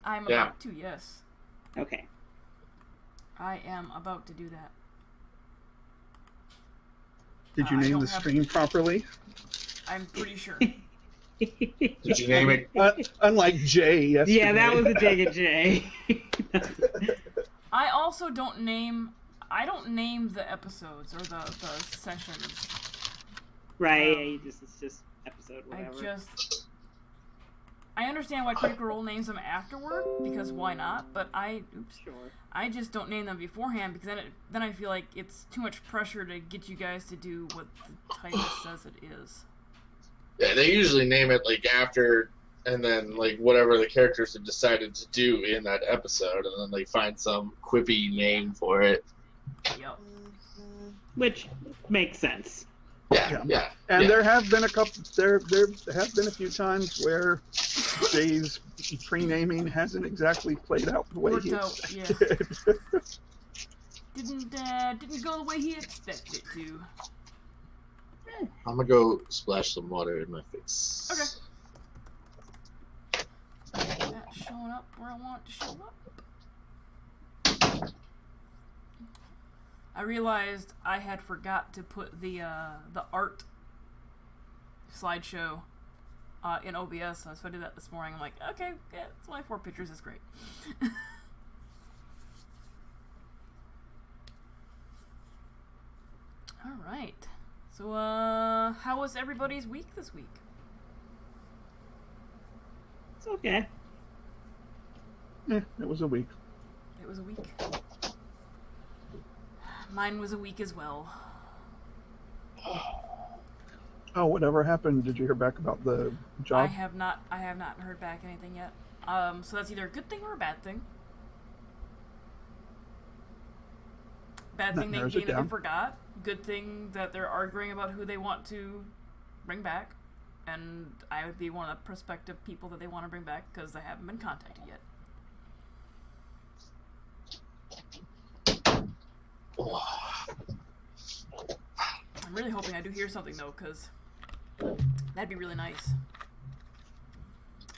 I'm about to, yes. Okay. I am about to do that. Did you name the stream properly? I'm pretty sure. Did you name it? Unlike Jay yesterday. Yeah, that was a dig at Jay. I also don't name... I don't name the episodes or the sessions. Right, it's just episode whatever. I understand why Critical Role names them afterward, because why not? But I just don't name them beforehand, because then I feel like it's too much pressure to get you guys to do what the title says it is. Yeah, they usually name it like after, and then like whatever the characters have decided to do in that episode, and then they find some quippy name for it. Yep. Which makes sense. Yeah. And there have been a couple. There have been a few times where Jay's pre-naming hasn't exactly played out the way he expected. Didn't go the way he expected it to. I'm gonna go splash some water in my face. Okay. That's showing up where I want it to show up. I realized I had forgot to put the art slideshow in OBS, so I did that this morning. I'm like, okay, yeah, it's only 4 pictures, it's great. Alright. So, how was everybody's week this week? It's okay. It was a week. It was a week. Mine was a week as well. Oh, whatever happened? Did you hear back about the job? I have not heard back anything yet. So that's either a good thing or a bad thing. Bad thing being that they forgot. Good thing that they're arguing about who they want to bring back. And I would be one of the prospective people that they want to bring back because I haven't been contacted yet. I'm really hoping I do hear something though, because that'd be really nice.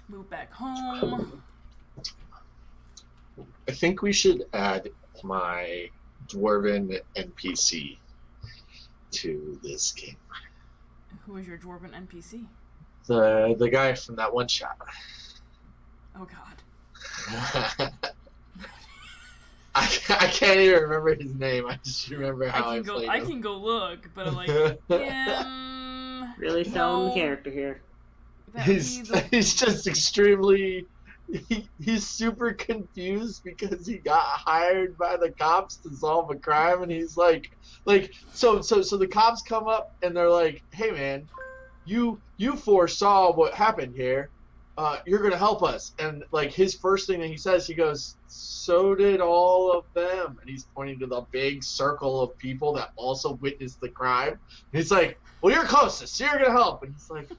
Move back home. I think we should add my dwarven NPC to this game. Who is your dwarven NPC? The guy from that one shot. Oh God. I can't even remember his name. I just remember how I played him. I can go look, but I'm like, really selling the character here. He's just extremely. He's super confused because he got hired by the cops to solve a crime, and he's like so the cops come up and they're like, hey man, you foresaw what happened here. You're gonna help us. And like his first thing that he says, he goes, so did all of them. And he's pointing to the big circle of people that also witnessed the crime. And he's like, well, you're closest, so you're gonna help. And he's like,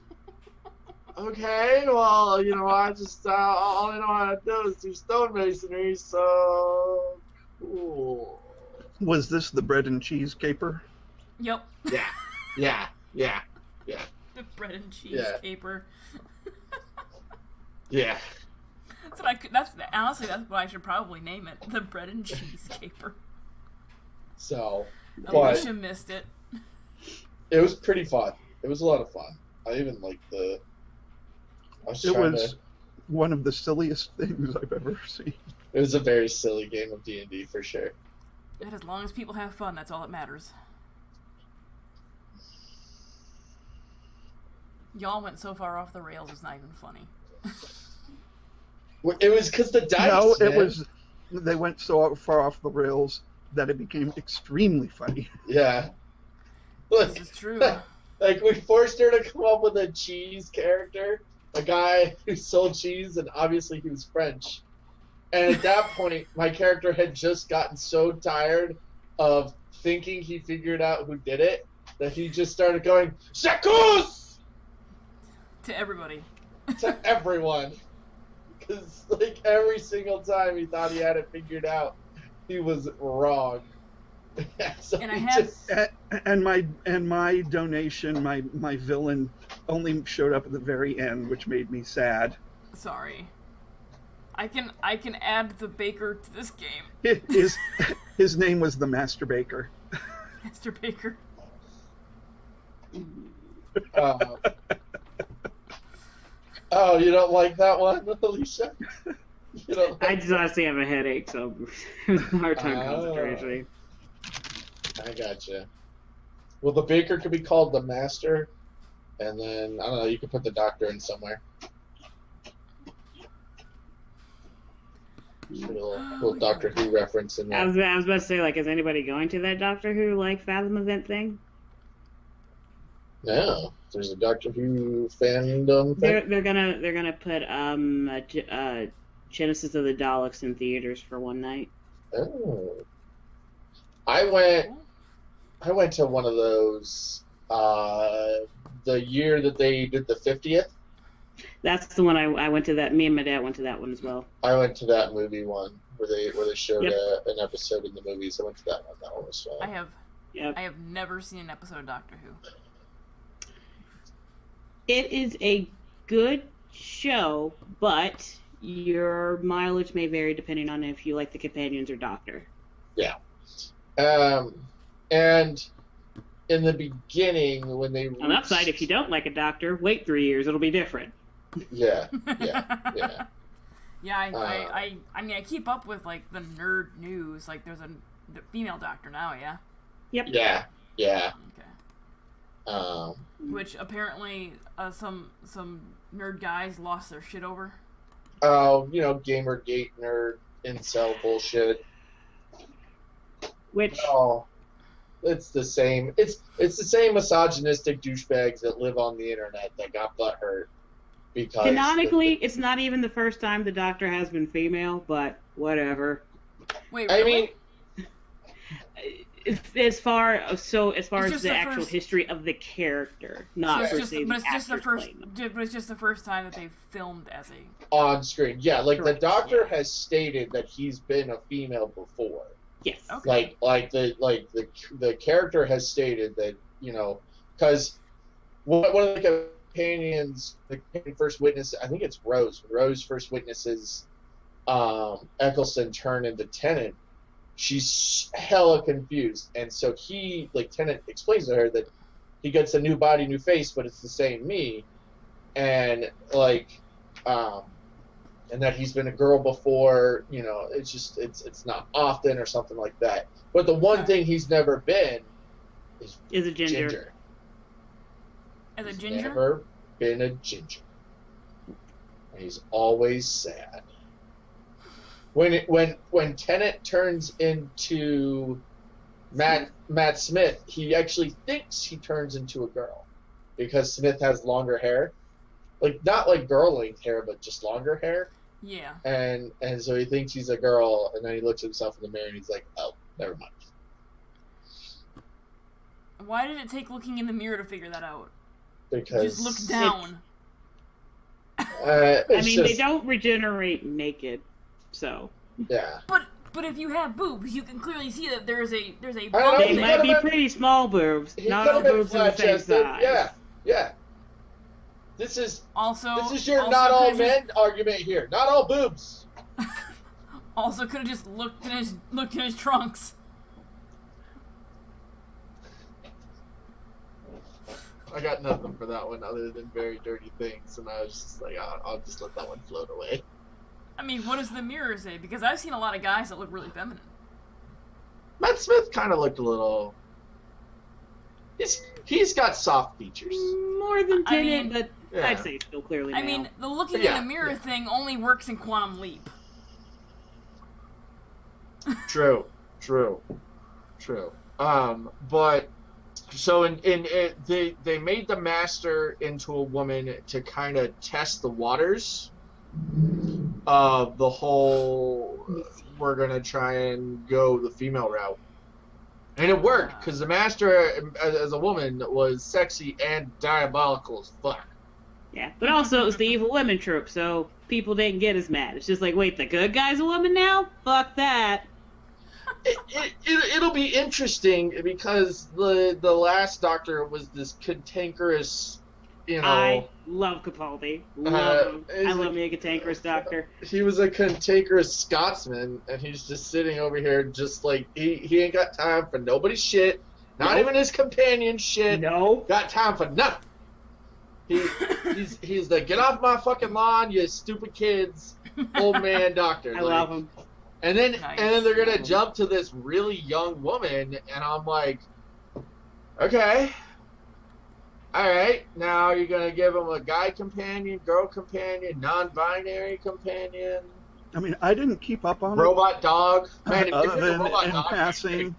okay, well, you know, I just all I know how to do is do stonemasonry, so cool. Was this the bread and cheese caper? Yep. Yeah. The bread and cheese caper. Yeah. Honestly, that's what I should probably name it. The bread and cheese caper. So, Alicia missed it. It was pretty fun. It was a lot of fun. I even liked the... It was one of the silliest things I've ever seen. It was a very silly game of D&D for sure. And as long as people have fun, that's all that matters. Y'all went so far off the rails, it's not even funny. It was because the dice. No, it was. They went so far off the rails that it became extremely funny. Yeah. Look, this is true. Like we forced her to come up with a cheese character, a guy who sold cheese, and obviously he was French. And at that point, my character had just gotten so tired of thinking he figured out who did it that he just started going "J'accuse!" to everybody. To everyone. Because like every single time he thought he had it figured out, he was wrong. So and I had and my donation, my villain only showed up at the very end, which made me sad. Sorry. I can add the baker to this game. His name was the Master Baker. Master Baker. Oh, you don't like that one, Alicia? You don't I just honestly have a headache, so hard time concentrating. I gotcha. Well, the baker could be called the master, and then, I don't know, you could put the doctor in somewhere. Little Doctor Who reference in there. I was about to say, like, is anybody going to that Doctor Who, like, Fathom event thing? No. There's a Doctor Who fandom thing? They're gonna put Genesis of the Daleks in theaters for one night. Oh. I went to one of those the year that they did the 50th. That's the one I went to. That me and my dad went to that one as well. I went to that movie one where they showed an episode in the movies. I went to that one. That one was fun. I have never seen an episode of Doctor Who. It is a good show, but your mileage may vary depending on if you like the companions or Doctor. Yeah. And in the beginning, when they on the upside, if you don't like a Doctor, wait 3 years; it'll be different. Yeah. Yeah, I mean, I keep up with, like, the nerd news. Like, there's the female Doctor now, yeah? Yep. Yeah. Okay. Which apparently some nerd guys lost their shit over. Oh, Gamergate nerd incel bullshit. Which it's the same. It's the same misogynistic douchebags that live on the internet that got butthurt because canonically, it's not even the first time the Doctor has been female, but whatever. Wait, really? I mean, as far as the actual history of the character, not per se the actor's claim. But it's just the first time that they've filmed as a on screen. Yeah, like correct. The Doctor has stated that he's been a female before. Yes. Okay. Like the character has stated that, because one of the companions, the first witness, I think it's Rose. When Rose first witnesses Eccleston turn into Tennant, she's hella confused, and so Tennant explains to her that he gets a new body, new face, but it's the same me, and and that he's been a girl before, it's just it's not often or something like that. But the one thing he's never been is a ginger. As a He's ginger? never been a ginger. And he's always sad. When Tennant turns into Matt Smith, he actually thinks he turns into a girl because Smith has longer hair, not like girl length hair, but just longer hair. Yeah. And so he thinks he's a girl, and then he looks at himself in the mirror and he's like, oh, never mind. Why did it take looking in the mirror to figure that out? Because just look down. They don't regenerate naked, so. Yeah. But if you have boobs, you can clearly see that there's a know, they might be pretty small boobs, not all boobs are the same size. Yeah. This is your also not all men argument here. Not all boobs. Also, could have just looked in his trunks. I got nothing for that one other than very dirty things, and I was just like, I'll just let that one float away. I mean, what does the mirror say? Because I've seen a lot of guys that look really feminine. Matt Smith kind of looked a little. He's got soft features. More than Tennant, but yeah. I'd say still clearly male. I mean, the looking in the mirror thing only works in Quantum Leap. True. But so they made the Master into a woman to kind of test the waters of the whole. We're gonna try and go the female route. And it worked, because the Master, as a woman, was sexy and diabolical as fuck. Yeah, but also it was the evil women trope, so people didn't get as mad. It's just like, wait, the good guy's a woman now? Fuck that. It'll be interesting, because the last Doctor was this cantankerous I love Capaldi. Love him. I love me a cantankerous doctor. He was a cantankerous Scotsman, and he's just sitting over here just like, he ain't got time for nobody's shit. Not even his companion shit. No. Got time for nothing. He's the get off my fucking lawn, you stupid kids, old man doctor. I love him. And then they're gonna jump to this really young woman, and I'm like, okay, all right. Now you're gonna give him a guy companion, girl companion, non-binary companion. I mean, I didn't keep up on robot dog. Man, if other than robot in dog, passing,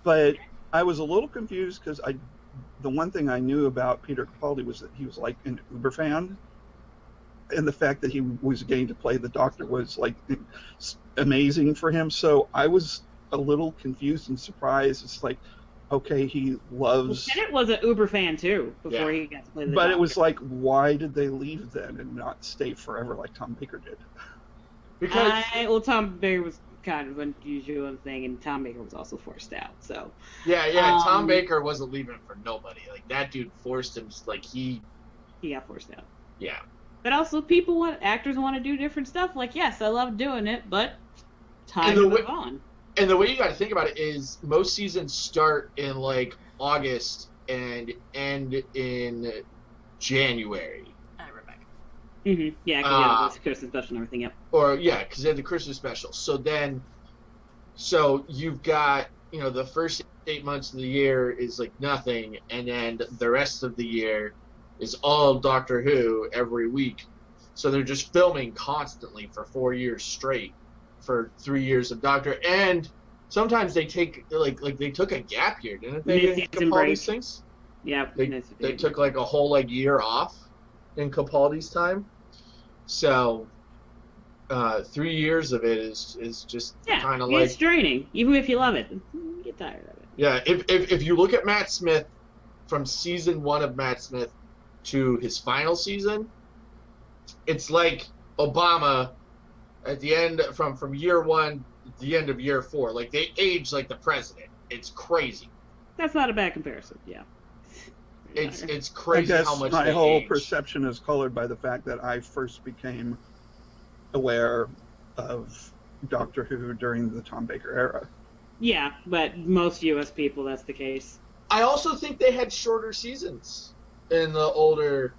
but I was a little confused because the one thing I knew about Peter Capaldi was that he was like an Uber fan, and the fact that he was getting to play the Doctor was like amazing for him. So I was a little confused and surprised. It's like, okay, he loves. Bennett was an Uber fan too before he got to play the But Doctor. it was like, why did they leave then and not stay forever like Tom Baker did? Because Tom Baker was kind of unusual thing, and Tom Baker was also forced out. So Tom Baker wasn't leaving for nobody. Like that dude forced him. Like he got forced out. Yeah. But also, actors want to do different stuff. Like, yes, I love doing it, but time to move on. And the way you got to think about it is most seasons start in like August and end in January. Mm-hmm. Yeah, because it's Christmas special and everything. Yep. Or because they had the Christmas special. So you've got the first 8 months of the year is like nothing, and then the rest of the year is all Doctor Who every week. So they're just filming constantly for 4 years straight for 3 years of Doctor. And sometimes they take like they took a gap year, didn't they? In Capaldi's things. Yeah. They took like a whole year off in Capaldi's time. So 3 years of it is just kind of like it's draining. Even if you love it, you get tired of it. Yeah, if you look at Matt Smith from season 1 of Matt Smith to his final season, it's like Obama at the end from year 1 to the end of year 4. Like they age like the president. It's crazy. That's not a bad comparison. Yeah. It's crazy I guess how much my they whole age. perception is colored by the fact that I first became aware of Doctor Who during the Tom Baker era. Yeah, but most U.S. people, that's the case. I also think they had shorter seasons in the older.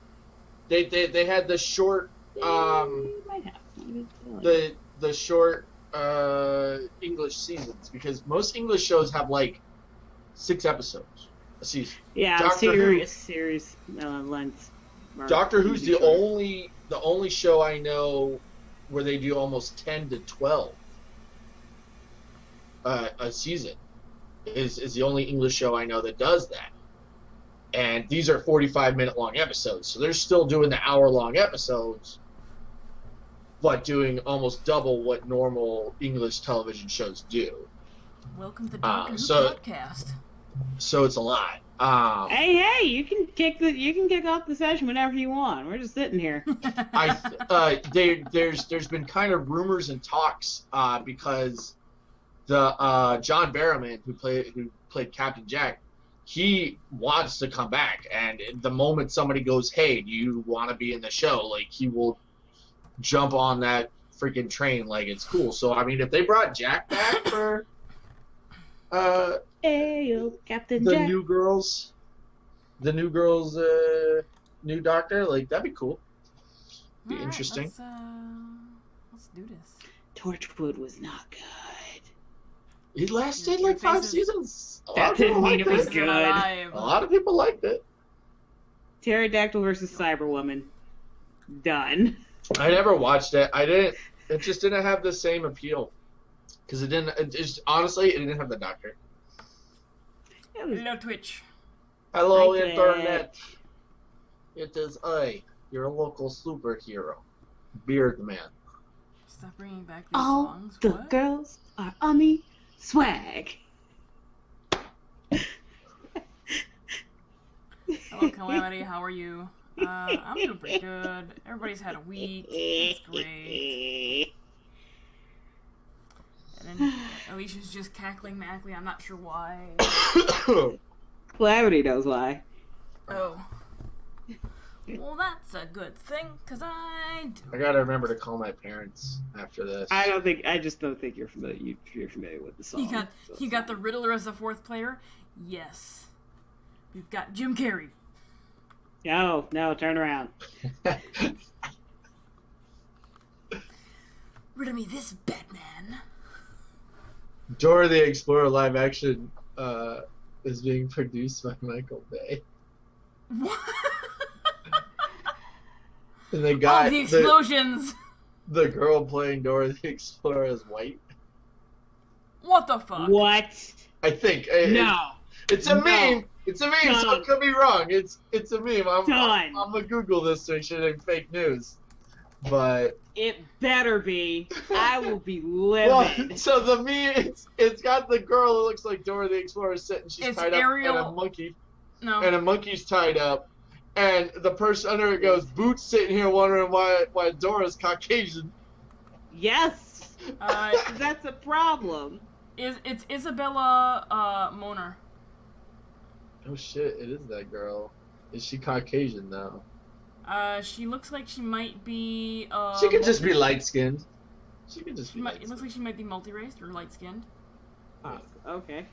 They had the short might have. the short English seasons, because most English shows have like 6 episodes a season. Yeah, series length. Doctor Who's the only show I know where they do almost 10 to 12 a season. Is the only English show I know that does that. And these are 45-minute long episodes, so they're still doing the hour-long episodes, but doing almost double what normal English television shows do. Welcome to Doctor Who podcast. So it's a lot. Hey, you can kick off the session whenever you want. We're just sitting here. There's been kind of rumors and talks because the John Barrowman who played Captain Jack, he wants to come back, and the moment somebody goes, "Hey, do you want to be in the show?" like he will jump on that freaking train like it's cool. So I mean, if they brought Jack back for Ayo, Captain the Jack. new girls, new Doctor, like that'd be cool. Be interesting. Let's do this. Torchwood was not good. It lasted like 5 seasons. A lot That of people didn't mean liked it was it. good. A lot of people liked it. Pterodactyl versus Cyberwoman. Done. I never watched it. It just didn't have the same appeal. Because honestly, it didn't have the Doctor. Hello, Twitch. Hello, Hi, Internet. It is I, your local superhero, Beard Man. Stop bringing back these All songs. the What? girls are on me. Swag. Hello, Calamity. How are you? I'm doing pretty good. Everybody's had a week. It's great. And then Alicia's just cackling madly. I'm not sure why. Calamity knows why. Oh. Well, that's a good thing, because I do. I gotta remember to call my parents after this. I just don't think you're familiar with the song. You got the Riddler as a fourth player? Yes. We've got Jim Carrey. No, turn around. Rid of me this, Batman. Dora the Explorer live action is being produced by Michael Bay. What? And the guy, the explosions. The girl playing Dora the Explorer is white. What the fuck? What? I think. It's a No. meme. It's a meme, so it could be wrong. It's a meme. I'm gonna Google this to make sure it ain't fake news. But it better be. I will be livid. Well, so the meme, it's got the girl who looks like Dora the Explorer sitting. She's tied Ariel... up, and a monkey. No. And a monkey's tied up, and the person under it goes, Boots sitting here wondering why Dora's Caucasian. Yes. That's a problem. It's Isabella Moner. Oh shit! It is that girl. Is she Caucasian though? She looks like she might be. She could just be light skinned. She could just be. It looks like she might be multi-raced or light skinned. Oh, okay,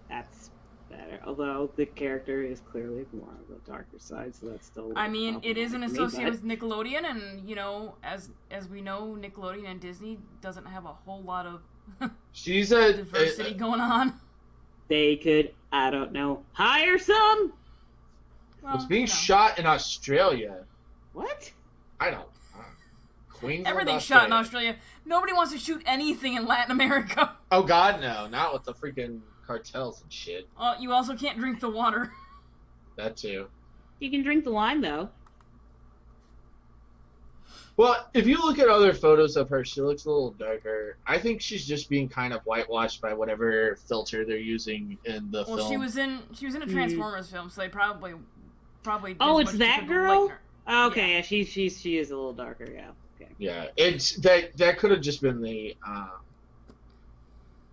that's better. Although the character is clearly more on the darker side, so that's still. I mean, it is an associate with Nickelodeon, and as we know, Nickelodeon and Disney doesn't have a whole lot of diversity going on. They could, I don't know, hire some. Well, it's being shot in Australia. What? I don't. Queensland. Everything's shot in Australia. Nobody wants to shoot anything in Latin America. Oh God, no! Not with the freaking cartels and shit. You also can't drink the water. That too. You can drink the wine though. Well, if you look at other photos of her, she looks a little darker. I think she's just being kind of whitewashed by whatever filter they're using in the film. Well, she was in a Transformers film, so they probably. Oh, it's that girl. Okay, yeah. She is a little darker. Yeah. Okay. Yeah, it's that could have just been the.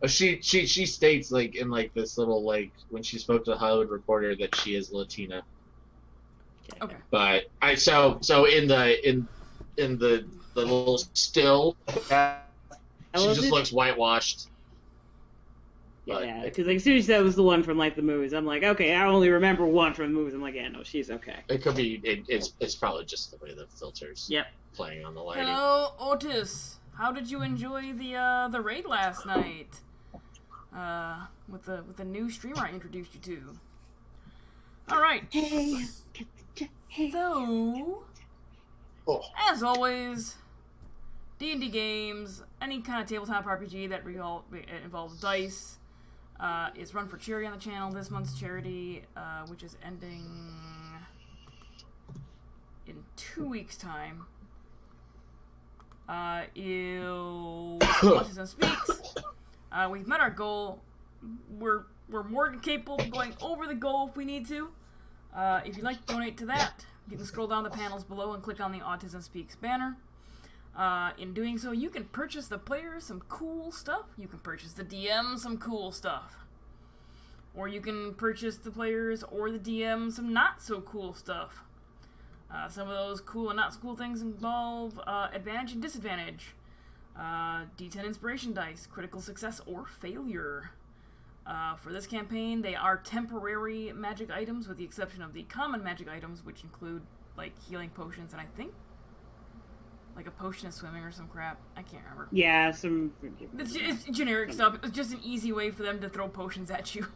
She states like in like this little like when she spoke to the Hollywood Reporter that she is Latina. Okay. But so in the little still, she just looks whitewashed. Yeah, because like as soon as that was the one from like the movies, I'm like, okay, I only remember one from the movies. I'm like, yeah, no, she's okay. It could be. It's probably just the way the filters. Yep. Playing on the lighting. Hello, Otis. How did you enjoy the raid last night? With the new streamer I introduced you to. All right. Hey. So, as always, D&D games, any kind of tabletop RPG that involves dice, is run for charity on the channel. This month's charity, which is ending in 2 weeks' time, is Autism Speaks. We've met our goal. We're more than capable of going over the goal if we need to. If you'd like to donate to that, you can scroll down the panels below and click on the Autism Speaks banner. In doing so, you can purchase the players some cool stuff. You can purchase the DM some cool stuff. Or you can purchase the players or the DM some not so cool stuff. Some of those cool and not so cool things involve advantage and disadvantage, D10 inspiration dice, critical success or failure. For this campaign, they are temporary magic items with the exception of the common magic items, which include like healing potions and I think like a potion of swimming or some crap. I can't remember. Yeah, it's generic stuff. It's just an easy way for them to throw potions at you.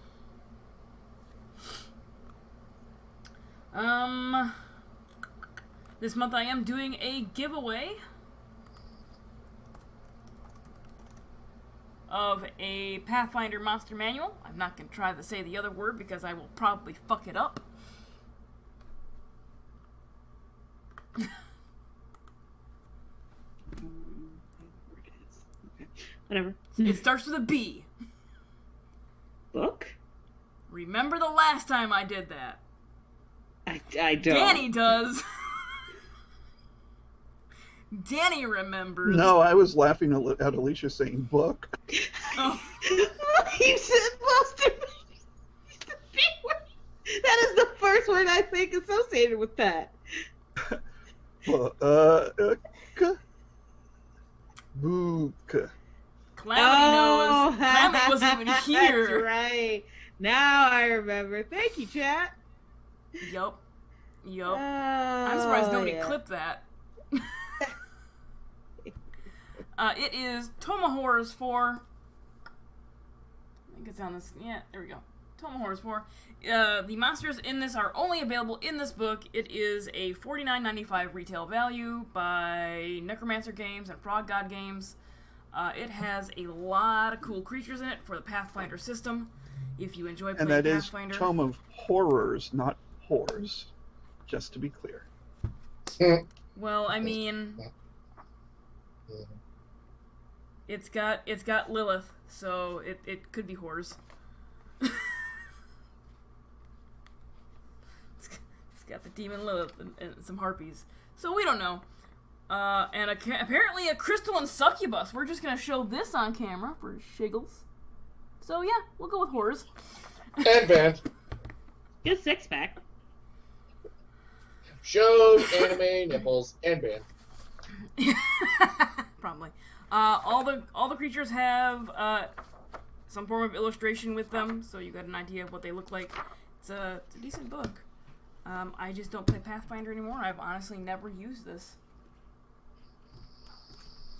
This month I am doing a giveaway of a Pathfinder Monster Manual. I'm not going to try to say the other word because I will probably fuck it up. Whatever. It starts with a B. Book? Remember the last time I did that? I don't. Danny does. Danny remembers. No, I was laughing at Alicia saying book. Oh. You said monster. That is the first word I think associated with that. Book. Calamity knows. Calamity wasn't even here. That's right. Now I remember. Thank you, chat. Yup. I'm surprised nobody clipped that. It is Toma Horrors 4. I think it's on this. Yeah, there we go. Toma Horrors 4. The monsters in this are only available in this book. It is a $49.95 retail value by Necromancer Games and Frog God Games. It has a lot of cool creatures in it for the Pathfinder system. If you enjoy playing And that Pathfinder. is Tome of Horrors, not Whores, just to be clear. Well, I mean, it's got Lilith, so it could be whores. It's got the demon Lilith and some harpies, so we don't know. And apparently a crystalline succubus. We're just gonna show this on camera for shiggles. So yeah, we'll go with whores. And band. Good six pack. Showed anime nipples and band. Probably. All the creatures have some form of illustration with them, so you got an idea of what they look like. It's a decent book. I just don't play Pathfinder anymore. I've honestly never used this.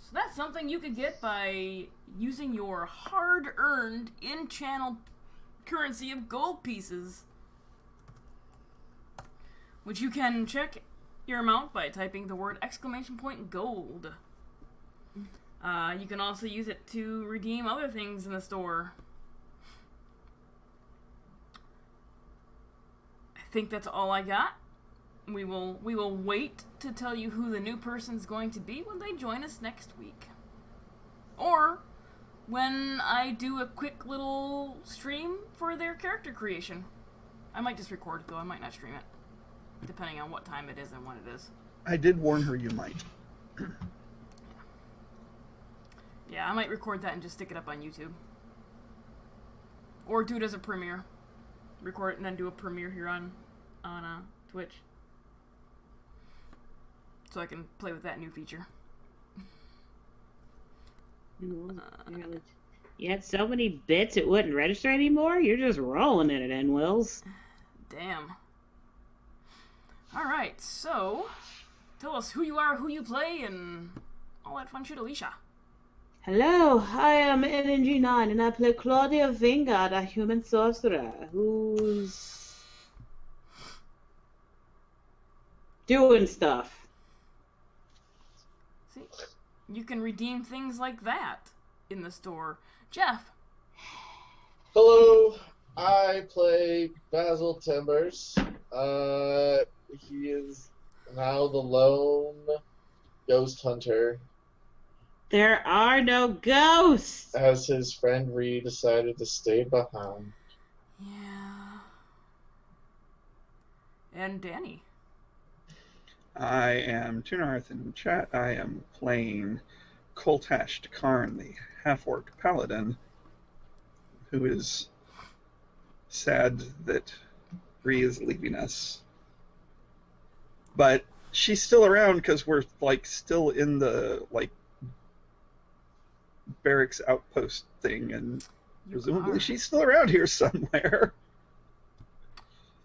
So that's something you could get by using your hard-earned in-channel currency of gold pieces, which you can check your amount by typing the word !gold. You can also use it to redeem other things in the store. I think that's all I got. We will wait to tell you who the new person's going to be when they join us next week. Or when I do a quick little stream for their character creation. I might just record it though, I might not stream it. Depending on what time it is and when it is. I did warn her you might. Yeah, I might record that and just stick it up on YouTube. Or do it as a premiere. Record it and then do a premiere here on Twitch. So I can play with that new feature. You had so many bits it wouldn't register anymore? You're just rolling in it, N-Wills. Damn. Alright, so tell us who you are, who you play, and all that fun shit, Alicia. Hello, I am NNG9 and I play Claudia Vingard, a human sorcerer who's doing stuff. See, you can redeem things like that in the store. Jeff. Hello, I play Basil Timbers. He is now the lone ghost hunter. There are no ghosts! As his friend Ree decided to stay behind. Yeah. And Danny. I am Tunarth in chat. I am playing Koltash Karn, the half-orc paladin, who is sad that Ree is leaving us. But she's still around because we're, still in the, barracks outpost thing, and presumably she's still around here somewhere.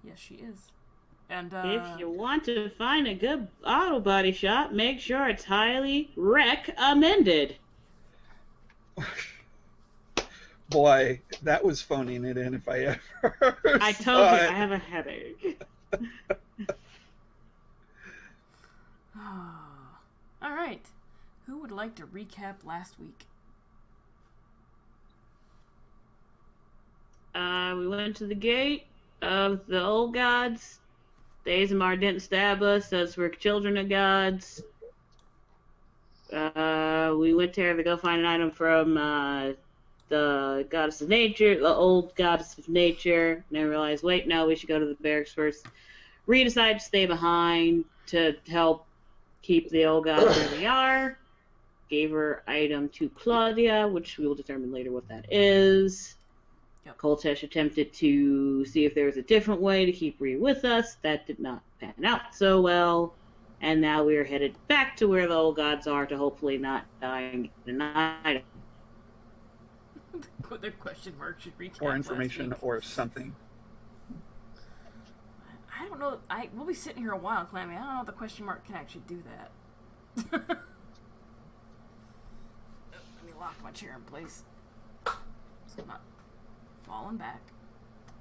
Yes, she is. And if you want to find a good auto body shop, make sure it's highly recommended. Boy, that was phoning it in if I ever I told you, I have a headache. Alright. Who would like to recap last week? We went to the gate of the old gods. The Azamar didn't stab us as we're children of gods. We went there to go find an item from the goddess of nature, the old goddess of nature. And then realized, wait, no, we should go to the barracks first. Ree decided to stay behind to help keep the old gods where they are. Gave her item to Claudia, which we will determine later what that is. Yep. Koltash attempted to see if there was a different way to keep Ree with us. That did not pan out so well. And now we are headed back to where the old gods are to hopefully not die and get an item. The question mark should recap or information last week. or something. I don't know. We'll be sitting here a while, Clammy. I don't know if the question mark can actually do that. Let me lock my chair in place so I'm not falling back.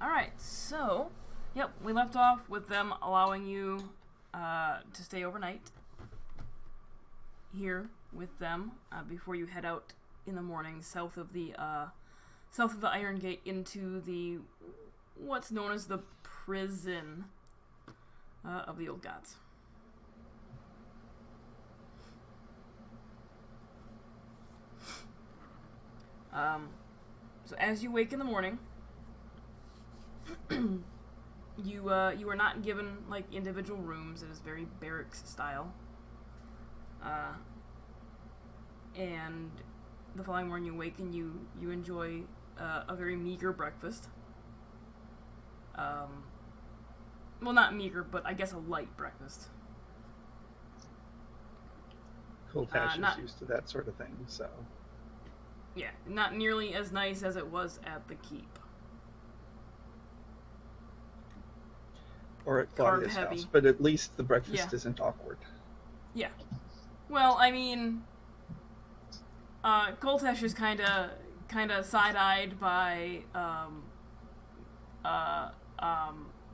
Alright, so, yep, we left off with them allowing you to stay overnight here with them before you head out in the morning south of the Iron Gate into the what's known as the prison of the old gods. So as you wake in the morning, you are not given like individual rooms. It is very barracks style. And the following morning you wake and you enjoy a very meager breakfast. Well, not meager, but I guess a light breakfast. Coltash is used to that sort of thing, so. Yeah, not nearly as nice as it was at the keep. Or at Claudia's house, but at least the breakfast isn't awkward. Yeah. Well, I mean, Coltash is kind of side-eyed by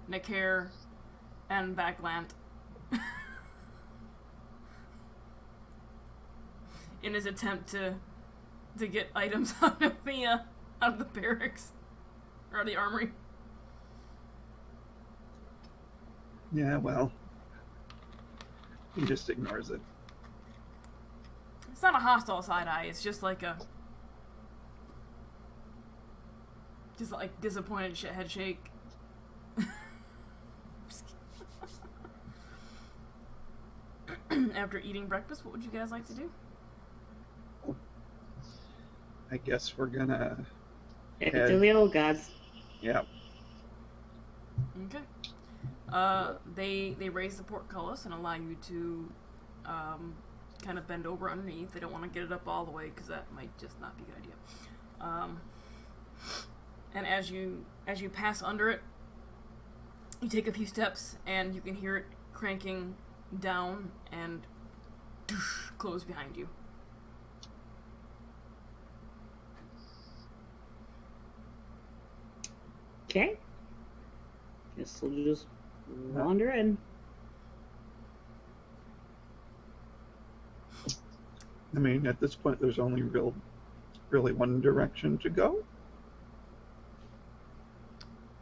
Nakir and Backland in his attempt to get items out of the barracks or the armory. Yeah, well, he just ignores it. It's not a hostile side eye. It's just like disappointed head shake. After eating breakfast, what would you guys like to do? I guess we're gonna head to the old gods. Yeah. Okay. They raise the portcullis and allow you to kind of bend over underneath. They don't want to get it up all the way because that might just not be a good idea. And as you pass under it, you take a few steps and you can hear it cranking down and close behind you. Okay. Guess we'll just wander in. I mean, at this point, there's only really one direction to go.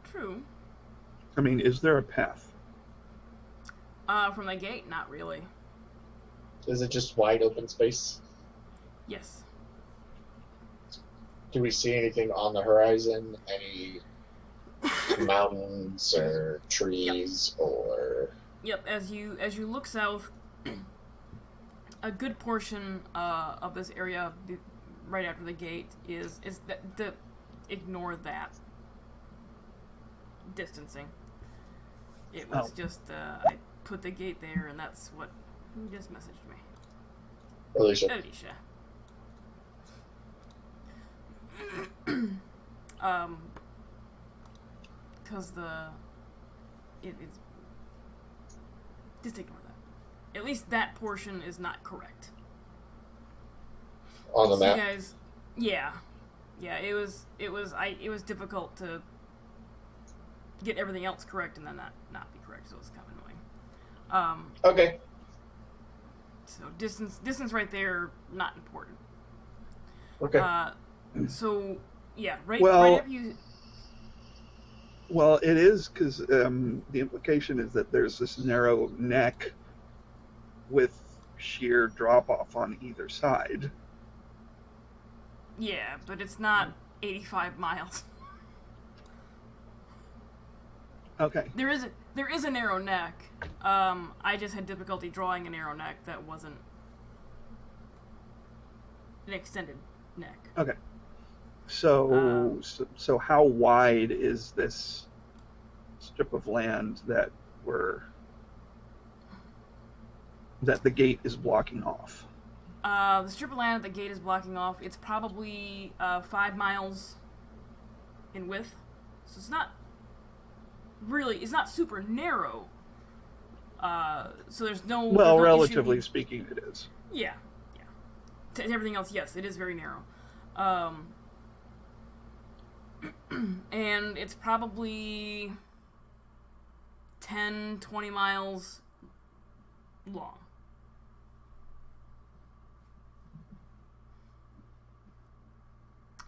True. I mean, is there a path? From the gate, not really. Is it just wide open space? Yes. Do we see anything on the horizon? Any mountains or trees or? Yep. As you look south, a good portion of this area right after the gate is ignore that distancing. It was just I put the gate there, and that's what. Who just messaged me? Alicia. Because it's just ignore that. At least that portion is not correct. On the map. You guys, yeah, it was difficult to get everything else correct and then not be correct, so it's kind of annoying. Okay. So distance right there, not important. Okay. So yeah, right after you. Well, it is because the implication is that there's this narrow neck with sheer drop off on either side. Yeah, but it's not 85 miles. Okay. There is a narrow neck. I just had difficulty drawing a narrow neck that wasn't an extended neck. Okay. So how wide is this strip of land that we're that the gate is blocking off? The strip of land that the gate is blocking off, it's probably 5 miles in width. So it's not super narrow. So there's no... Well, there's no relatively issue. speaking, it is. Yeah. To everything else, yes, it is very narrow. And it's probably 10, 20 miles long.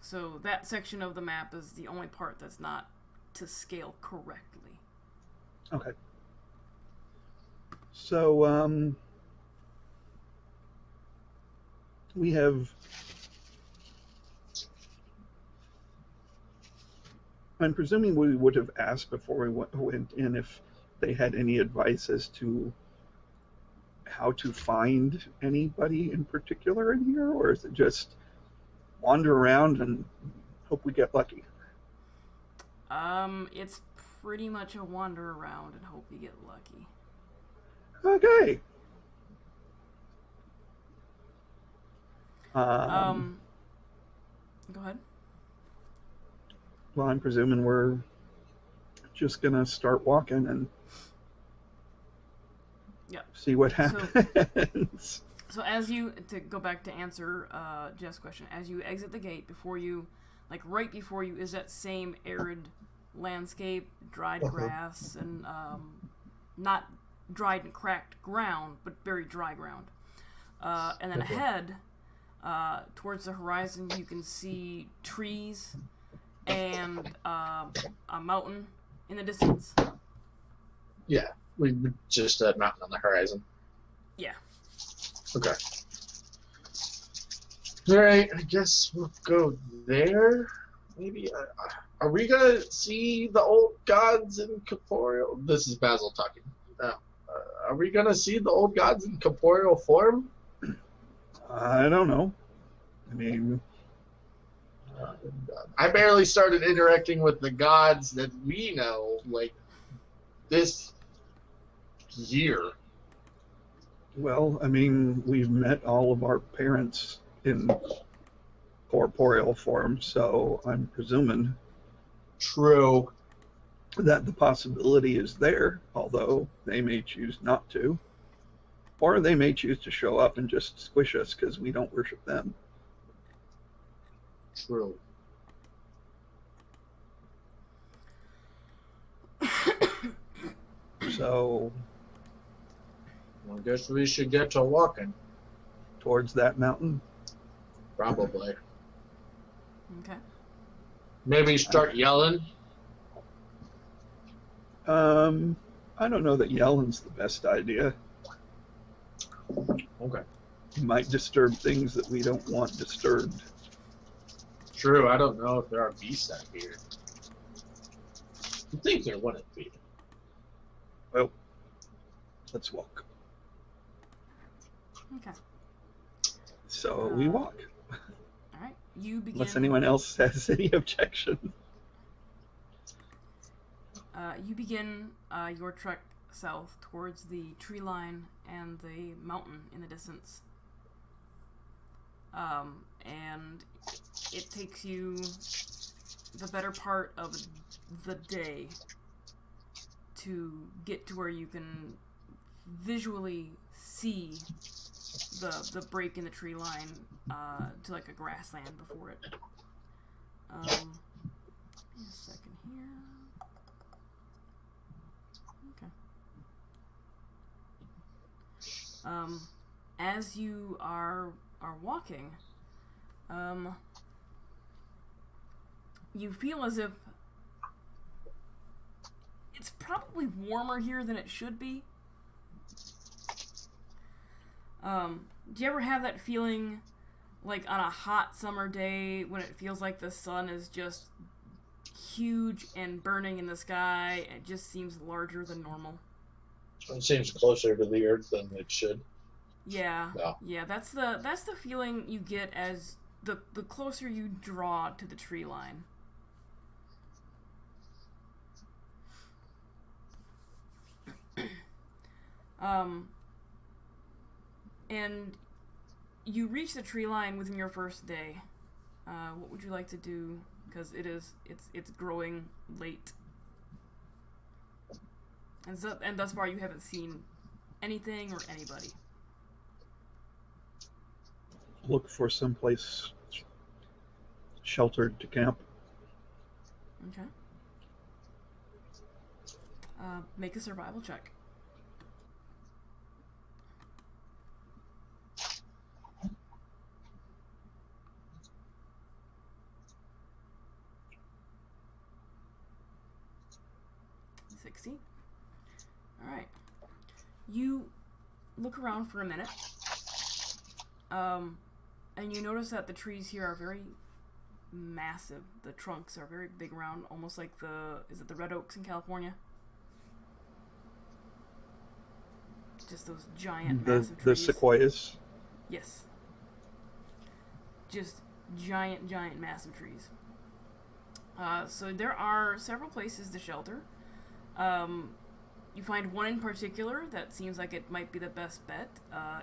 So that section of the map is the only part that's not to scale correctly. Okay. So, we have... I'm presuming we would have asked before we went in if they had any advice as to how to find anybody in particular in here, or is it just wander around and hope we get lucky? It's pretty much a wander around and hope you get lucky. Okay. Go ahead. Well, I'm presuming we're just gonna start walking and see what happens. So as you, to go back to answer Jeff's question, as you exit the gate, before you, like right before you, is that same arid landscape, dried grass, and not dried and cracked ground, but very dry ground. And then ahead, towards the horizon, you can see trees and a mountain in the distance. Yeah, we just a mountain on the horizon. Yeah. Okay. All right, I guess we'll go there. Maybe. Are we gonna see the old gods in corporeal? This is Basil talking. Are we gonna see the old gods in corporeal form? I don't know. I mean, I barely started interacting with the gods that we know, like, this year. well, I mean, we've met all of our parents in corporeal form, so I'm presuming True. that the possibility is there, although they may choose not to. Or they may choose to show up and just squish us because we don't worship them. True. So, I guess we should get to walking. towards that mountain. Probably. Okay. Maybe start yelling. I don't know that yelling's the best idea. Okay. It might disturb things that we don't want disturbed. True, I don't know if there are beasts out here. I think there wouldn't be. Well, let's walk. Okay. So we walk. All right. You begin. Unless anyone else has any objection. You begin your trek south towards the tree line and the mountain in the distance. And it takes you the better part of the day to get to where you can visually see the break in the tree line to like a grassland before it. Give me a second here. Okay. As you are walking, you feel as if it's probably warmer here than it should be. Do you ever have that feeling like on a hot summer day when it feels like the sun is just huge and burning in the sky and it just seems larger than normal? It seems closer to the earth than it should. Yeah. No. Yeah, that's the feeling you get as the closer you draw to the tree line. And you reach the tree line within your first day. What would you like to do? Because it's growing late. And thus far you haven't seen anything or anybody. Look for someplace sheltered to camp. Okay. Make a survival check. Alright. You look around for a minute. And you notice that the trees here are very massive. The trunks are very big around, almost like is it the red oaks in California? Just those giant, massive trees. The sequoias? Yes. Just giant, massive trees. So there are several places to shelter. You find one in particular that seems like it might be the best bet.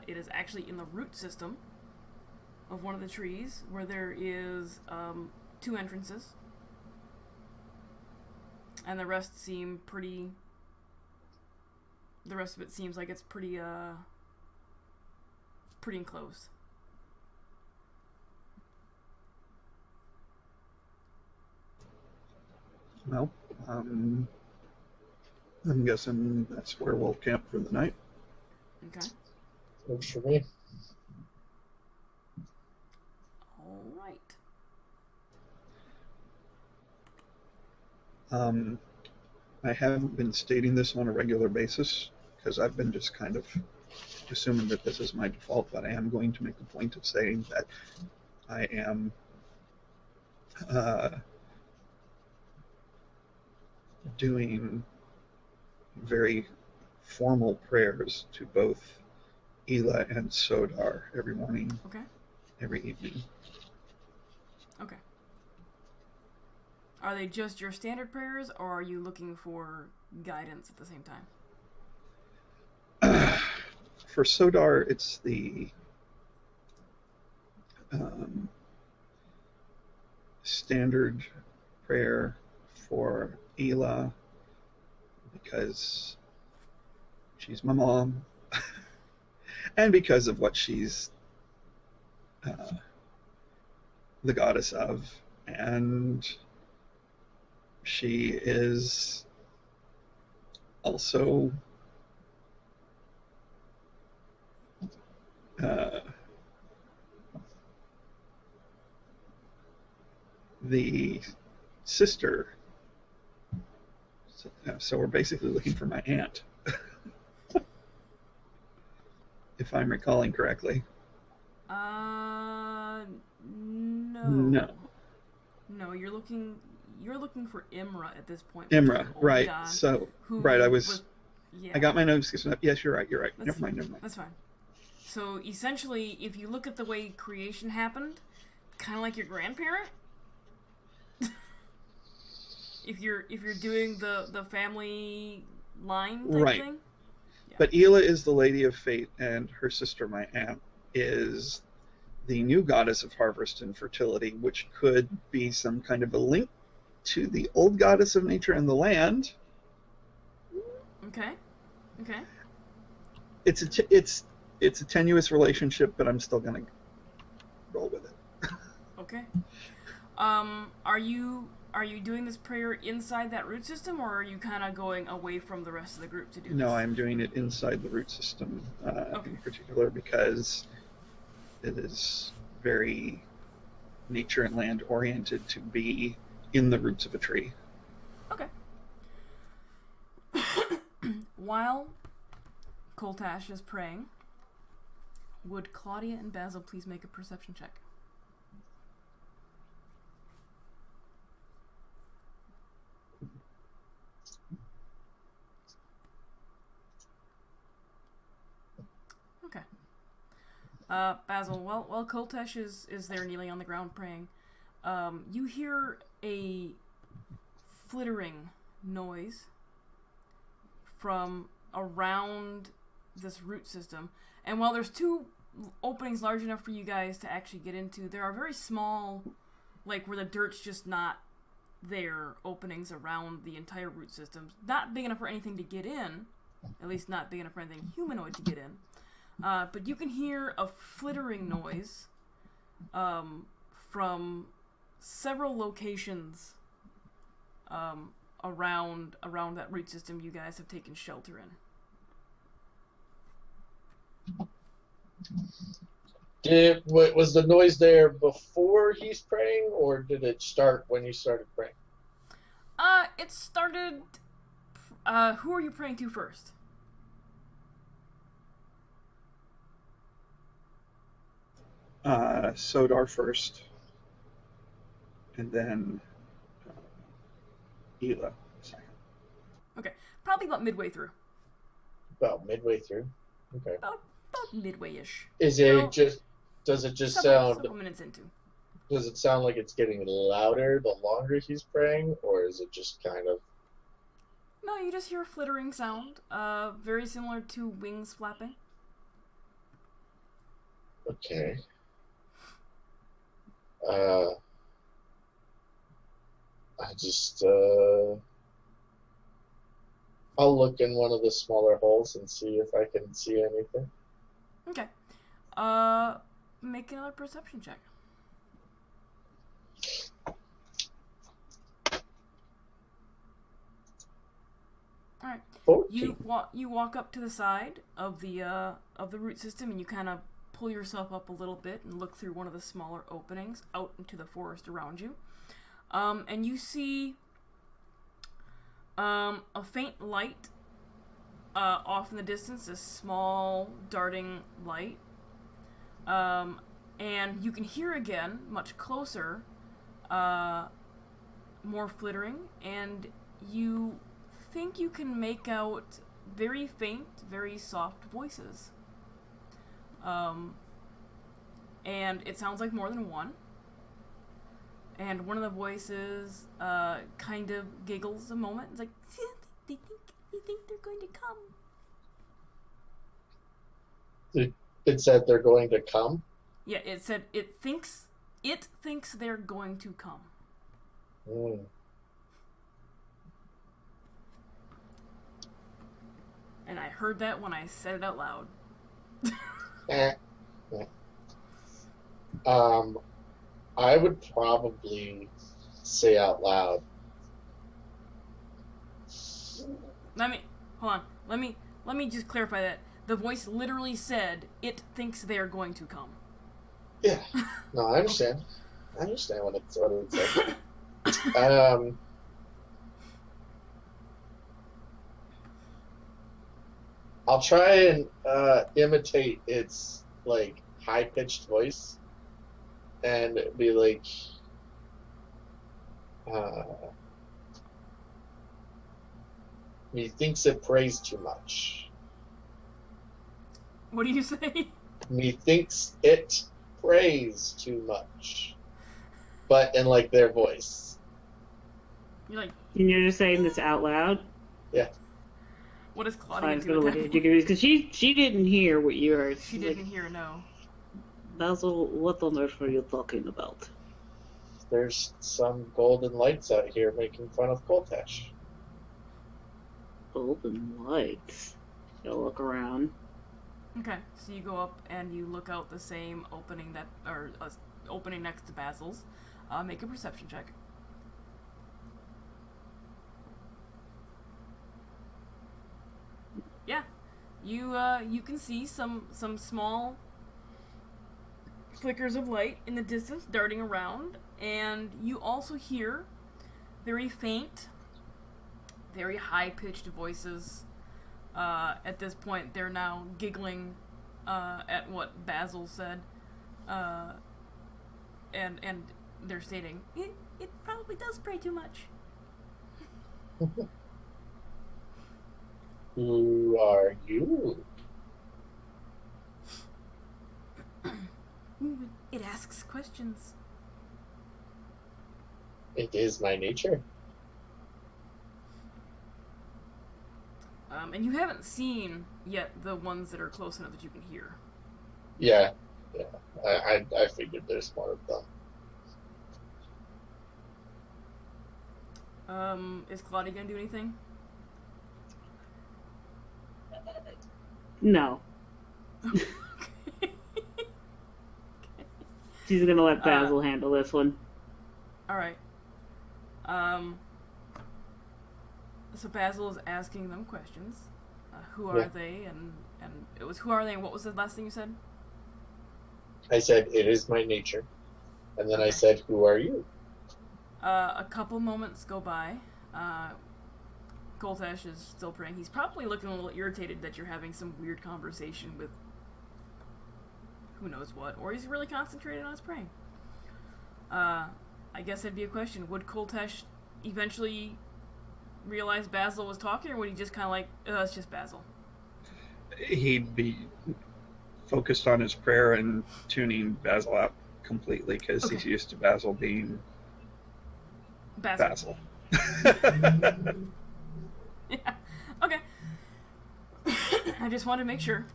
It is actually in the root system of one of the trees, where there is 2 entrances. And the rest seem pretty... The rest of it seems like it's pretty enclosed. Well, I'm guessing that's where we'll camp for the night. Okay. Works for me. All right. I haven't been stating this on a regular basis because I've been just kind of assuming that this is my default, but I am going to make a point of saying that I am doing very formal prayers to both Ela and Sodar every morning, Okay. every evening. Okay. Are they just your standard prayers, or are you looking for guidance at the same time? For Sodar, it's the standard prayer. For Ela, because she's my mom, and because of what she's the goddess of, and she is also the sister. So we're basically looking for my aunt, if I'm recalling correctly. No. No. No, you're looking for Imra at this point. Imra, right? So, right, I got my notes. Yes, you're right. Never mind. That's fine. So essentially, if you look at the way creation happened, kind of like your grandparent. If you're doing the family line type thing? Yeah. But Ela is the Lady of Fate, and her sister, my aunt, is the new goddess of harvest and fertility, which could be some kind of a link to the old goddess of nature and the land. Okay. It's a tenuous relationship, but I'm still gonna roll with it. Okay. Are you doing this prayer inside that root system, or are you kind of going away from the rest of the group to do this? No, I'm doing it inside the root system, in particular, because it is very nature and land oriented to be in the roots of a tree. Okay. While Koltash is praying, would Claudia and Basil please make a perception check? Okay. Basil, while Koltash is there kneeling on the ground praying, you hear a flittering noise from around this root system. And while there's two openings large enough for you guys to actually get into. There are very small, like where the dirt's just not there, openings around the entire root system. Not big enough for anything to get in, at least not big enough for anything humanoid to get in. But you can hear a flittering noise from several locations around that root system you guys have taken shelter in. Was the noise there before he's praying, or did it start when you started praying? It started. Who are you praying to first? Sodar first, and then Ela second. Okay, probably about midway through. About midway through. Okay. About midway-ish. Is it just? Does it just sound? Several minutes into. Does it sound like it's getting louder the longer he's praying, or is it just kind of? No, you just hear a flittering sound. Very similar to wings flapping. Okay. I'll look in one of the smaller holes and see if I can see anything. Okay. Make another perception check. All right. 14. You walk up to the side of the root system, and you kind of pull yourself up a little bit and look through one of the smaller openings out into the forest around you. And you see a faint light off in the distance, a small darting light. And you can hear again, much closer, more flittering, and you think you can make out very faint, very soft voices. And it sounds like more than one. And one of the voices kind of giggles a moment. It's like, they think they're going to come. It said they're going to come? Yeah, it said it thinks they're going to come. Mm. And I heard that when I said it out loud. I would probably say out loud. Hold on. Let me just clarify that. The voice literally said, it thinks they're going to come. Yeah. No, I understand. I understand what it said. I'll try and imitate its like high-pitched voice and be like, methinks it prays too much. What do you say? Methinks it prays too much, but in like their voice. You're like, and you're just saying this out loud? Yeah. What is Claudia doing? Because she didn't hear what you heard. She didn't hear, no. Basil, what on earth are you talking about? There's some golden lights out here making fun of Coltash. Golden lights? You'll look around. Okay, so you go up and you look out the same opening opening next to Basil's. Make a perception check. Yeah, you can see some small flickers of light in the distance darting around, and you also hear very faint, very high-pitched voices. At this point, they're now giggling at what Basil said, and they're stating, it probably does pray too much. Who are you? It asks questions. It is my nature. And you haven't seen yet the ones that are close enough that you can hear. Yeah, yeah. I figured there's more of them. Is Claudia gonna do anything? No. She's gonna let Basil handle this one. Alright. So Basil is asking them questions. Who are they? And it was who are they? And what was the last thing you said? I said, it is my nature. And then I Okay. said, who are you? A couple moments go by. Koltesh is still praying. He's probably looking a little irritated that you're having some weird conversation with who knows what, or he's really concentrated on his praying. I guess that'd be a question. Would Koltesh eventually realize Basil was talking, or would he just kind of like, it's just Basil? He'd be focused on his prayer and tuning Basil out completely because he's used to Basil being Basil. Yeah. Okay. I just wanted to make sure.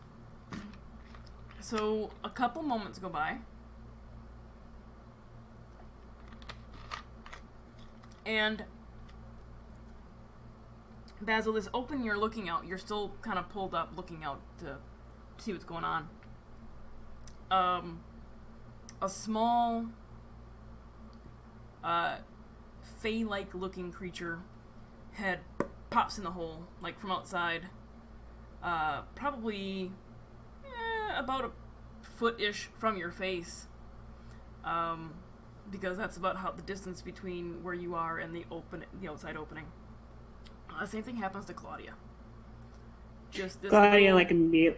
So a couple moments go by. And Basil is open, you're looking out. You're still kind of pulled up looking out to see what's going on. A small fey-like looking creature head pops in the hole, like from outside. Probably about a foot-ish from your face. Because that's about how the distance between where you are and the outside opening. Same thing happens to Claudia. Just this Claudia little...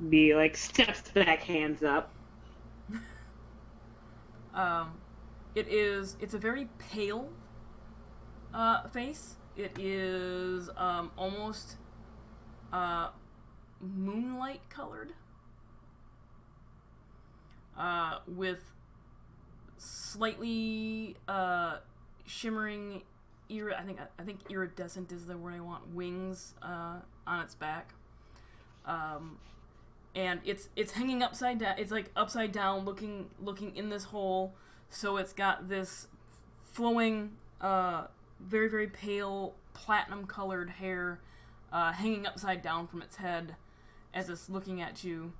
be like steps back, hands up. It's a very pale face. It is almost moonlight colored, with slightly shimmering I think iridescent is the word I want, wings on its back. And it's hanging upside down. It's like upside down, looking in this hole. So it's got this flowing, very very pale platinum colored hair hanging upside down from its head as it's looking at you.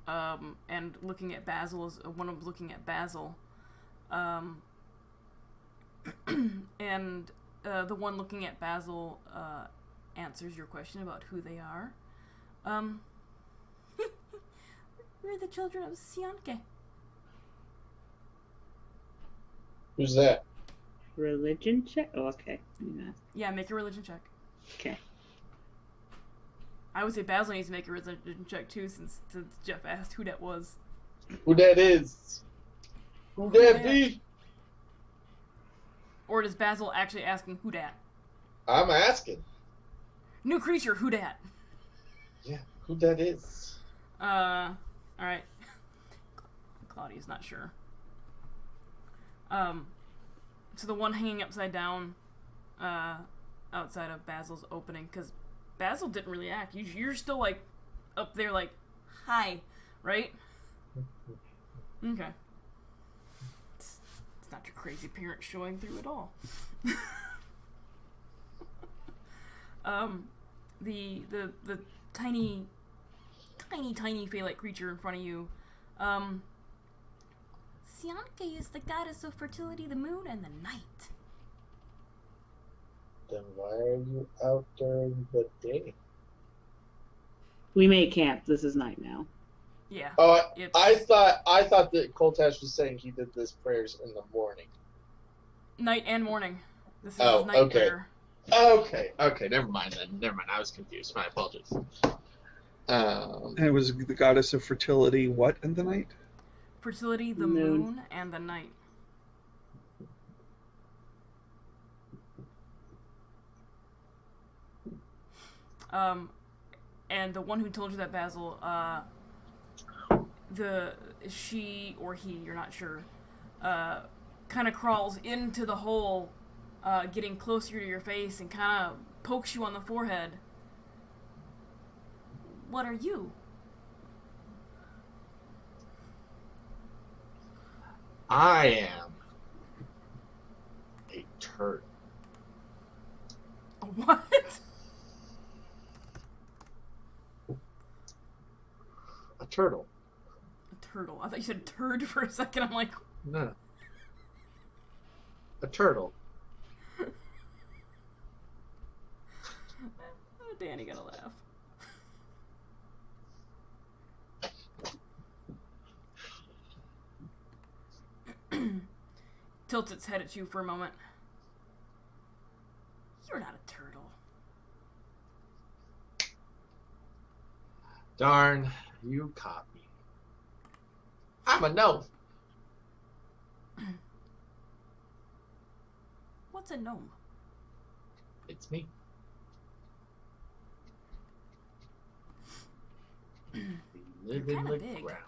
And looking at Basil as one of them looking at Basil. And the one looking at Basil answers your question about who they are. We're the children of Sianke. Who's that? Religion check? Oh, okay. Yeah, make a religion check. Okay. I would say Basil needs to make a religion check too, since Jeff asked who that was. Who that is? Who that be? Or is Basil actually asking who dat? I'm asking. New creature, who dat? Yeah, who that is? Alright. Claudia's not sure. So the one hanging upside down, outside of Basil's opening, because Basil didn't really act. You're still, like, up there, like, hi, right? Okay. It's not your crazy parents showing through at all. The tiny fey-like creature in front of you, Sianke is the goddess of fertility, the moon, and the night. Then why are you out during the day? We made camp. This is night now. Yeah. Oh, I thought that Koltesh was saying he did this prayers in the morning. Night and morning. This is Oh, night okay. prayer. Okay, never mind then. Never mind, I was confused. My apologies. And it was the goddess of fertility, what in the night? Fertility, the moon, and the night. And the one who told you that, Basil, she or he, you're not sure, kind of crawls into the hole, getting closer to your face and kind of pokes you on the forehead. What are you? I am a turtle. What? A turtle. A turtle. I thought you said turd for a second. I'm like, No. A turtle. oh, Danny gotta laugh. Tilts its head at you for a moment. You're not a turtle. Darn, you caught me. I'm a gnome. What's a gnome? It's me. We live You're in kinda the big. ground.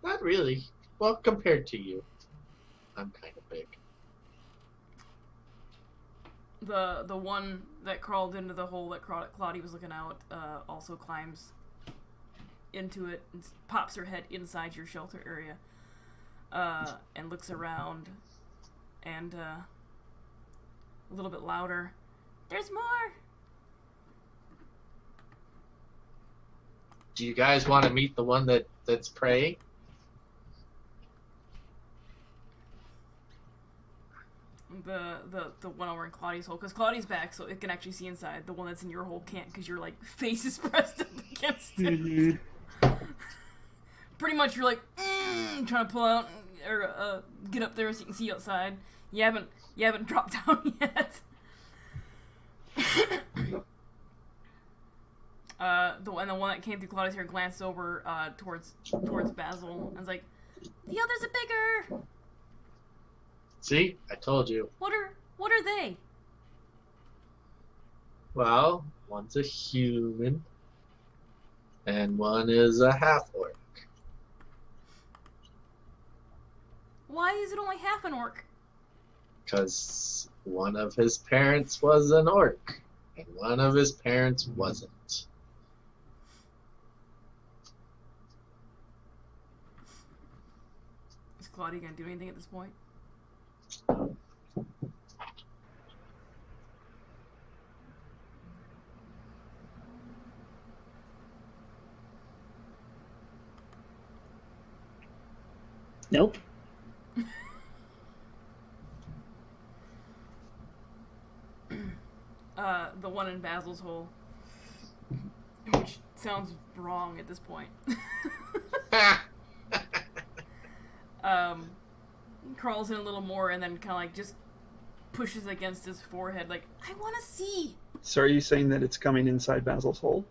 Not really. Well, compared to you, I'm kind of big. The one that crawled into the hole that Claudia was looking out also climbs into it and pops her head inside your shelter area and looks around and a little bit louder. There's more! Do you guys want to meet the one that's praying? The one over in Claudia's hole, because Claudia's back, so it can actually see inside. The one that's in your hole can't, because your like face is pressed up against it. Pretty much, you're like trying to pull out or get up there so you can see outside. You haven't dropped down yet. The one that came through Claudia's hair glanced over towards Basil and was like, "The others are bigger." See, I told you. What are they? Well, one's a human, and one is a half-orc. Why is it only half an orc? Because one of his parents was an orc, and one of his parents wasn't. Is Claudia gonna do anything at this point? Nope. The one in Basil's hole, which sounds wrong at this point. Crawls in a little more and then kind of like just pushes against his forehead like, I want to see. So are you saying that it's coming inside Basil's hole?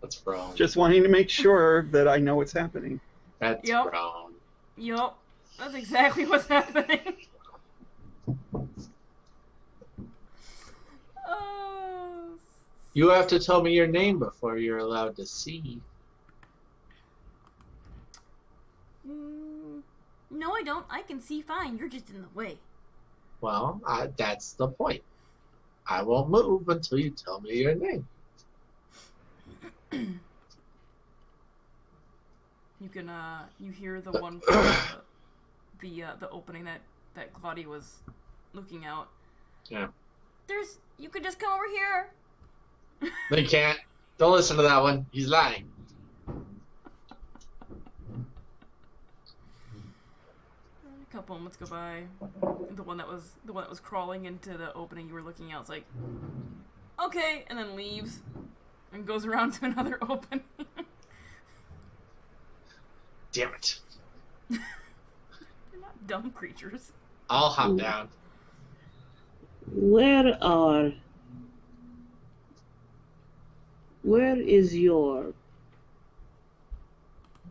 That's wrong. Just wanting to make sure that I know what's happening. That's Yep. wrong. Yup, that's exactly what's happening. You have to tell me your name before you're allowed to see. No, I don't. I can see fine. You're just in the way. Well, that's the point. I won't move until you tell me your name. You can, you hear the one from the opening that Claudia was looking out. Yeah. You could just come over here. They can't. Don't listen to that one. He's lying. A couple moments go by. The one that was crawling into the opening you were looking out is like, okay, and then leaves and goes around to another opening. Damn it. They're not dumb creatures. I'll hop down. Where is your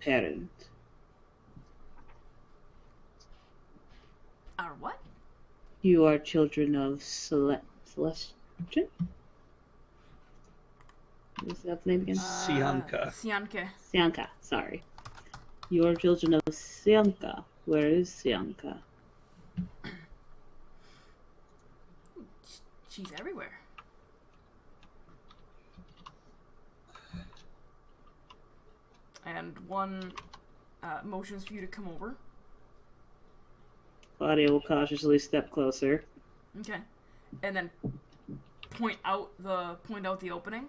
parent? Our what? You are children of Celestian? What's that name again? Sianka. Sianka, sorry. You are children of Sianka. Where is Sianka? She's everywhere. and one motions for you to come over. Claudia will cautiously step closer. Okay. And then point out the opening.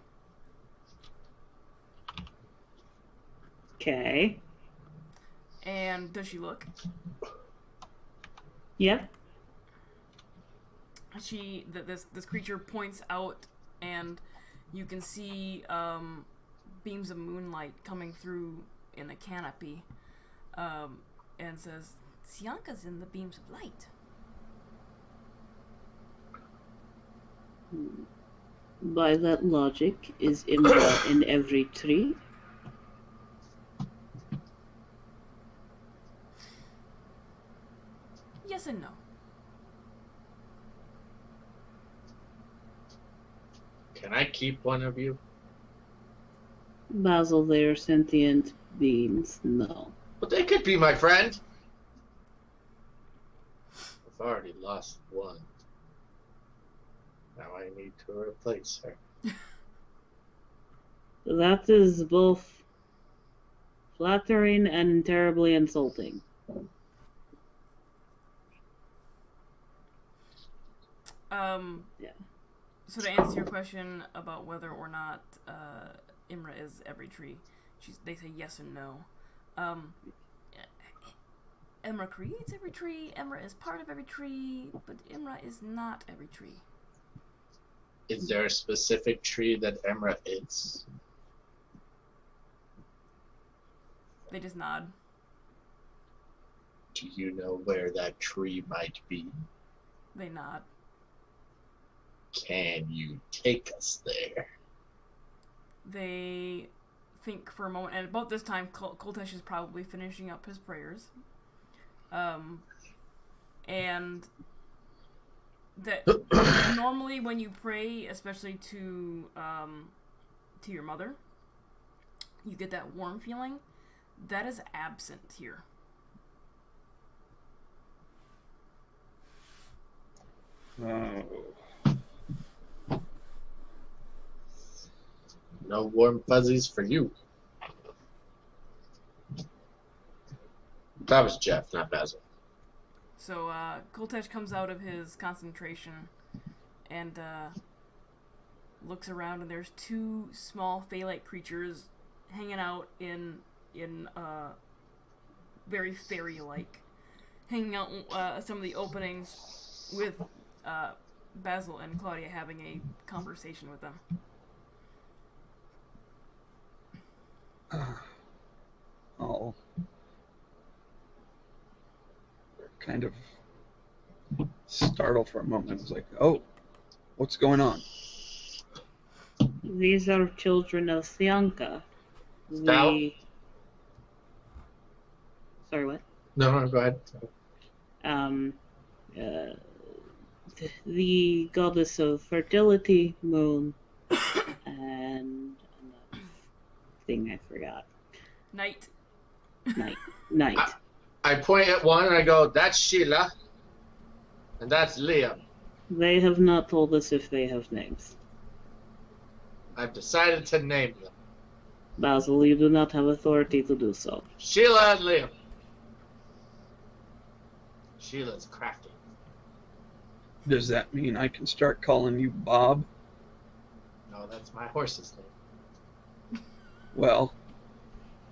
Okay. And does she look? Yep. This creature points out, and you can see beams of moonlight coming through in the canopy, and says, "Sianka's in the beams of light." By that logic, is Imra in every tree? Yes and no. Can I keep one of you? Basil, they are sentient beings. No. But they could be my friend. I've already lost one. Now I need to replace her. That is both flattering and terribly insulting. Yeah. So to answer your question about whether or not Imra is every tree, they say yes and no. Imra creates every tree, Imra is part of every tree, but Imra is not every tree. Is there a specific tree that Emra is? They just nod. Do you know where that tree might be? They nod. Can you take us there? They think for a moment, and about this time, Koltesh is probably finishing up his prayers. And that normally when you pray, especially to your mother, you get that warm feeling. That is absent here. Oh. No warm fuzzies for you. That was Jeff, not Basil. So Koltesh comes out of his concentration and looks around, and there's two small fey-like creatures hanging out in very fairy-like, hanging out some of the openings with Basil and Claudia having a conversation with them. I'll kind of startle for a moment. It's like, oh, what's going on? These are children of Sianka. Stout? Sorry, what? No, go ahead. The goddess of fertility, Moon, and another thing I forgot. Night. Night. I point at one and I go, that's Sheila, and that's Liam. They have not told us if they have names. I've decided to name them. Basil, you do not have authority to do so. Sheila and Liam. Sheila's crafty. Does that mean I can start calling you Bob? No, that's my horse's name. Well,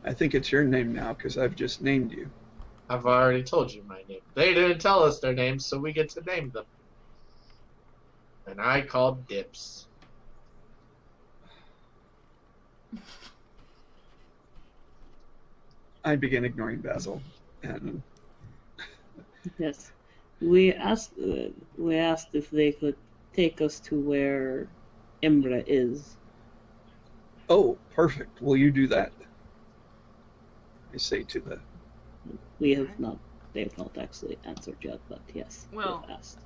I think it's your name now because I've just named you. I've already told you my name. They didn't tell us their names, so we get to name them. And I called dibs. I begin ignoring Basil, and Yes. We asked if they could take us to where Imra is. oh, perfect. Will you do that? I say to the. They have not actually answered yet, but yes, Well, we've asked.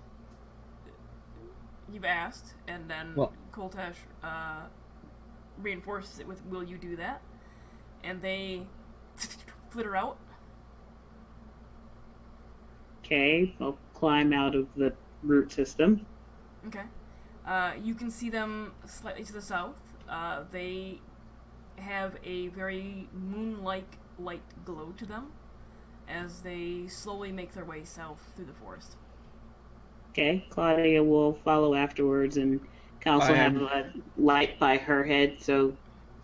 You've asked, and then Koltesh reinforces it with, will you do that? And they flitter out. Okay, I'll climb out of the root system. Okay. You can see them slightly to the south. They have a very moon-like light glow to them as they slowly make their way south through the forest. Okay, Claudia will follow afterwards and can also have a light by her head so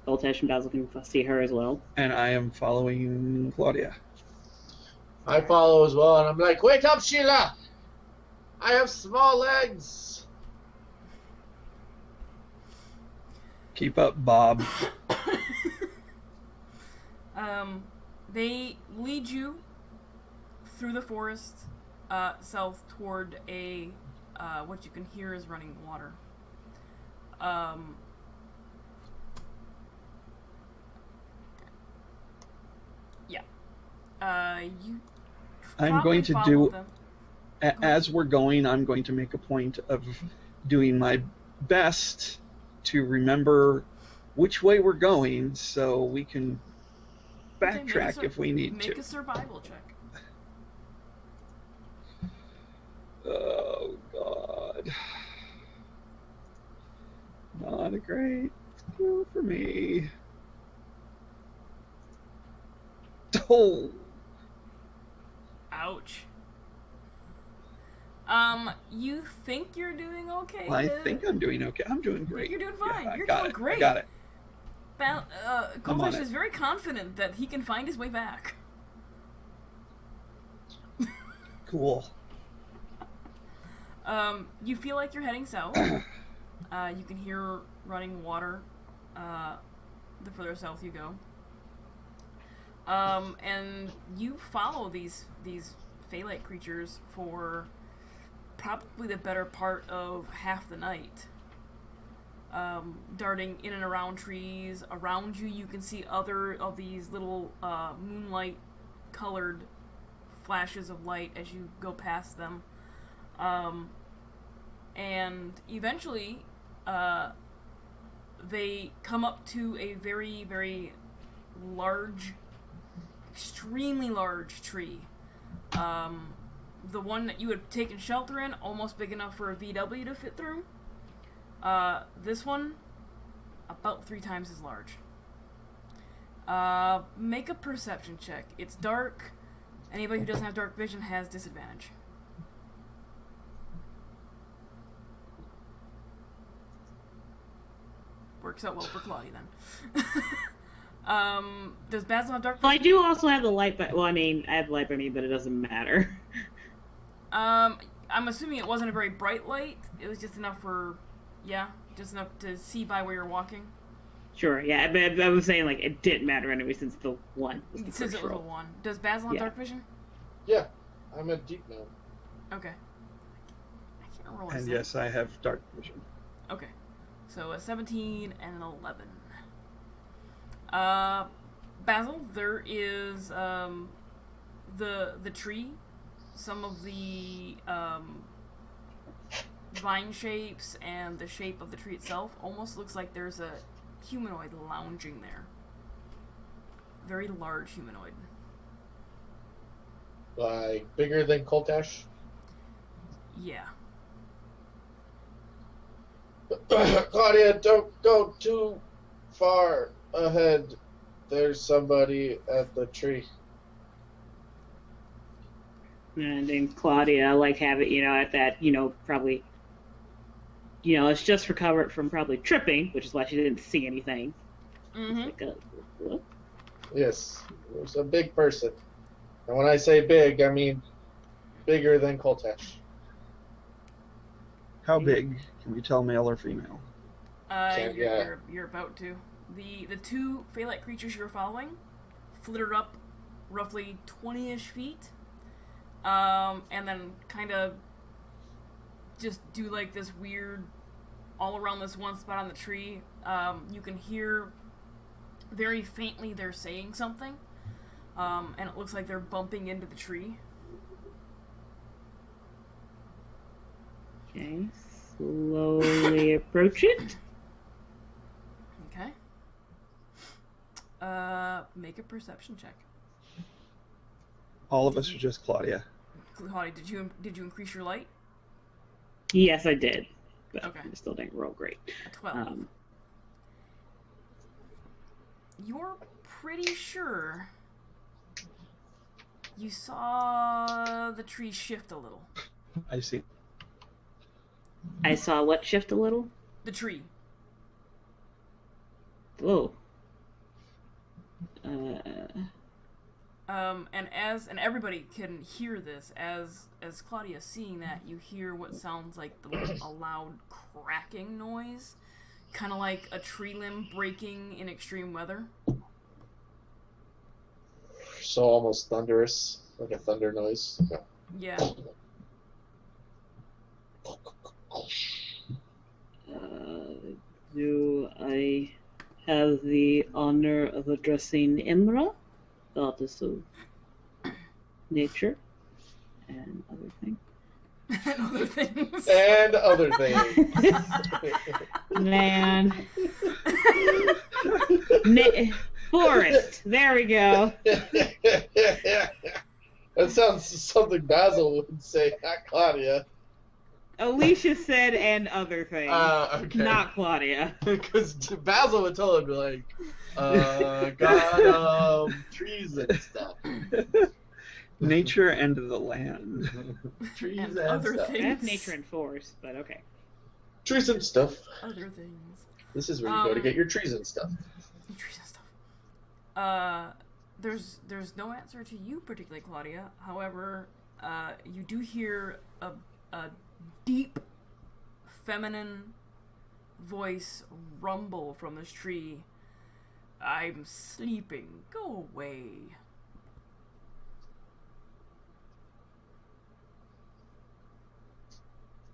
Voltash and Basil can see her as well. And I am following Claudia. I follow as well, and I'm like, wake up, Sheila! I have small legs! Keep up, Bob. They lead you through the forest south toward a what you can hear is running water. You I'm going to do, as we're going, I'm going to make a point of doing my best to remember which way we're going so we can backtrack if we need to. Make a survival check. Oh, God. Not a great skill for me. Oh. Ouch. You think you're doing okay? I think I'm doing okay. I'm doing great. You're doing fine. Yeah, you're doing great. I got it. Koltesh is very confident that he can find his way back. Cool. You feel like you're heading south. You can hear running water the further south you go. And you follow these Phalite creatures for probably the better part of half the night. Darting in and around trees. Around you, you can see other of these little moonlight-colored flashes of light as you go past them. And eventually, they come up to a very, very large, extremely large tree. The one that you had taken shelter in, almost big enough for a VW to fit through. This one, about 3 times as large. Make a perception check. It's dark. Anybody who doesn't have dark vision has disadvantage. Works out well for Claudia then. Does Basil have dark vision? Well, I do also have the light by... Well, I mean, I have the light by me, but it doesn't matter. I'm assuming it wasn't a very bright light. It was just enough for... Yeah, just enough to see by where you're walking. Sure, yeah, but I was saying, like, it didn't matter anyway since the 1 was the Since it was a 1. Does Basil have dark vision? Yeah, I'm a deep gnome. Okay. I can't roll And yes, I have dark vision. Okay. So a 17 and an 11. Basil, there is the tree. Some of the vine shapes and the shape of the tree itself almost looks like there's a humanoid lounging there. Very large humanoid. Like, bigger than Koltesh? Yeah. Claudia, don't go too far ahead. There's somebody at the tree. And then Claudia, like, have it, at that, probably, it's just recovered from probably tripping, which is why she didn't see anything. Mm-hmm. Like what? Yes, there's a big person. And when I say big, I mean bigger than Koltesh. How big? Can we tell male or female? You're about to. The 2 Phalite creatures you're following flitter up roughly 20-ish feet, and then kind of just do like this weird, all around this one spot on the tree. You can hear very faintly they're saying something, and it looks like they're bumping into the tree. Okay, slowly approach it. Okay. Make a perception check. All of us are just Claudia. Claudia, did you increase your light? Yes, I did. But Okay. I still didn't roll great. A 12. you're pretty sure you saw the tree shift a little. I see. I saw what shift a little? The tree. Whoa. And everybody can hear this as Claudia's seeing that, you hear what sounds like a loud cracking noise, kind of like a tree limb breaking in extreme weather. So almost thunderous, like a thunder noise. Yeah. Do I have the honor of addressing Imra, goddess of nature, and other things? And other things. And other things. Man. Forest. There we go. That sounds something Basil would say, not Claudia. Alicia said and other things. Okay. Not Claudia. Because Basil would totally be like, got trees and stuff. Nature and the land. Trees And and other stuff. things. I have nature and forest, but okay. Trees and stuff. Other things. This is where you go to get your trees and stuff. Trees and stuff. There's no answer to you particularly, Claudia. However, you do hear a deep feminine voice rumble from this tree. I'm sleeping. Go away.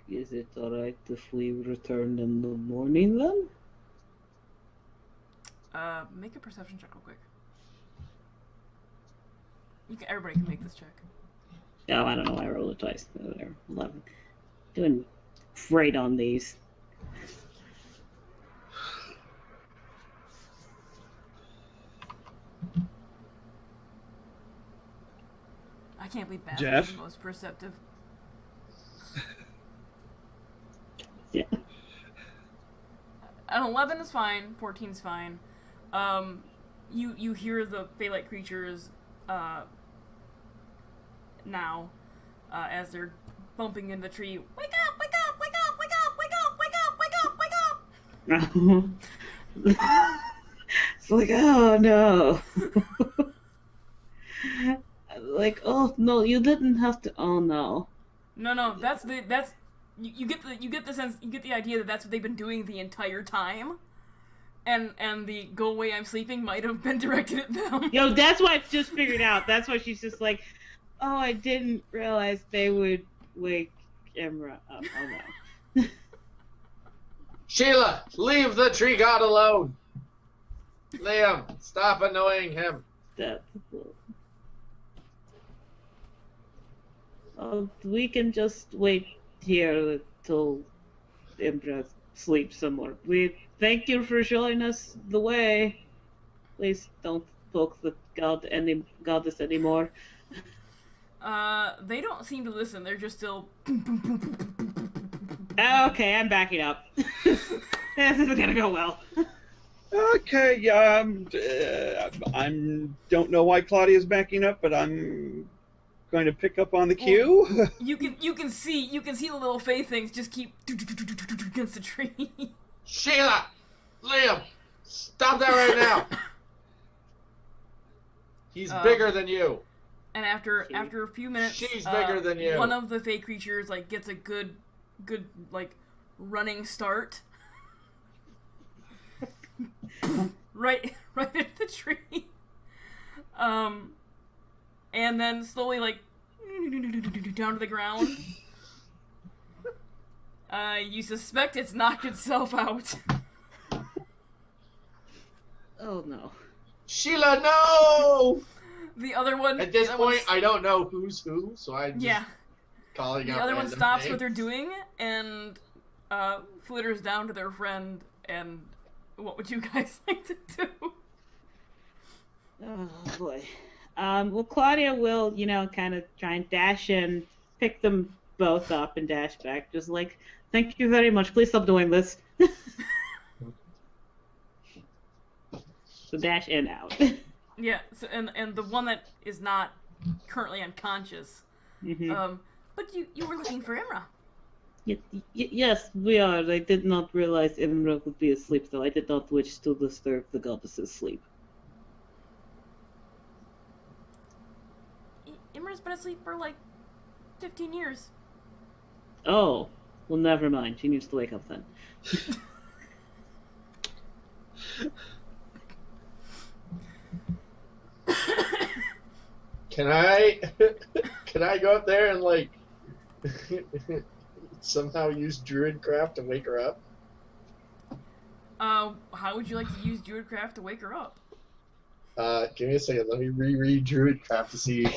Is it alright if we return in the morning then? Make a perception check real quick. Everybody can make this check. Oh, I don't know. I rolled it twice. Oh, there, 11. Doing great on these. I can't believe Basil Jeff? is the most perceptive. Yeah. An 11 is fine. 14 is fine. You hear the Fey-like creatures now as they're bumping into the tree. Wake up! Wake up! Wake up! Wake up! Wake up! Wake up! Wake up! Wake up! It's like, oh no. Like, oh no, you didn't have to. Oh no. No, you get the sense, you get the idea that that's what they've been doing the entire time, and the "go away, I'm sleeping" might have been directed at them. Yo, that's what I just figured out. That's why she's just like, oh, I didn't realize they would wake Imra up. Oh no. Sheila, leave the tree god alone. Liam, stop annoying him. That's we can just wait here till Imra sleeps some more. We thank you for showing us the way. Please don't poke the goddess anymore. They don't seem to listen. They're just still. Okay, I'm backing up. This isn't gonna go well. Okay, I don't know why Claudia's backing up, but I'm going to pick up on the cue. You can see the little Fey things just keep against the tree. Sheila, Liam, stop that right now. He's bigger than you. And after a few minutes, She's bigger than you. One of the Fey creatures gets a good running start. right at the tree. And then slowly down to the ground. You suspect it's knocked itself out. Oh no. Sheila, no! The other one. At this point, I don't know who's who, so I'm just calling out The other one random stops names. what they're doing and flitters down to their friend. And what would you guys like to do? Oh boy. Well, Claudia will, kind of try and dash in, pick them both up and dash back. Just like, thank you very much. Please stop doing this. So dash in out. Yeah, so, and the one that is not currently unconscious. Mm-hmm. But you were looking for Imra. Yes, we are. I did not realize Imra would be asleep, though. I did not wish to disturb the goddess's sleep. Imra's been asleep for like 15 years. Oh, well, never mind. She needs to wake up then. Can I go up there and like somehow use Druidcraft to wake her up? How would you like to use Druidcraft to wake her up? Give me a second. Let me reread Druidcraft to see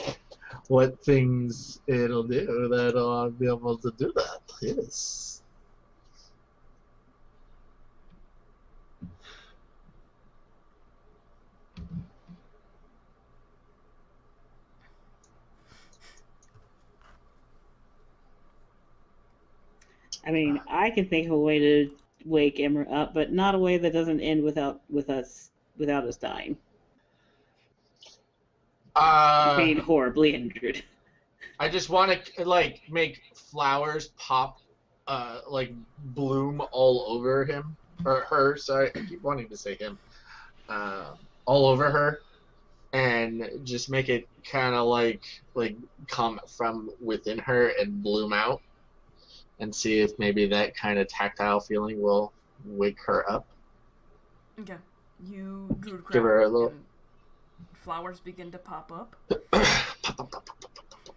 what things it'll do that I'll be able to do that. Yes. I mean, I can think of a way to wake Imra up, but not a way that doesn't end without us dying. Being horribly injured. I just want to like make flowers pop, like bloom all over him or her. Sorry, I keep wanting to say him. All over her, and just make it kind of like come from within her and bloom out, and see if maybe that kind of tactile feeling will wake her up. Okay. You Druidcraft. Give her a little. Flowers begin to pop up.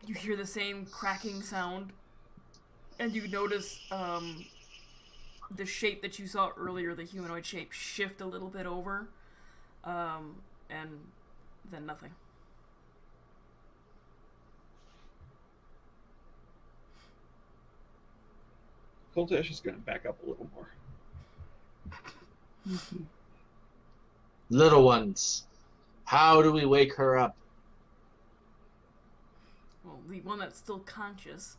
You hear the same cracking sound, and you notice the shape that you saw earlier, the humanoid shape, shift a little bit over, and then nothing. Coltash is going to back up a little more. Little ones, how do we wake her up? Well, the one that's still conscious.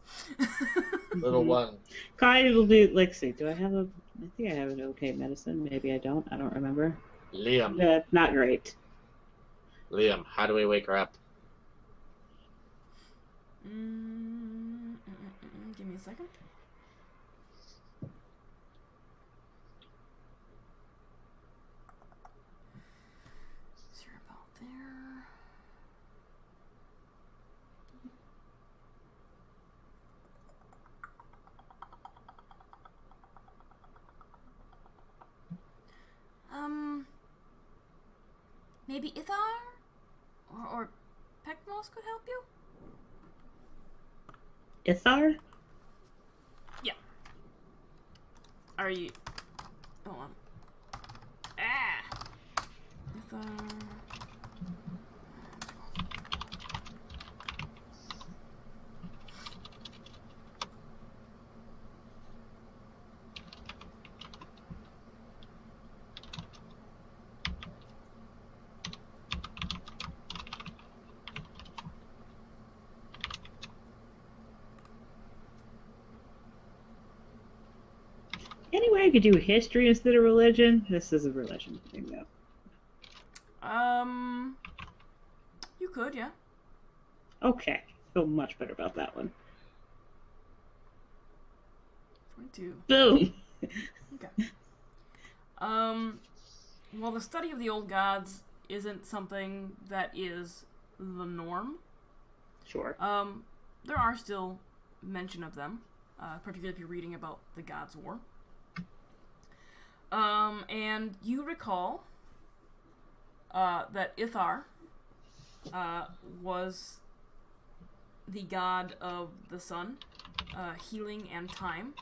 Little one. Kai will do. Let's see. Do I have a? I think I have an okay medicine. Maybe I don't. I don't remember. Liam. Not great. Liam, how do we wake her up? Give me a second. So you're about there. Maybe Ithar? Or Pekmos could help you? Ithar? Yeah. Are you... Hold on. Ah! Ithar... Anyway, I could do history instead of religion. This is a religion thing, though. You could, yeah. Okay. Feel much better about that one. 22. Boom! Okay. Well, the study of the old gods isn't something that is the norm. Sure. There are still mention of them, particularly if you're reading about the Gods' War. And you recall that Ithar was the god of the sun, healing, and time.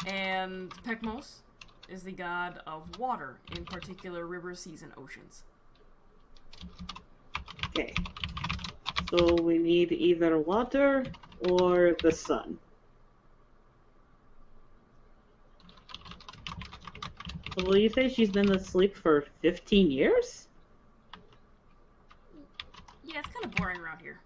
And Pekmos is the god of water, in particular rivers, seas, and oceans. Okay. So we need either water or the sun. Well, you say she's been asleep for 15 years? Yeah, it's kind of boring around here.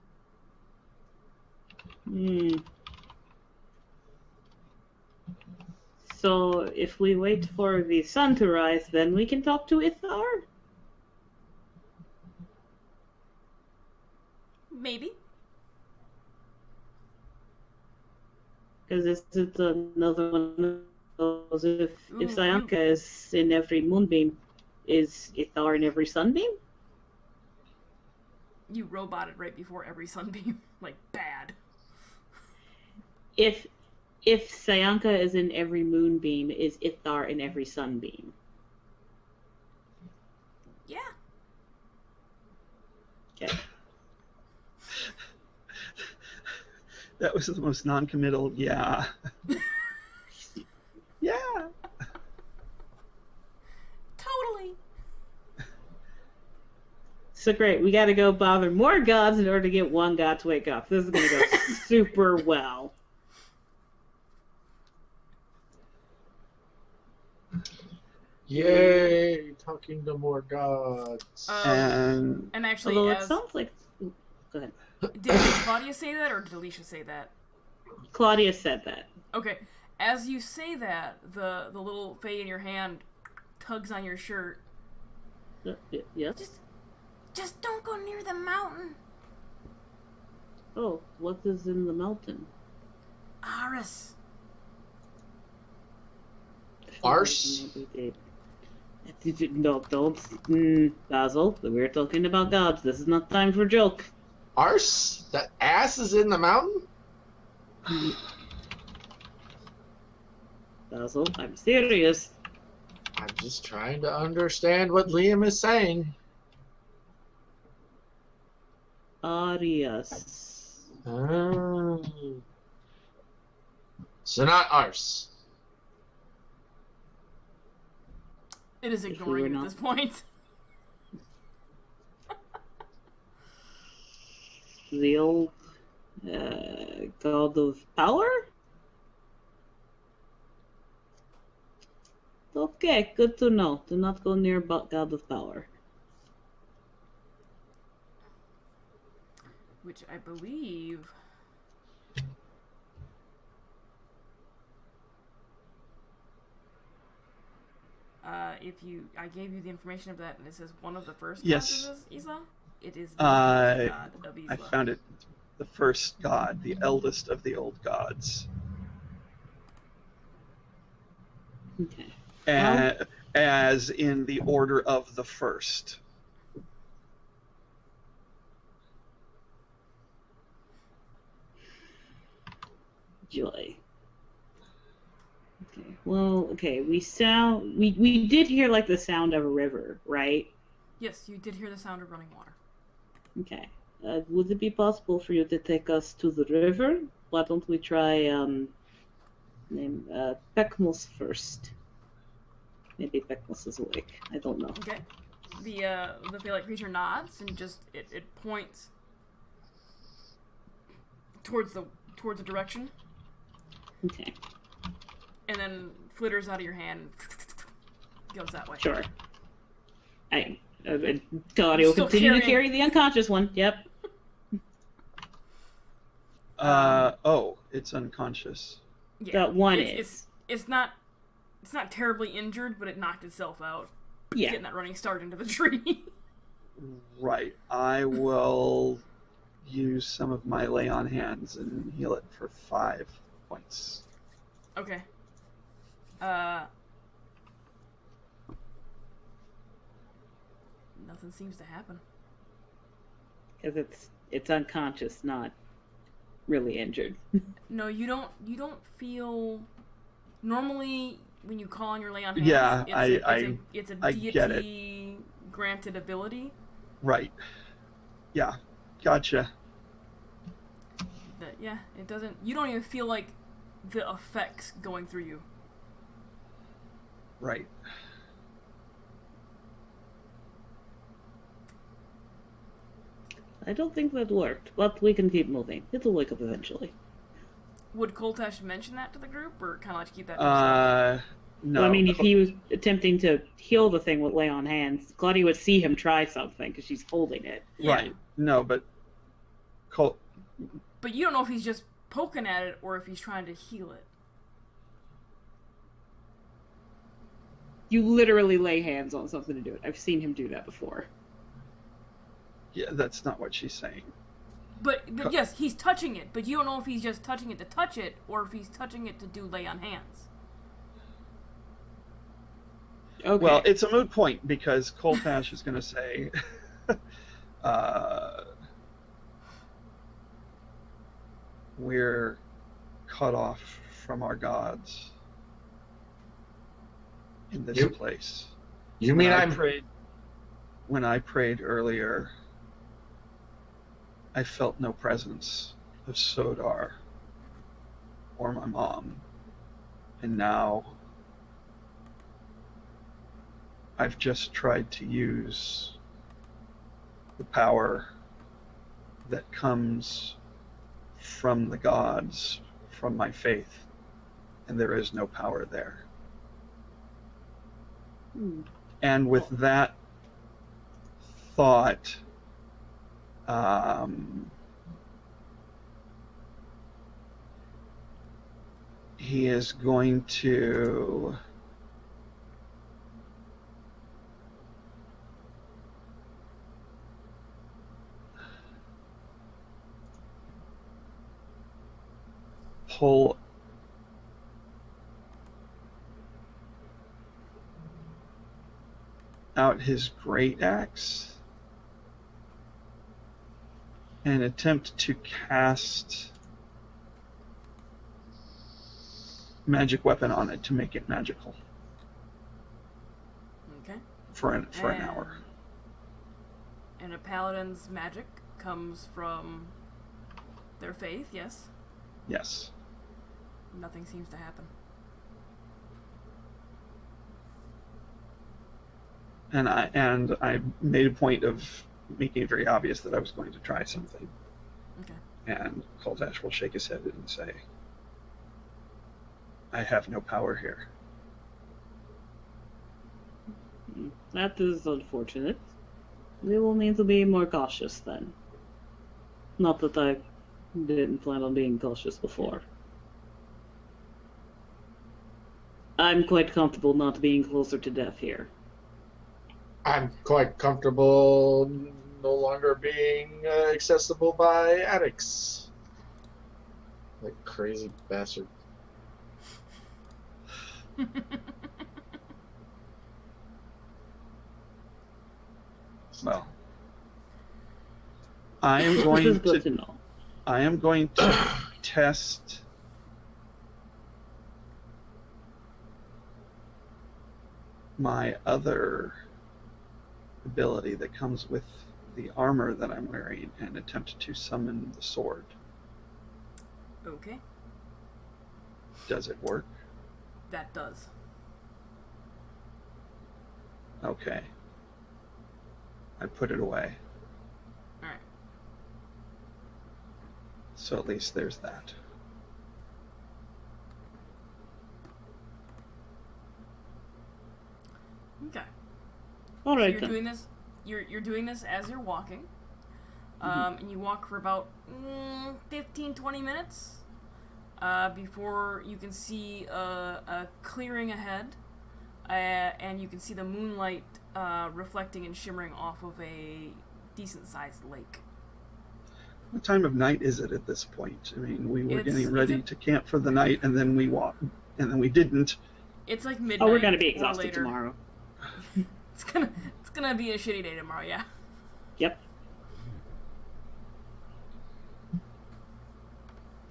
So if we wait for the sun to rise, then we can talk to Ithar? Maybe. Because this is another one of those, if Ooh, Sayanka is in every moonbeam, is Ithar in every sunbeam? You roboted right before every sunbeam. Like, bad. If Sayanka is in every moonbeam, is Ithar in every sunbeam? Yeah. Okay. That was the most non-committal, yeah. Yeah. Totally. So great, we gotta go bother more gods in order to get one god to wake up. This is gonna go super well. Yay! Talking to more gods. And actually, Although as... it sounds like... Go ahead. Did Claudia say that, or did Alicia say that? Claudia said that. Okay. As you say that, the little fae in your hand tugs on your shirt. Yes? Just don't go near the mountain. Oh, what is in the mountain? Aris. Arse? No, don't. Basil, we're talking about gods. This is not time for joke. Arse? That ass is in the mountain? Basil, I'm serious. I'm just trying to understand what Liam is saying. Arias. Oh. So not arse. It is ignoring you at this point. The old god of power? Okay, good to know. Do not go near god of power. Which I believe... I gave you the information of that, and it says one of the first Yes. gods of Esela? It is the first god of Esela. I found it. The first god, the eldest of the old gods. Okay. As in the order of the first. Joy. Okay. Well, okay. We did hear like the sound of a river, right? Yes, you did hear the sound of running water. Okay. Would it be possible for you to take us to the river? Why don't we try Peckmus first? Maybe Peckmus is awake. I don't know. Okay. The fey-like creature nods and just it points towards the direction. Okay. And then flitters out of your hand and goes that way. Sure. Claudia will continue to carry the unconscious one. Yep. It's unconscious. Yeah. That one is. It's not terribly injured, but it knocked itself out. Yeah. Getting that running start into the tree. Right. I will use some of my lay on hands and heal it for 5 points. Okay. Nothing seems to happen. Because it's unconscious, not really injured. No, you don't feel. Normally, when you call on your lay on hands, Yeah, it's a I get it. deity granted ability. Right. Yeah. Gotcha. But yeah, it doesn't. You don't even feel like the effects going through you. Right. I don't think that worked, but we can keep moving. It'll wake up eventually. Would Koltesh mention that to the group, or kind of like keep that to himself? No. Well, I mean, if he was attempting to heal the thing with lay on hands, Claudia would see him try something because she's holding it. Yeah. Right. No, but But you don't know if he's just poking at it or if he's trying to heal it. You literally lay hands on something to do it. I've seen him do that before. Yeah, that's not what she's saying. But yes, he's touching it, but you don't know if he's just touching it to touch it, or if he's touching it to do lay on hands. Okay. Well, it's a moot point because Coltash is going to say, we're cut off from our gods in this place. You mean when I prayed earlier, I felt no presence of Sodar or my mom. And now I've just tried to use the power that comes from the gods, from my faith, and there is no power there. And with that thought, he is going to pull out his great axe and attempt to cast magic weapon on it to make it magical. Okay. For an hour. And a paladin's magic comes from their faith, yes? Yes. Nothing seems to happen. And I made a point of making it very obvious that I was going to try something. Okay. And Coltash will shake his head and say, I have no power here. That is unfortunate. We will need to be more cautious then. Not that I didn't plan on being cautious before. I'm quite comfortable not being closer to death here. I'm quite comfortable no longer being accessible by addicts. Like crazy bastard. Well, I am going to test my other ability that comes with the armor that I'm wearing and attempt to summon the sword. Okay. Does it work? That does. Okay. I put it away. Alright. So at least there's that. Okay. All right, so then. doing this. You're doing this as you're walking, and you walk for about 15-20 minutes before you can see a clearing ahead, and you can see the moonlight reflecting and shimmering off of a decent-sized lake. What time of night is it at this point? I mean, we were getting ready to camp for the night, and then we walked, and then we didn't. It's like midnight. Oh, we're gonna be or exhausted later. tomorrow. It's gonna be a shitty day tomorrow. Yeah. Yep.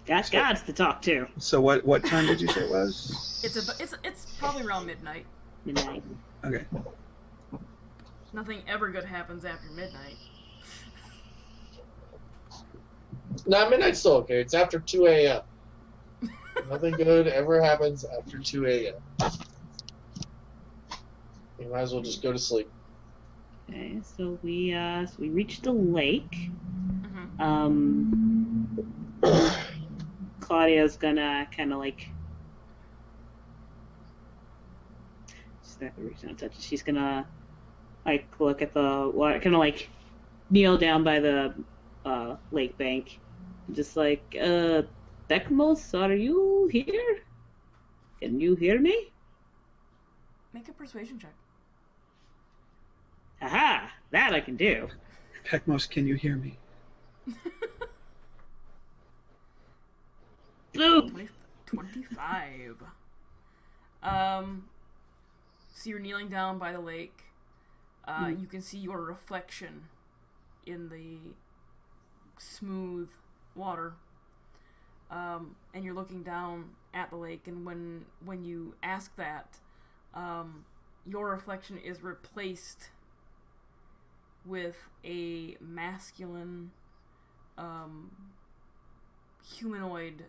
Got gods to talk to. So what time did you say it was? It's probably around midnight. Midnight. Okay. Nothing ever good happens after midnight. Nah, midnight's still okay. It's after 2 a.m. Nothing good ever happens after 2 a.m. You might as well just go to sleep. Okay, so we reached the lake. Claudia's gonna kind of like. She's not gonna reach out and touch it. She's gonna like look at the water, kind of like kneel down by the lake bank, just like, Beckmos, are you here? Can you hear me? Make a persuasion check. Aha! That I can do. Pecmos, can you hear me? Boom! 25. So you're kneeling down by the lake. You can see your reflection in the smooth water. And you're looking down at the lake, and when you ask that, your reflection is replaced with a masculine, humanoid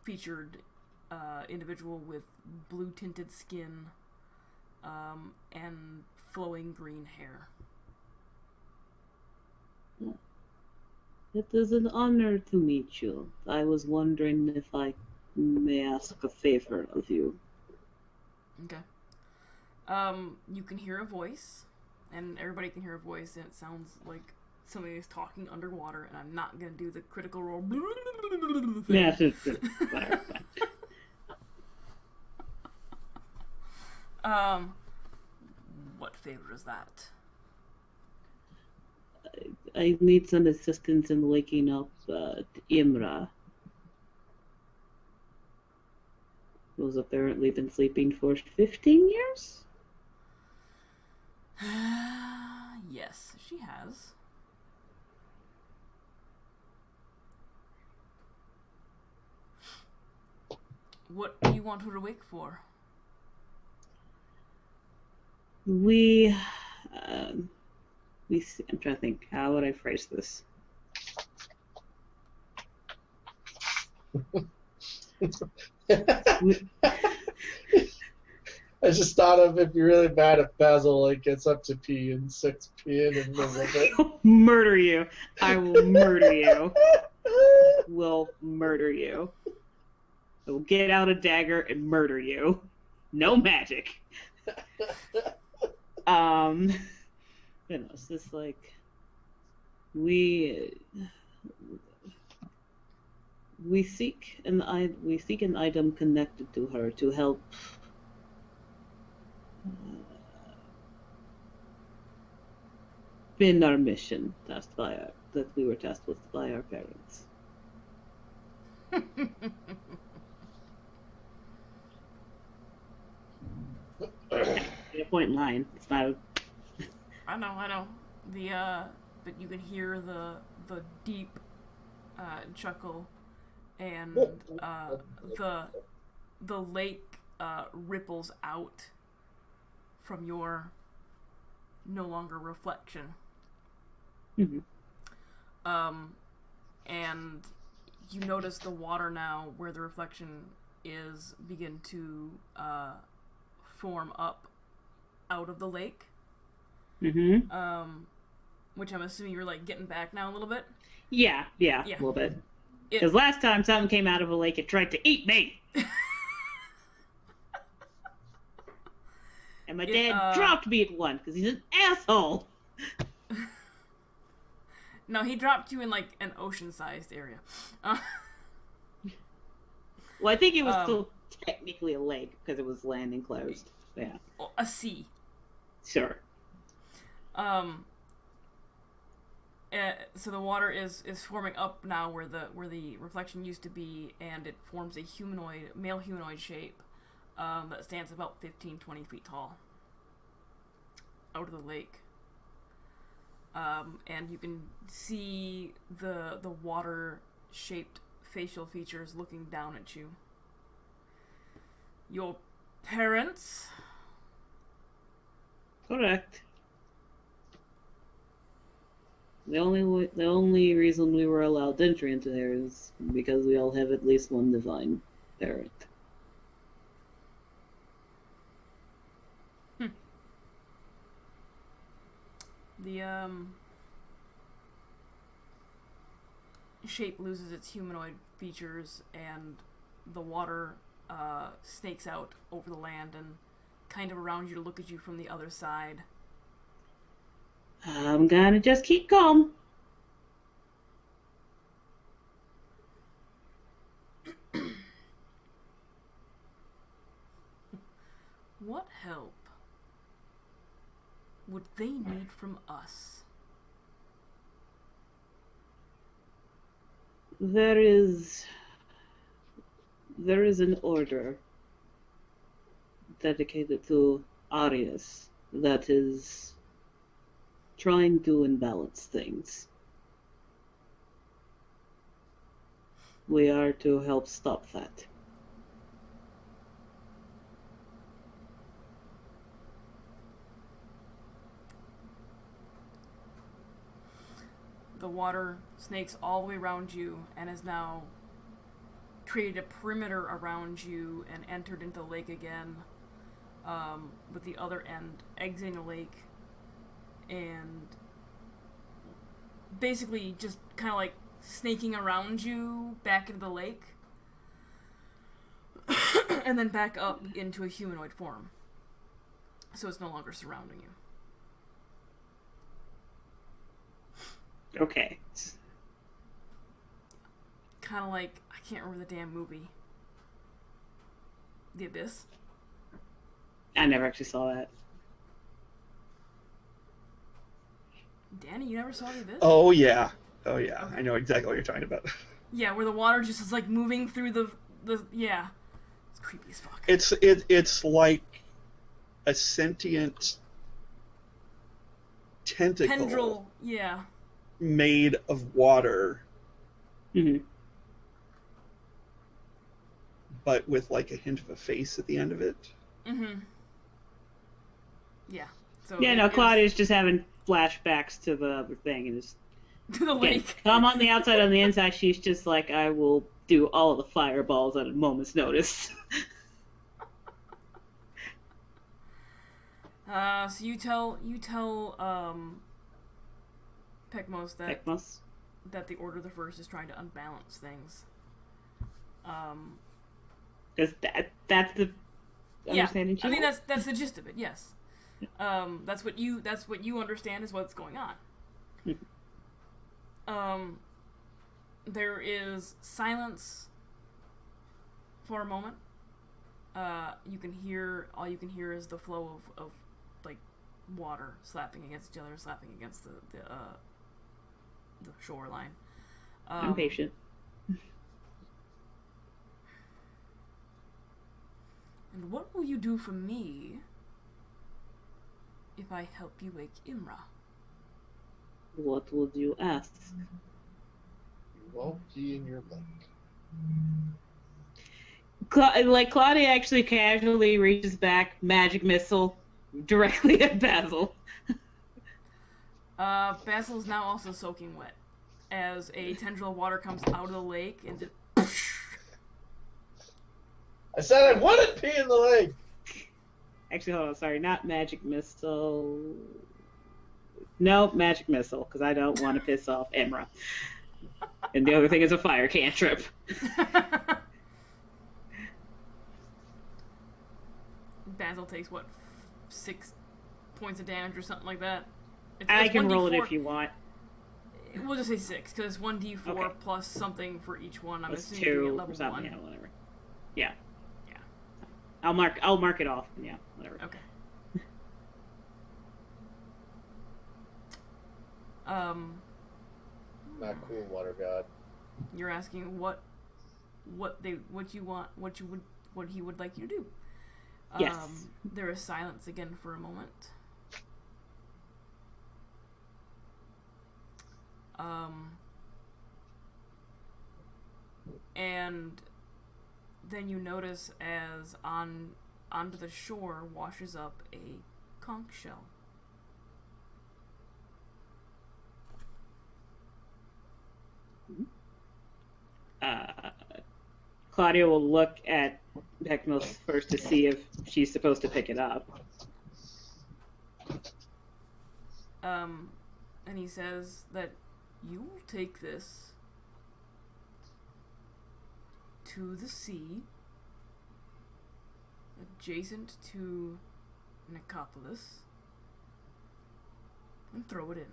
featured individual with blue tinted skin and flowing green hair. It is an honor to meet you. I was wondering if I may ask a favor of you. Okay. You can hear a voice, and everybody can hear a voice, and it sounds like somebody is talking underwater, and I'm not going to do the critical role thing. Yeah, what favor is that? I need some assistance in waking up Imra, who's apparently been sleeping for 15 years? Yes, she has. What do you want her awake for? I'm trying to think, how would I phrase this? I just thought of if you're really bad at Basil, like gets up to pee and 6 p in the middle of it. Murder you. I will murder you. I will murder you. I will get out a dagger and murder you. No magic. You know, it's just like we seek an item connected to her to help in our mission that we were tasked with by our parents. A point in line. It's not. I know. But you can hear the deep chuckle, and the lake ripples out from your no longer reflection. Mm-hmm. And you notice the water now, where the reflection is, begin to form up out of the lake. Mm-hmm. Which I'm assuming you're like getting back now a little bit. Yeah, a little bit. Because last time something came out of a lake, it tried to eat me. And my dad dropped me at one because he's an asshole. No, he dropped you in like an ocean-sized area. Well, I think it was still technically a lake because it was land enclosed. Yeah. A sea. Sure. So the water is forming up now where the reflection used to be, and it forms a male humanoid shape that stands about 15-20 feet tall out of the lake. And you can see the water-shaped facial features looking down at you. Your parents? Correct. The only reason we were allowed entry into there is because we all have at least one divine parent. The shape loses its humanoid features, and the water snakes out over the land and kind of around you to look at you from the other side. I'm gonna just keep calm. What help would they need from us? There is an order dedicated to Arius that is trying to imbalance things. We are to help stop that. The water snakes all the way around you and has now created a perimeter around you and entered into the lake again, with the other end exiting the lake and basically just kind of like snaking around you back into the lake and then back up into a humanoid form. So it's no longer surrounding you. Okay. Kind of like, I can't remember the damn movie. The Abyss? I never actually saw that. Danny, you never saw The Abyss? Oh yeah. Okay. I know exactly what you're talking about. Yeah, where the water just is like moving through the yeah. It's creepy as fuck. It's like a sentient tentacle Tendril, yeah. made of water, Mm-hmm. but with like a hint of a face at the end of it. Mm-hmm. Yeah. So Yeah, no, Claudia's just having flashbacks to the other thing and just to the lake. I'm on the outside, on the inside. She's just like, I will do all of the fireballs at a moment's notice. So you tell Pekmos that the Order of the First is trying to unbalance things. Because that's the understanding. I mean that's the gist of it. Yes. That's what you understand is what's going on. There is silence for a moment. All you can hear is the flow of like water slapping against each other, slapping against the shoreline. I'm patient. And what will you do for me if I help you wake Imra? What would you ask? You won't be in your lake. Claudia actually casually reaches back, magic missile, directly at Basil. Basil is now also soaking wet, as a tendril of water comes out of the lake and just... I said I wouldn't pee in the lake! Actually, hold on, sorry, not magic missile. No, magic missile, because I don't want to piss off Imra. And the other thing is a fire cantrip. Basil takes, 6 points of damage or something like that? I can roll it if you want. We'll just say 6, because it's 1d4 okay. plus something for each one. I'm Plus assuming 2 you get or level something, 1. yeah, whatever. Yeah. Yeah. I'll mark it off, yeah, whatever. Okay. Not cool, water god. You're asking what he would like you to do. Yes. There is silence again for a moment. And then you notice as onto the shore washes up a conch shell. Claudia will look at Pekmos first to see if she's supposed to pick it up. And he says that you will take this to the sea adjacent to Nicopolis and throw it in.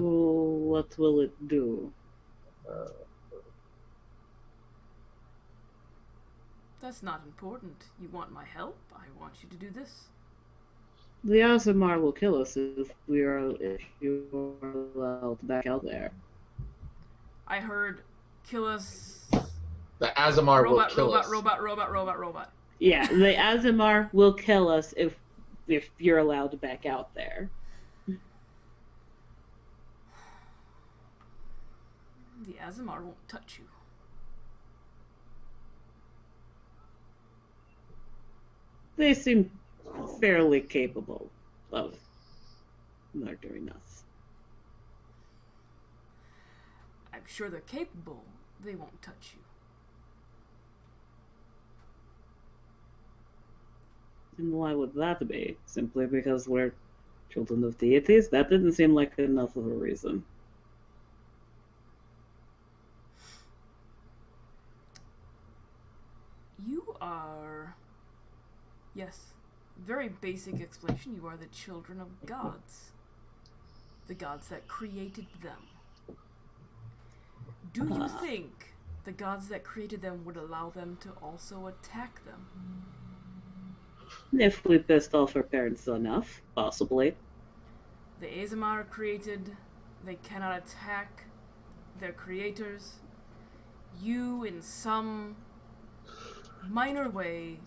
What What will it do? That's not important. You want my help? I want you to do this. The Azamar will kill us if you are allowed back out there. I heard kill us. The Azamar will kill us. Robot. Yeah, the Azamar will kill us if you're allowed back out there. The Azamar won't touch you. They seem fairly capable of murdering us. I'm sure they're capable. They won't touch you. And why would that be? Simply because we're children of deities? That didn't seem like enough of a reason. You are... Yes. Very basic explanation. You are the children of gods. The gods that created them. Do you think the gods that created them would allow them to also attack them? If we pissed off our parents enough, possibly. The Azamar are created. They cannot attack their creators. You, in some minor way,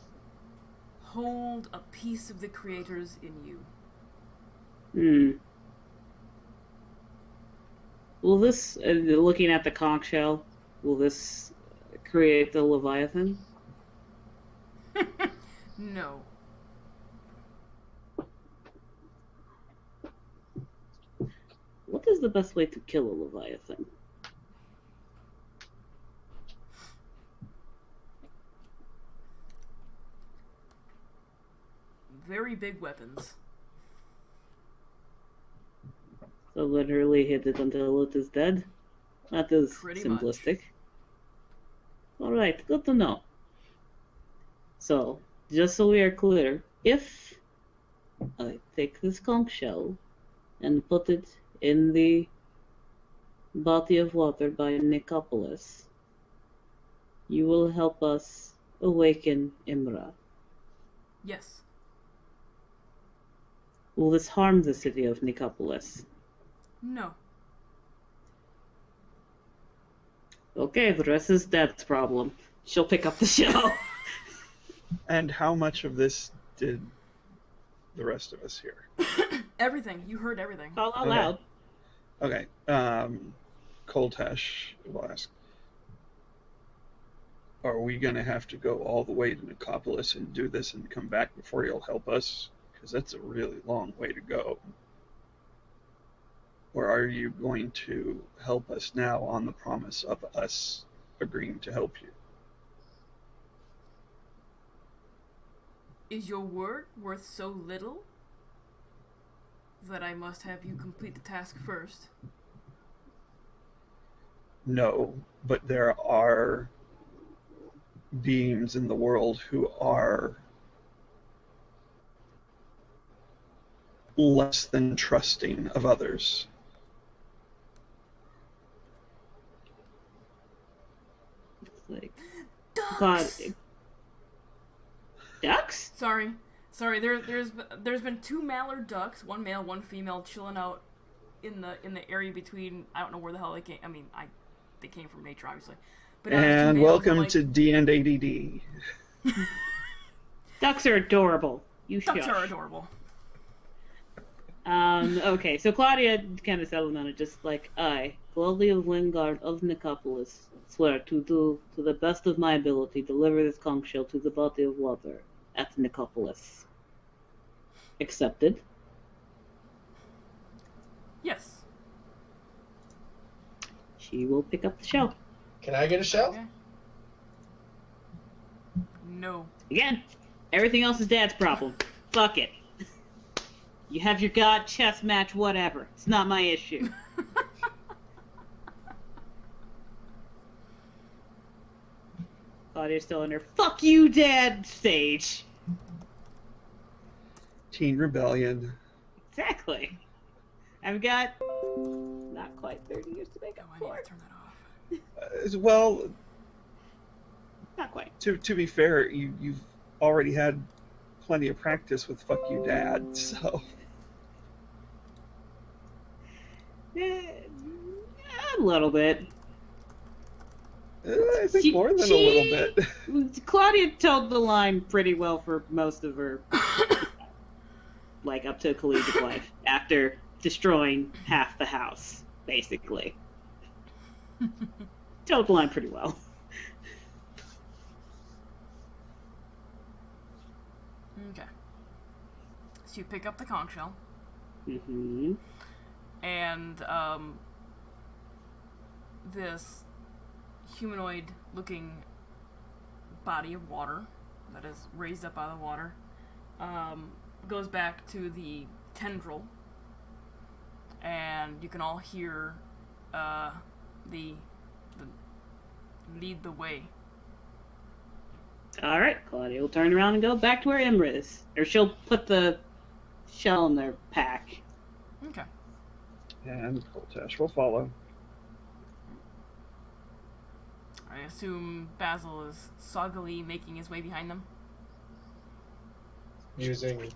hold a piece of the creators in you. Will this, looking at the conch shell, will this create the Leviathan? No. What is the best way to kill a Leviathan? Very big weapons. So literally hit it until it is dead? That is Pretty simplistic. Alright, good to know. So, just so we are clear, if I take this conch shell and put it in the body of water by Nicopolis, you will help us awaken Imra. Yes. Will this harm the city of Nicopolis? No. Okay, the rest is Dad's problem. She'll pick up the shell. And how much of this did the rest of us hear? Everything. You heard everything. All out loud. Okay. Koltesh will ask, are we going to have to go all the way to Nicopolis and do this and come back before you'll help us? Because that's a really long way to go. Or are you going to help us now on the promise of us agreeing to help you? Is your word worth so little that I must have you complete the task first? No, but there are beings in the world who are less than trusting of others. Like, Ducks! God. Ducks? Sorry. There's been 2 mallard ducks, one male, one female, chilling out in the area between. I don't know where the hell they came. I mean, they came from nature, obviously. But and welcome to D and ADD. Ducks are adorable. Ducks are adorable. Okay, so Claudia kind of settled on it, just like, I, Claudia of Wingard of Nicopolis, swear to do, to the best of my ability, deliver this conch shell to the body of water at Nicopolis. Accepted. Yes. She will pick up the shell. Can I get a shell? Okay. No. Again, everything else is Dad's problem. Fuck it. You have your god chess match, whatever. It's not my issue. Claudia's still in her "fuck you, Dad" stage. Teen rebellion. Exactly. I've got not not quite 30 years to make Oh, up I for. need to turn that off. Well, Not quite. to be fair, you've already had plenty of practice with "fuck you, Dad," so. A little bit. I think more than a little bit. Claudia told the line pretty well for most of her, like up to collegiate life, after destroying half the house, basically. Told the line pretty well. Okay. So you pick up the conch shell. Mm-hmm. And this humanoid-looking body of water that is raised up out of the water goes back to the tendril, and you can all hear the lead the way. All right, Claudia will turn around and go back to where Imra is, or she'll put the shell in their pack. Okay. And Koltash will follow. I assume Basil is soggily making his way behind them. Using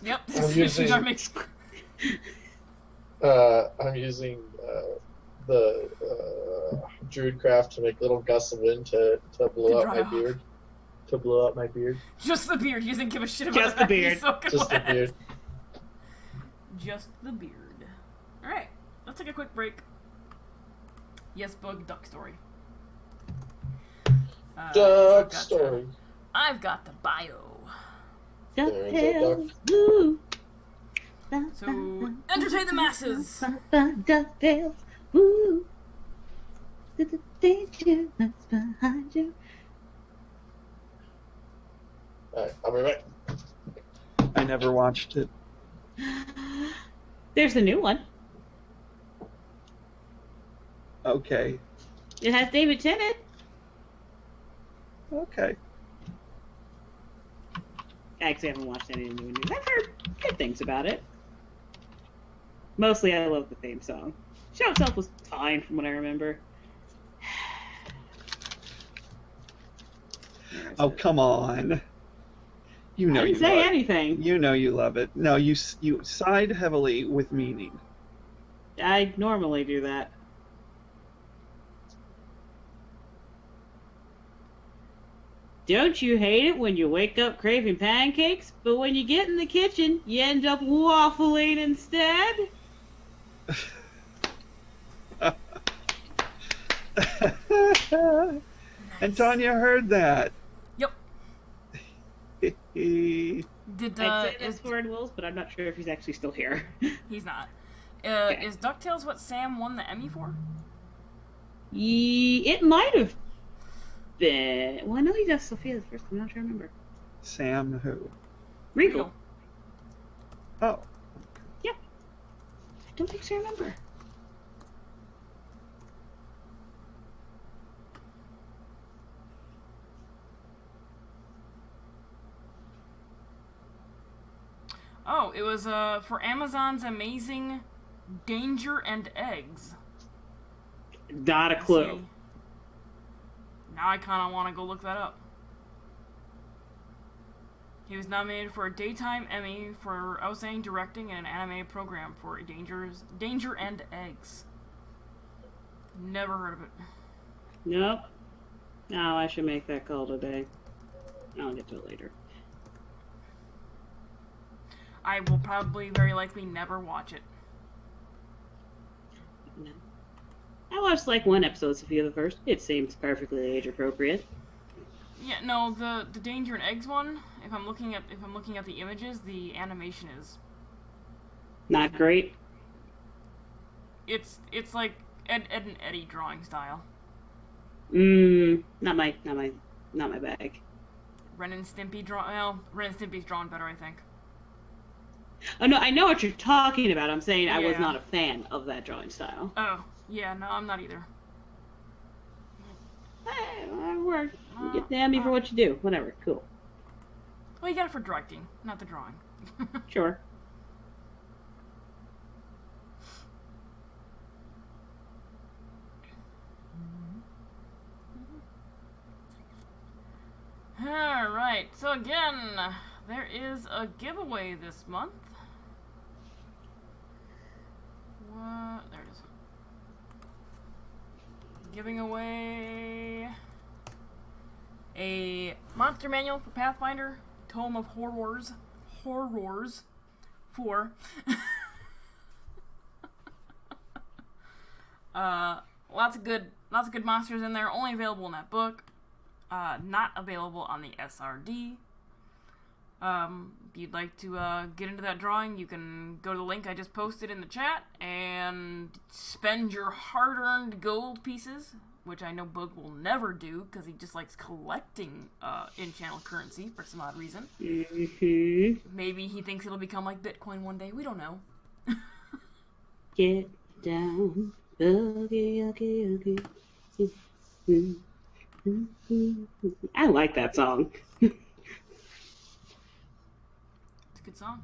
Yep. I'm using- Are making... I'm using the druidcraft to make little gusts of wind to blow To up dry my off. beard. To blow up my beard. Just the beard. He doesn't give a shit about Just the fact the he's beard. soaking Just the wet. beard. Just the beard. Alright, let's take a quick break. Yes, Bug, Duck Story. Duck story. I've got the bio. DuckTales, woo. So, entertain the masses. DuckTales, woo. The danger that's behind you. Alright, I'll be right back. I never watched it. There's a new one. Okay. It has David Tennant. Okay. I actually haven't watched any of the new news. I've heard good things about it. Mostly I love the theme song. The show itself was fine from what I remember. Oh, come on. You know I you didn't say love it. anything. You know you love it. No, you side heavily with meaning. I normally do that. Don't you hate it when you wake up craving pancakes, but when you get in the kitchen, you end up waffling instead? And Tanya heard that. Yep. He's Did, I'd say that's Warren Wills, but I'm not sure if he's actually still here. he's not. Okay. Is DuckTales what Sam won the Emmy for? It might have been. Well, I know he does Sophia the first. I'm not sure I remember. Sam who? Regal. Oh. I don't think so. I remember. Oh, it was for Amazon's amazing Danger and Eggs. Not a Let's clue. see. Now I kind of want to go look that up. He was nominated for a Daytime Emmy for outstanding directing in an animated program for Danger and Eggs. Never heard of it. Nope. No, I should make that call today. I'll get to it later. I will probably, very likely, never watch it. No. I watched like one episode of Sophia the First. It seems perfectly age appropriate. Yeah, no, the Danger and Eggs one. If I'm looking at the images, the animation is Not great. it's like Ed and Eddie drawing style. Not my bag. Ren and Stimpy draw. Well, Ren and Stimpy's drawn better, I think. Oh no, I know what you're talking about. I'm saying I was Yeah. not a fan of that drawing style. Oh, yeah, no, I'm not either. Hey, you get the Emmy for what you do. Whatever, cool. Well, you got it for directing, not the drawing. Sure. Alright, so again, there is a giveaway this month. What? There it is. Giving away a monster manual for Pathfinder, Tome of Horrors 4. Lots of good monsters in there. Only available in that book. Not available on the SRD. If you'd like to get into that drawing, you can go to the link I just posted in the chat and spend your hard-earned gold pieces, which I know Boog will never do because he just likes collecting in-channel currency for some odd reason. Mm-hmm. Maybe he thinks it'll become like Bitcoin one day. We don't know. Get down, boogie, oogie, oogie. I like that song. It's a good song.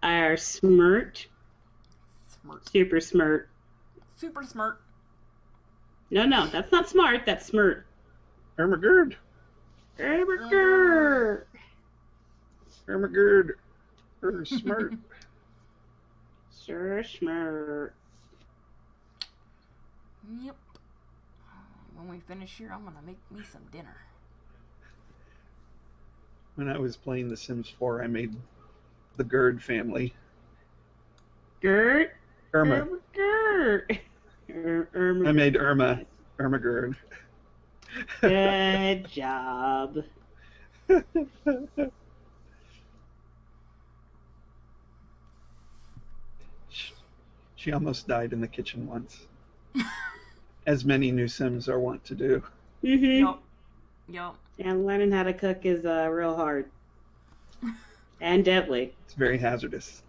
Our smirt. Super smirt. Super smart. No, that's not smart. That's smirt. Ermagerd. Ermagerd. Ermagerd. Smart. Sir smirt. Yep. When we finish here, I'm gonna make me some dinner. When I was playing The Sims 4, I made the Gerd family. Gerd? Irma. Gerd. I made Irma. Ermagerd. Good job. She almost died in the kitchen once. As many new Sims are wont to do. Mm-hmm. Yup. And learning how to cook is real hard. And deadly. It's very hazardous.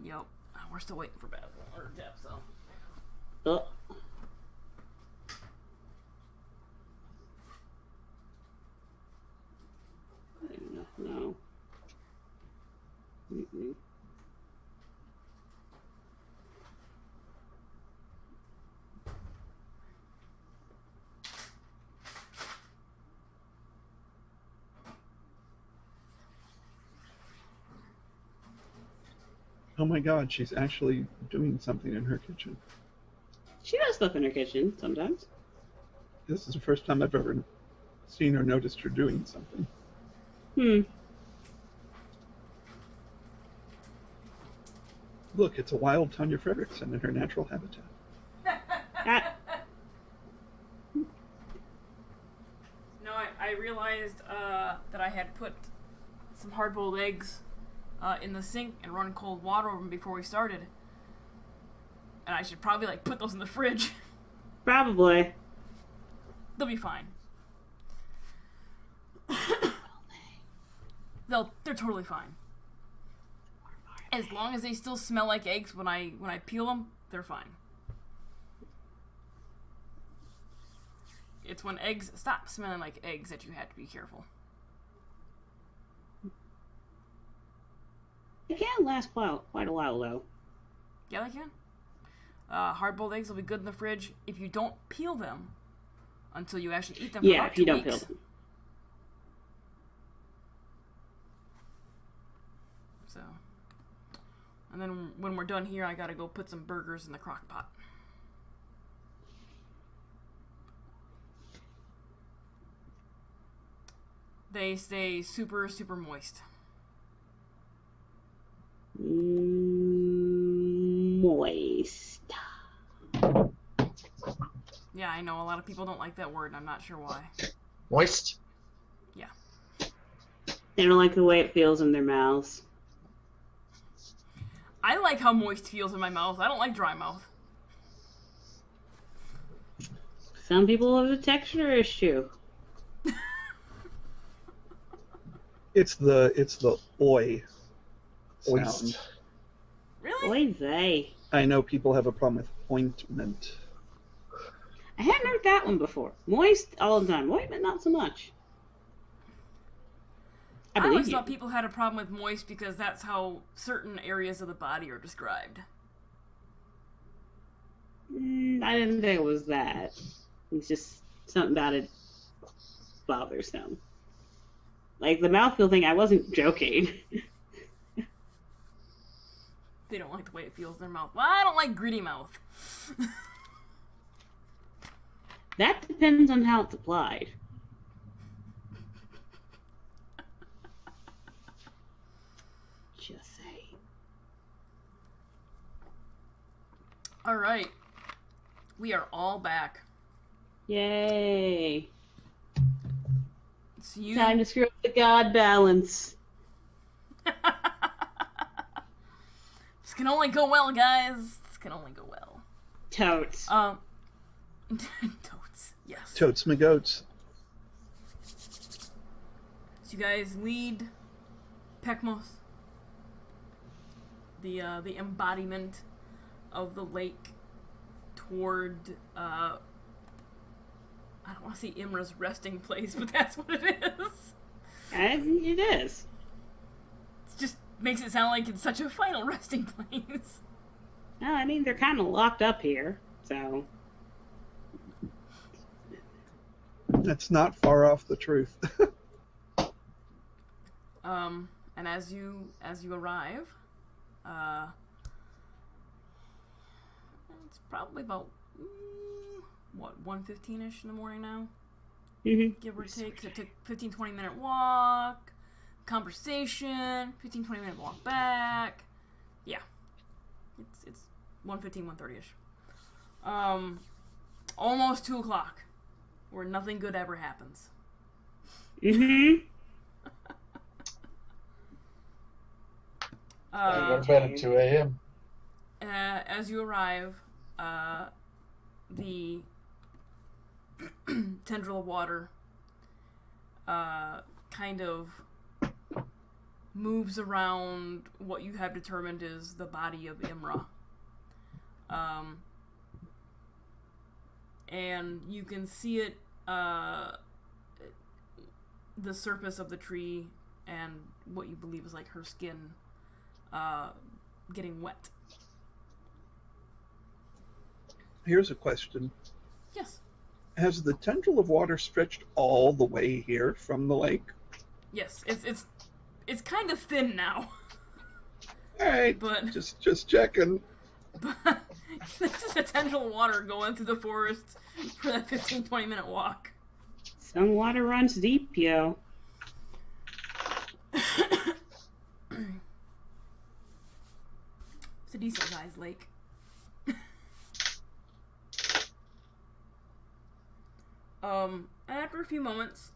Yup. We're still waiting for Basil or Jeff, so. Oh. No. Mm-mm. Oh my god, she's actually doing something in her kitchen. She does stuff in her kitchen sometimes. This is the first time I've ever seen or noticed her doing something. Look, it's a wild Tanya Fredrickson in her natural habitat. No, I realized that I had put some hard-boiled eggs in the sink and run cold water over them before we started. And I should probably, like, put those in the fridge. Probably. They'll be fine. They're totally fine. As long as they still smell like eggs when I peel them, they're fine. It's when eggs stop smelling like eggs that you have to be careful. They can last quite a while, though. Yeah, they can. Hard-boiled eggs will be good in the fridge if you don't peel them until you actually eat them for about 2 weeks. Yeah, if you don't peel them. So, and then when we're done here, I gotta go put some burgers in the crock pot. They stay super, super moist. Moist. Yeah, I know. A lot of people don't like that word. I'm not sure why. Moist? Yeah. They don't like the way it feels in their mouths. I like how moist feels in my mouth. I don't like dry mouth. Some people have a texture issue. It's the oi sound. Oist. Really? Oy vey. I know people have a problem with ointment. I hadn't heard that one before. Moist all the time. Ointment, not so much. I always thought people had a problem with moist because that's how certain areas of the body are described. I didn't think it was that. It's just something about it bothers him. Like the mouthfeel thing, I wasn't joking. They don't like the way it feels in their mouth. Well, I don't like gritty mouth. That depends on how it's applied. Just saying. All right. We are all back. Yay. It's you. Time to screw up the God balance. This can only go well, guys. This can only go well. Totes. Totes. Yes. Totes me goats. So you guys lead Pekmos, the embodiment of the lake, toward I don't want to say Imra's resting place, but that's what it is. It is. It just makes it sound like it's such a final resting place. No, I mean, they're kind of locked up here, so... That's not far off the truth. And as you arrive, it's probably about 1:15ish in the morning now, give or take. So it took 15-20 minute walk, conversation, 15-20 minute walk back. Yeah, it's 1:15, 1:30ish. Almost 2 o'clock, where nothing good ever happens. I go to bed at 2 a.m. As you arrive, the tendril of water kind of moves around what you have determined is the body of Imra. And you can see it, the surface of the tree and what you believe is like her skin getting wet. Here's a question. Yes. Has the tendril of water stretched all the way here from the lake? Yes, it's kind of thin now. All right, but just checking. But this is a tendril of water going through the forest for that 15-20 minute walk. Some water runs deep, yo. It's a decent sized lake. After a few moments,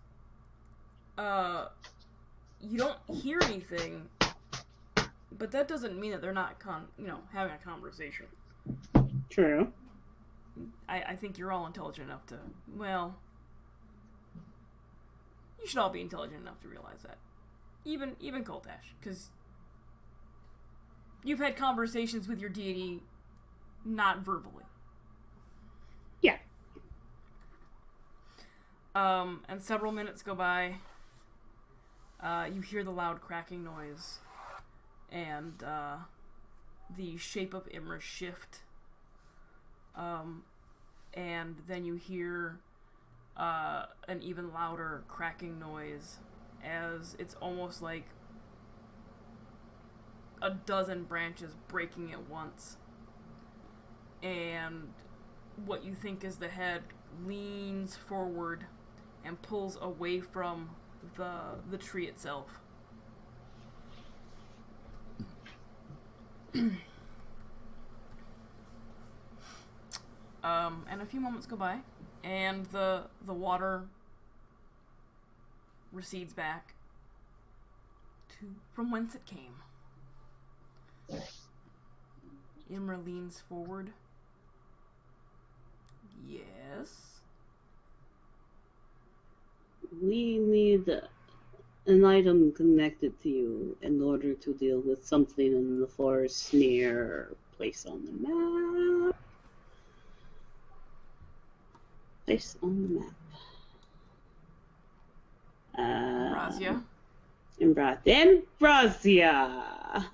you don't hear anything, but that doesn't mean that they're not having a conversation. True. I think you're all intelligent enough to, well, you should all be intelligent enough to realize that. Even Koltash, because you've had conversations with your deity not verbally. Yeah. And several minutes go by. You hear the loud cracking noise, and the shape of Imra shift. And then you hear an even louder cracking noise, as it's almost like a dozen branches breaking at once. And what you think is the head leans forward and pulls away from the tree itself. And a few moments go by, and the water recedes back to from whence it came. Imra leans forward. Yes? We need an item connected to you in order to deal with something in the forest near place on the map. Place on the map. Razia. Ambrosia.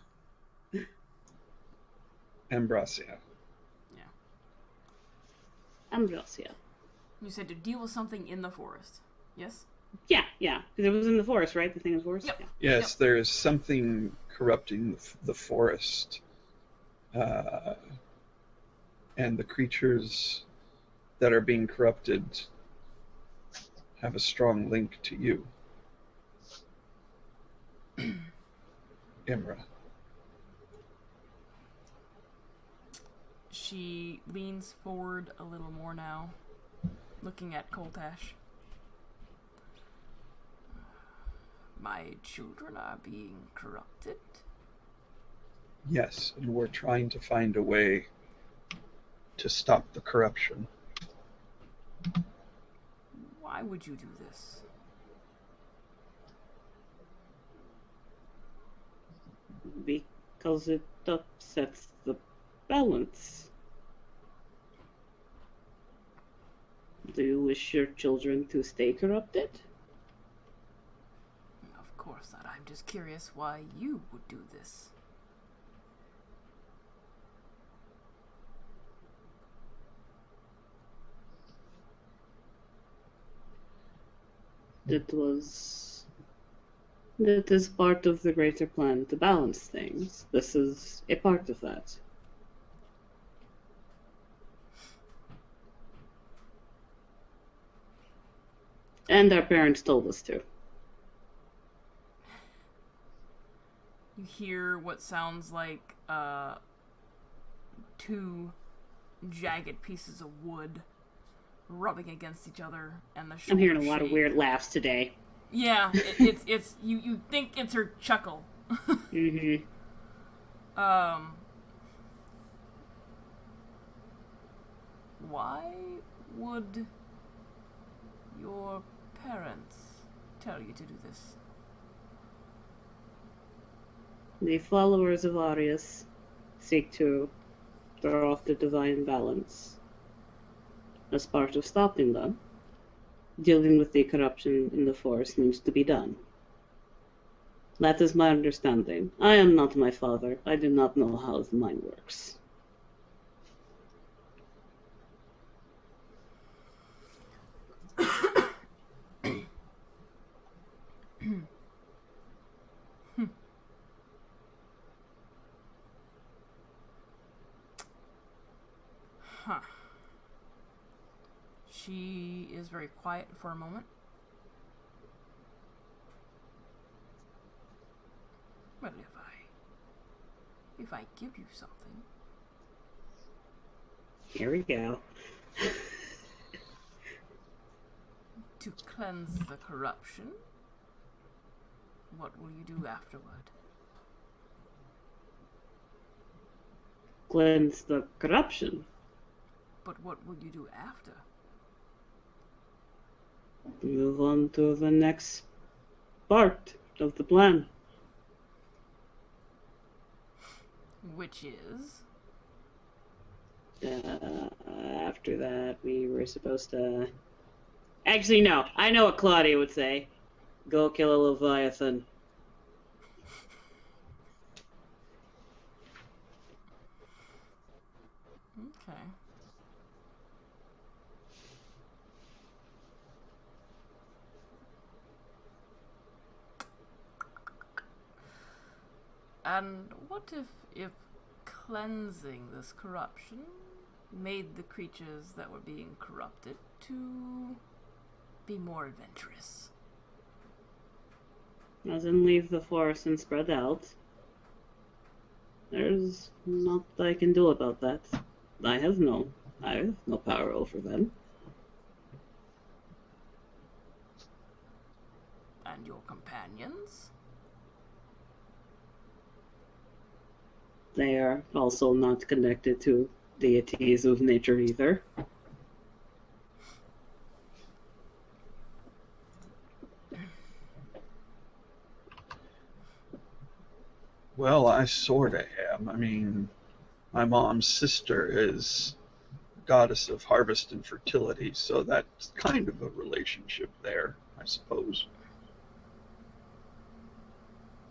Ambrosia. Yeah. Ambrosia. You said to deal with something in the forest. Yes? Yeah. Because it was in the forest, right? The thing in the forest? Yep. Yeah. Yes, there is something corrupting the forest. And the creatures that are being corrupted have a strong link to you. Imra. She leans forward a little more now, looking at Koltash. My children are being corrupted? Yes, and we're trying to find a way to stop the corruption. Why would you do this? Because it upsets the balance. Do you wish your children to stay corrupted? Of course not. I'm just curious why you would do this. That is part of the greater plan to balance things. This is a part of that. And our parents told us to. You hear what sounds like two jagged pieces of wood rubbing against each other, and the I'm hearing a shoulders lot of shake. weird laughs today. Yeah, it's you think it's her chuckle. Mm-hmm. Why would your parents tell you to do this? The followers of Arius seek to throw off the divine balance. As part of stopping them, dealing with the corruption in the forest needs to be done. That is my understanding. I am not my father. I do not know how the mind works. Huh. She is very quiet for a moment. Well, if I give you something. Here we go. To cleanse the corruption, what will you do afterward? Cleanse the corruption. But what will you do after? Move on to the next part of the plan. Which is? After that, we were supposed to... Actually, no. I know what Claudia would say. Go kill a Leviathan. Okay. And what if cleansing this corruption made the creatures that were being corrupted to be more adventurous? As in leave the forest and spread out. There's not I can do about that. I have no power over them. And your companions? They are also not connected to deities of nature either. Well, I sorta am. I mean, my mom's sister is goddess of harvest and fertility, so that's kind of a relationship there, I suppose.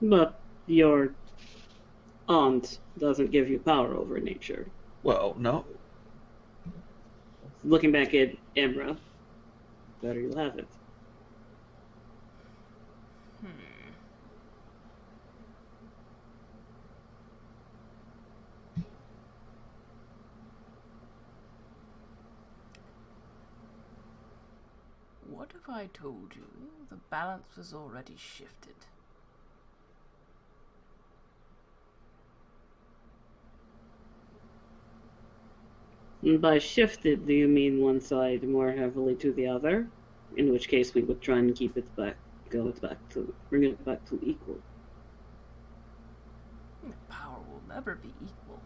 But your aunt doesn't give you power over nature. Well, no. looking back at Emra. There you have it. What if I told you the balance was already shifted? And by shifted, do you mean one side more heavily to the other? In which case we would try and keep it back, bring it back to equal. Power will never be equal.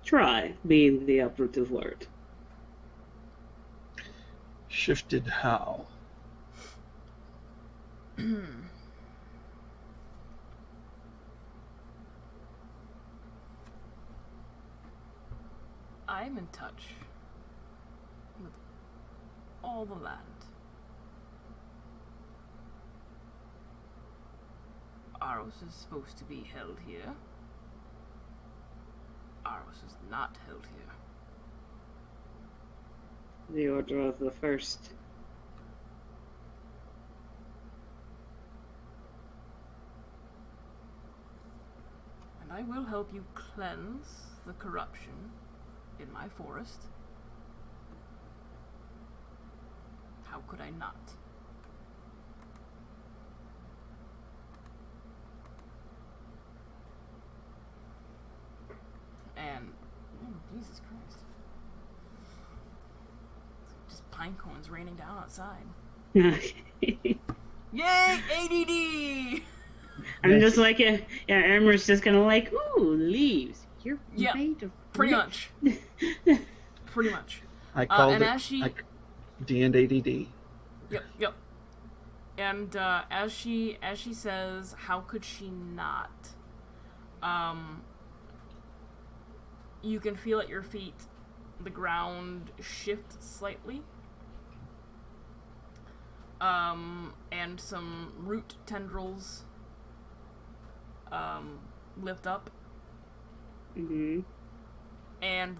Try being the operative word. Shifted how? I'm in touch with all the land. Aros is supposed to be held here. Aros is not held here. The order of the first. And I will help you cleanse the corruption in my forest. How could I not? And, oh, Jesus Christ. Just pine cones raining down outside. Yay! ADD! I'm just like, yeah, Emra's just kind of like, ooh, leaves. You're made of pretty much. Pretty much. I called and it as she... D and ADD. Yep. And as she says, how could she not? You can feel at your feet the ground shift slightly. And some root tendrils lift up. Mm-hmm. And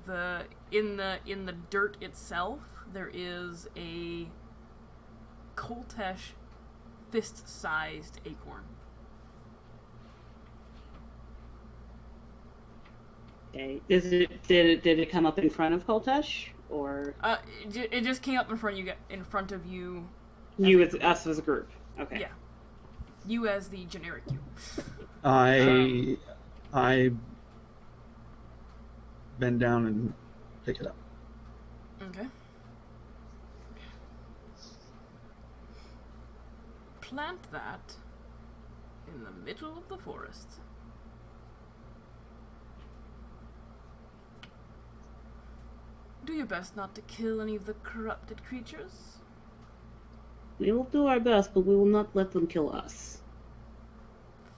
in the dirt itself, there is a Koltesh fist-sized acorn. Okay. Did it come up in front of Koltesh, or? It just came up in front of you. You as us as a group. Okay. Yeah. You as the generic you. I bend down and pick it up. Okay. Plant that in the middle of the forest. Do your best not to kill any of the corrupted creatures. We will do our best, but we will not let them kill us.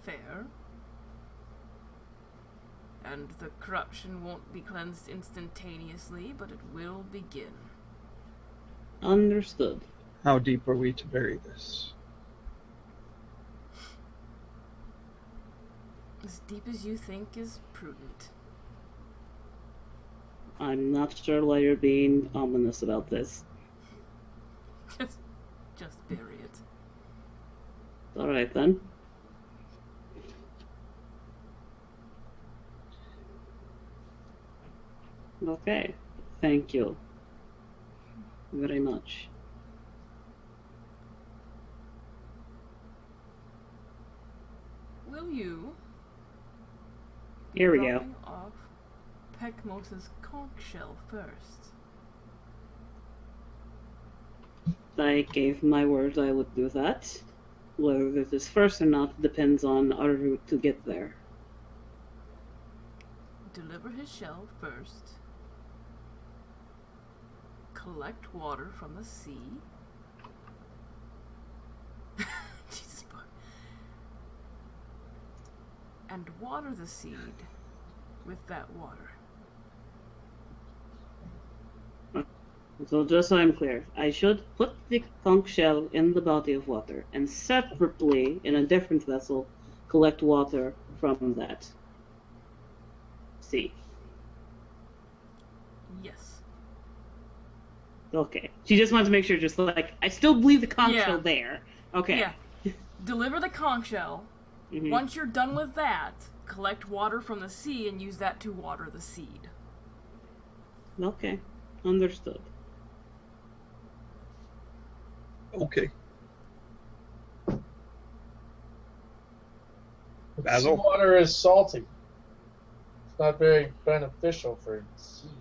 Fair. And the corruption won't be cleansed instantaneously, but it will begin. Understood. How deep are we to bury this? As deep as you think is prudent. I'm not sure why you're being ominous about this. Just bury it. Alright then. Okay. Thank you. Very much. Will you? Here we go. Dropping off Pekmos's conch shell first. I gave my word I would do that. Whether this is first or not depends on our route to get there. Deliver his shell first. Collect water from the sea. Jesus fuck. And water the seed with that water. So just so I'm clear, I should put the conch shell in the body of water and separately, in a different vessel, collect water from that sea. Yes. Okay. She just wants to make sure, just like, I still believe the conch Yeah. shell there. Okay. Yeah. Deliver the conch shell. Mhm. Once you're done with that, collect water from the sea and use that to water the seed. Okay. Understood. Okay. Basil? Seawater is salty. It's not very beneficial for seeds.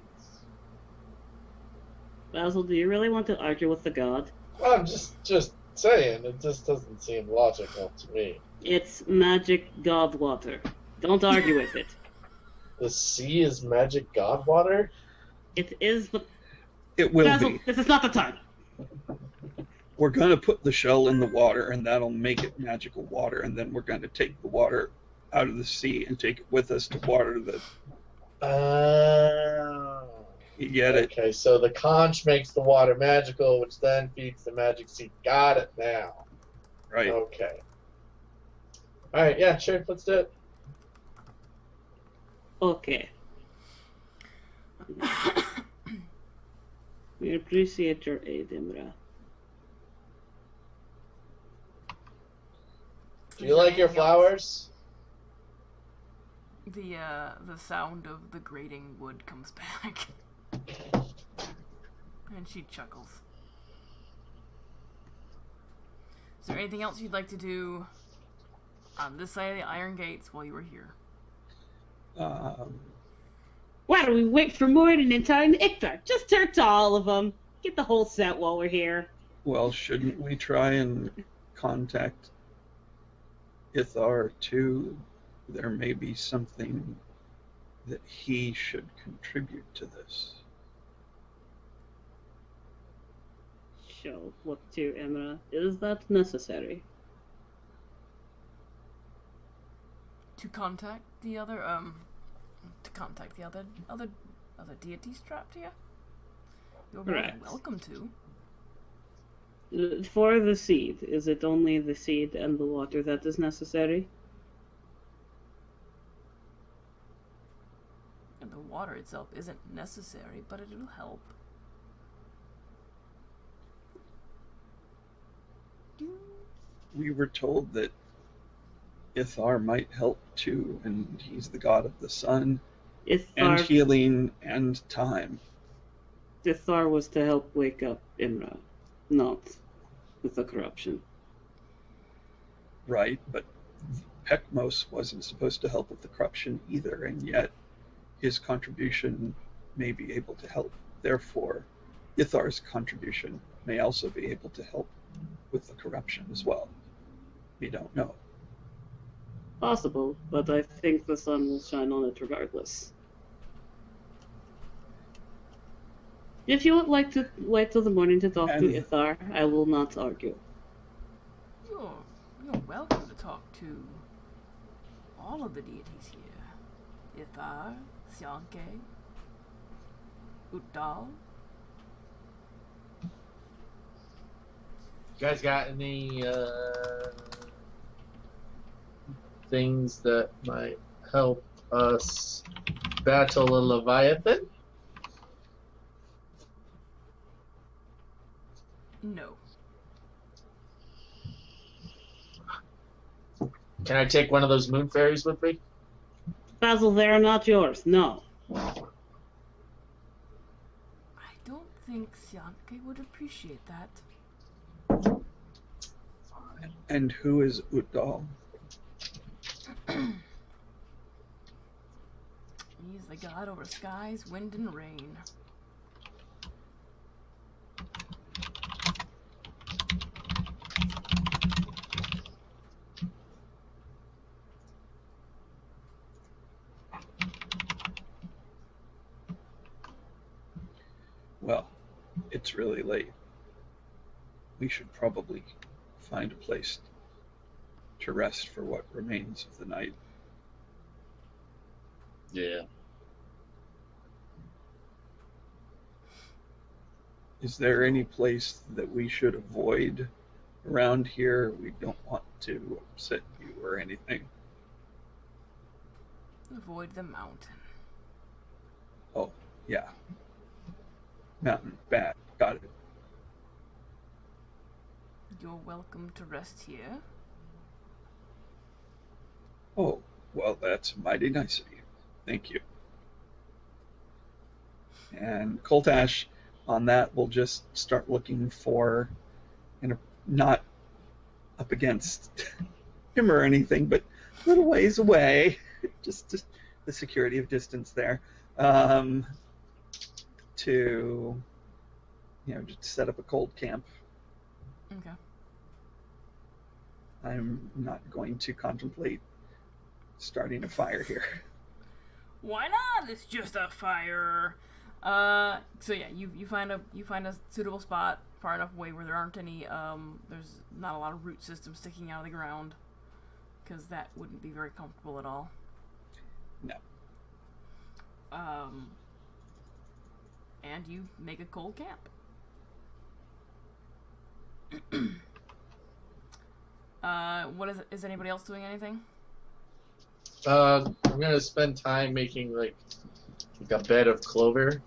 Basil, do you really want to argue with the god? Well, I'm just saying, it just doesn't seem logical to me. It's magic god water. Don't argue with it. The sea is magic god water? It is, but It will Basil, be. this is not the time. We're going to put the shell in the water, and that'll make it magical water, and then we're going to take the water out of the sea and take it with us to water the... You get it? Okay, so the conch makes the water magical, which then feeds the magic seed. Got it now. Right. Okay. Alright, yeah, sure, let's do it. Okay. We appreciate your aid, Imra. Do you like your flowers? The sound of the grating wood comes back. And she chuckles. Is there anything else you'd like to do on this side of the Iron Gates while you were here? Why don't we wait for morning and time Iktar? Just turn to all of them. Get the whole set while we're here. Well, shouldn't we try and contact Ithar too? There may be something that he should contribute to this. Show what to Imra. Is that necessary? To contact the other other deities trapped here? You're more than Correct. welcome to. For the seed, is it only the seed and the water that is necessary? And the water itself isn't necessary, but it'll help. We were told that Ithar might help too, and he's the god of the sun and Ithar, healing and time. Ithar was to help wake up Imra, not with the corruption. Right, but Pekmos wasn't supposed to help with the corruption either, and yet his contribution may be able to help. Therefore, Ithar's contribution may also be able to help with the corruption as well. We don't know. Possible, but I think the sun will shine on it regardless. If you would like to wait till the morning to talk to Ithar, I will not argue. You're welcome to talk to all of the deities here. Ithar, Sianke, Utdal. You guys got any things that might help us battle a Leviathan? No. Can I take one of those moon fairies with me? Basil, they are not yours, no. I don't think Sianke would appreciate that. And who is Utdal? He's the god over skies, wind, and rain. Well, it's really late. We should probably find a place to rest for what remains of the night. Yeah. Is there any place that we should avoid around here? We don't want to upset you or anything. Avoid the mountain. Oh, yeah. Mountain. Bad. Got it. You're welcome to rest here. Oh, well, that's mighty nice of you. Thank you. And Coltash on that will just start looking for, not up against him or anything, but a little ways away, just the security of distance there, to, just set up a cold camp. Okay. I'm not going to contemplate starting a fire here. Why not? It's just a fire. So yeah, you find a suitable spot far enough away where there aren't any there's not a lot of root systems sticking out of the ground, because that wouldn't be very comfortable at all. No. And you make a cold camp. Is anybody else doing anything? I'm gonna spend time making like a bed of clover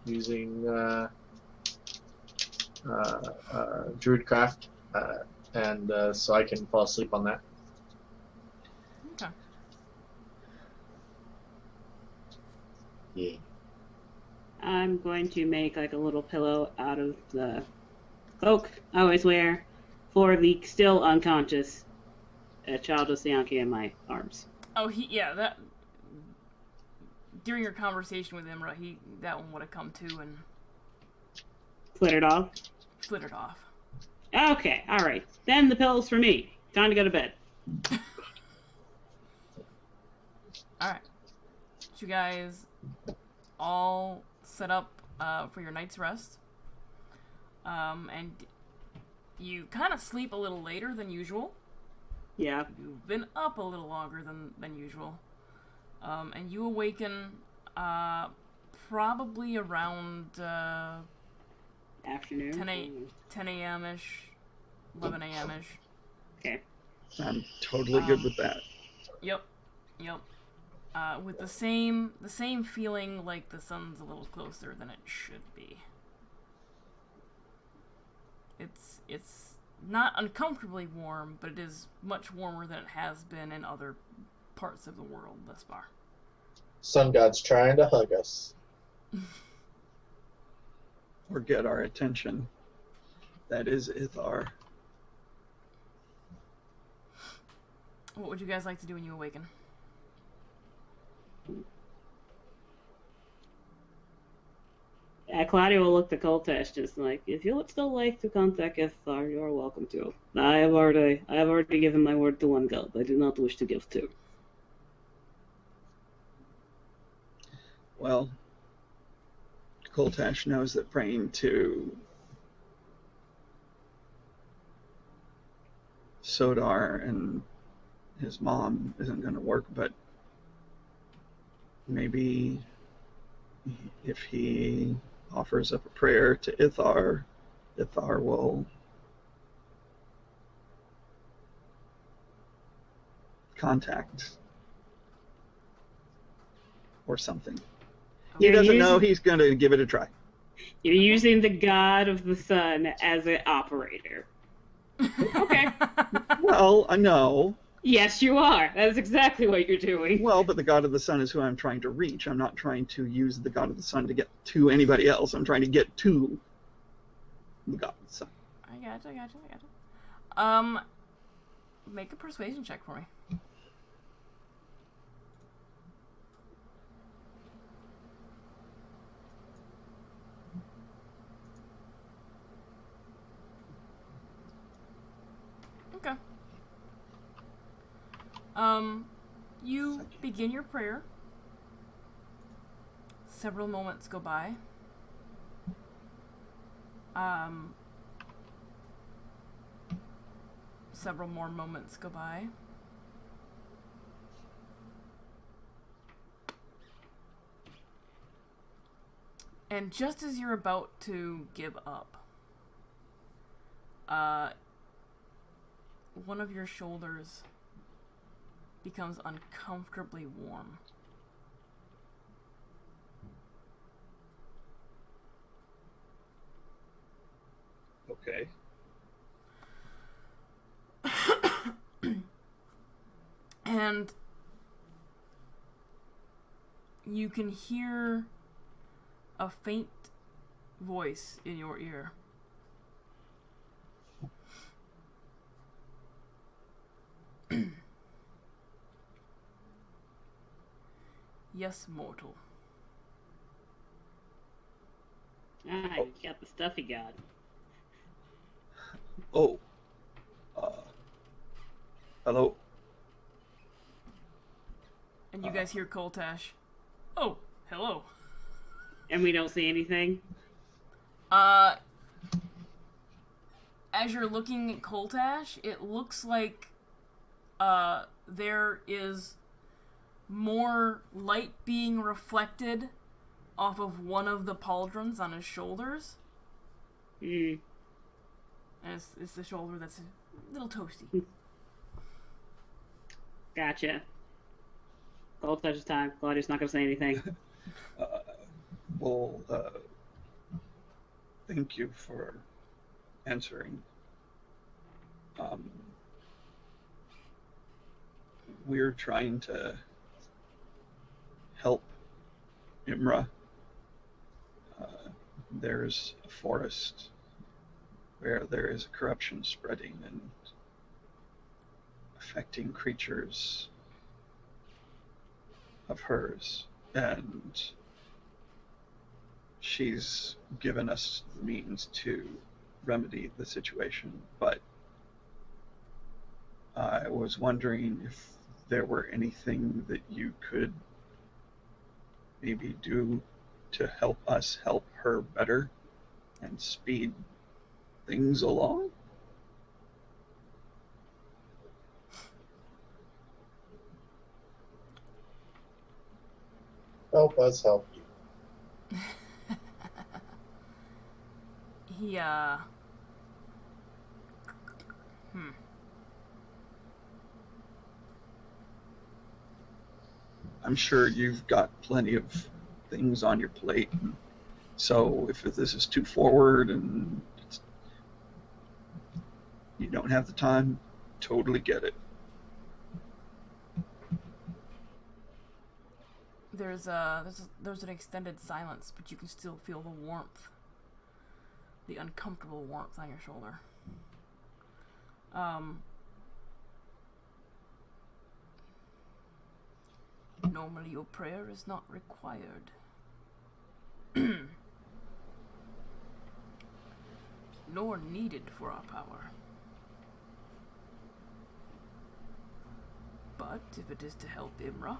using Druidcraft, and so I can fall asleep on that. Okay. Yeah. I'm going to make like a little pillow out of the cloak I always wear for the still unconscious child of Sianki in my arms. Oh, that during your conversation with Imra, that one would have come to and Flittered off? flittered off. Okay, alright. Then the pillow's for me. Time to go to bed. Alright. You guys all set up for your night's rest. And you kind of sleep a little later than usual. Yeah. You've been up a little longer than usual. And you awaken probably around Afternoon. 10 a.m.-ish, 11 a.m.-ish. Okay. I'm totally good with that. Yep. With the same feeling like the sun's a little closer than it should be. It's not uncomfortably warm, but it is much warmer than it has been in other parts of the world thus far. Sun God's trying to hug us. Or get our attention. That is Ithar. What would you guys like to do when you awaken? Claudia will look to Coltash just like, if you would still like to contact Ithar, you are welcome to. I have already given my word to one god. I do not wish to give two. Well, Coltash knows that praying to Sodar and his mom isn't going to work, but maybe if he offers up a prayer to Ithar, Ithar will contact or something. He doesn't know. He's going to give it a try. You're using the god of the sun as an operator. Okay. Well, no. Yes, you are. That is exactly what you're doing. Well, but the god of the sun is who I'm trying to reach. I'm not trying to use the god of the sun to get to anybody else. I'm trying to get to the god of the sun. I gotcha. Make a persuasion check for me. Okay. You begin your prayer. Several moments go by. Several more moments go by. And just as you're about to give up, one of your shoulders becomes uncomfortably warm. Okay. And you can hear a faint voice in your ear. Yes, mortal. Ah, you got the stuff you got. Oh. Hello. And you guys hear Koltash. Oh, hello. And we don't see anything? As you're looking at Koltash, it looks like there is more light being reflected off of one of the pauldrons on his shoulders. Hmm. And it's the shoulder that's a little toasty. Gotcha. Gold touches time. Claudia's not going to say anything. Well, thank you for answering. We're trying to help Imra. There's a forest where there is corruption spreading and affecting creatures of hers, and she's given us the means to remedy the situation, but I was wondering if there were anything that you could maybe do to help us help her better and speed things along. Help us help you. He, I'm sure you've got plenty of things on your plate, so if this is too forward and you don't have the time, totally get it. there's an extended silence, but you can still feel the warmth. The uncomfortable warmth on your shoulder. Normally your prayer is not required. Nor needed for our power. But if it is to help Imra,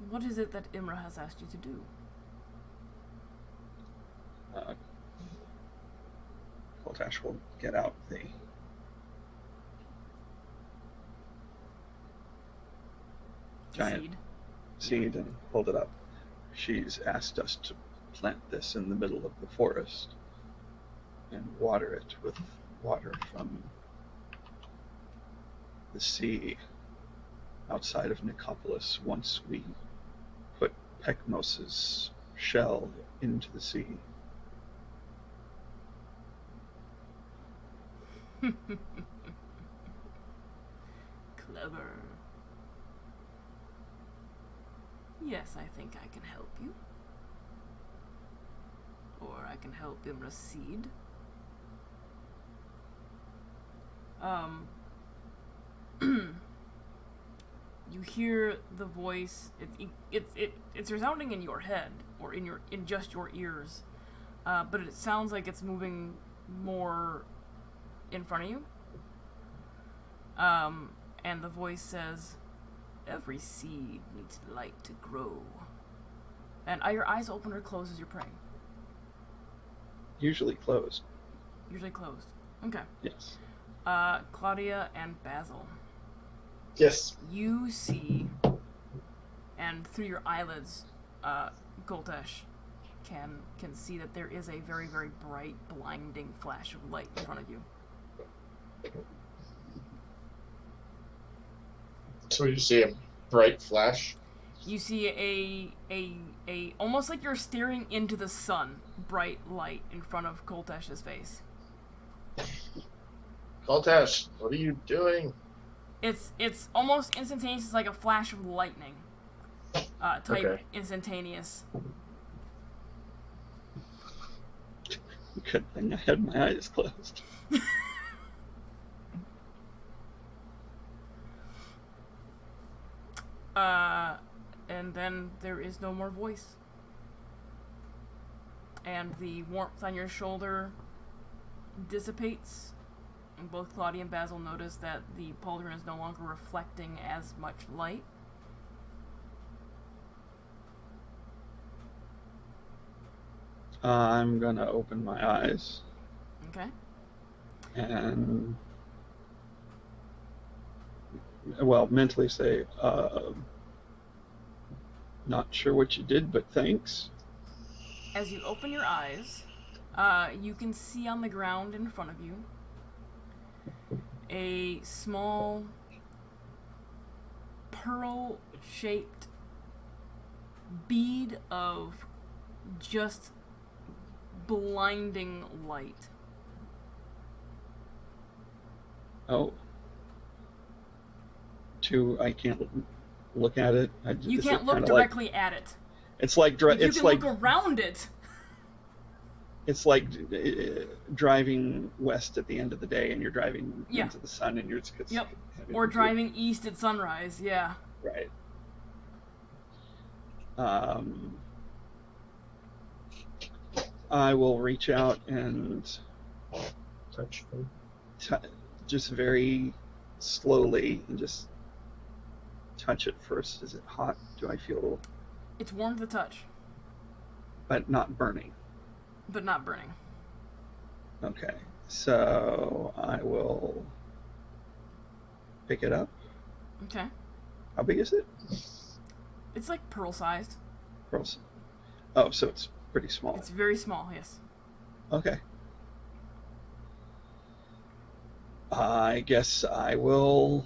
what is it that Imra has asked you to do? Koltash will get out the giant seed and hold it up. She's asked us to plant this in the middle of the forest and water it with water from the sea outside of Nicopolis once we put Pekmos's shell into the sea. Clever. Yes, I think I can help you. Or I can help him recede. You hear the voice. It's resounding in your head or in just your ears, but it sounds like it's moving more in front of you. And the voice says, "Every seed needs light to grow." And are your eyes open or closed as you're praying? Usually closed. Usually closed. Okay. Yes. Claudia and Basil. Yes. You see, and through your eyelids, Koltash can see that there is a very, very bright, blinding flash of light in front of you. So you see a bright flash? You see a almost like you're staring into the sun, bright light in front of Koltesh's face. Koltesh, what are you doing? It's almost instantaneous. It's like a flash of lightning. Type instantaneous. Good thing I had my eyes closed. And then there is no more voice. And the warmth on your shoulder dissipates. And both Claudia and Basil notice that the pauldron is no longer reflecting as much light. I'm gonna open my eyes. Okay. And, well, mentally say, not sure what you did, but thanks. As you open your eyes, you can see on the ground in front of you a small pearl-shaped bead of just blinding light. Oh. I can't look at it. You can't look directly at it. It's like you can look around it. It's like driving west at the end of the day, and you're driving into the sun, and you're just or driving east at sunrise. Yeah. Right. I will reach out and touch them. Just very slowly, and just touch it first. Is it hot? Do I feel? It's warm to the touch. But not burning. But not burning. Okay, so I will pick it up. Okay. How big is it? It's like pearl-sized. Pearls. Oh, so it's pretty small. It's very small, yes. Okay. I guess I will,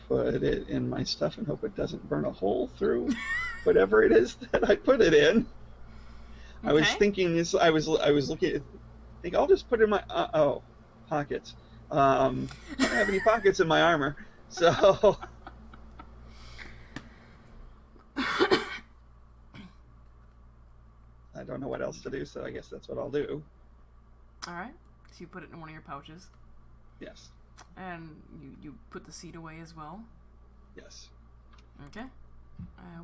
put it in my stuff and hope it doesn't burn a hole through whatever it is that I put it in. Okay. I was thinking this. I was looking. I think I'll just put it in my pockets. I don't have any pockets in my armor, so. I don't know what else to do, so I guess that's what I'll do. All right. So you put it in one of your pouches. Yes. And you put the seed away as well? Yes. Okay.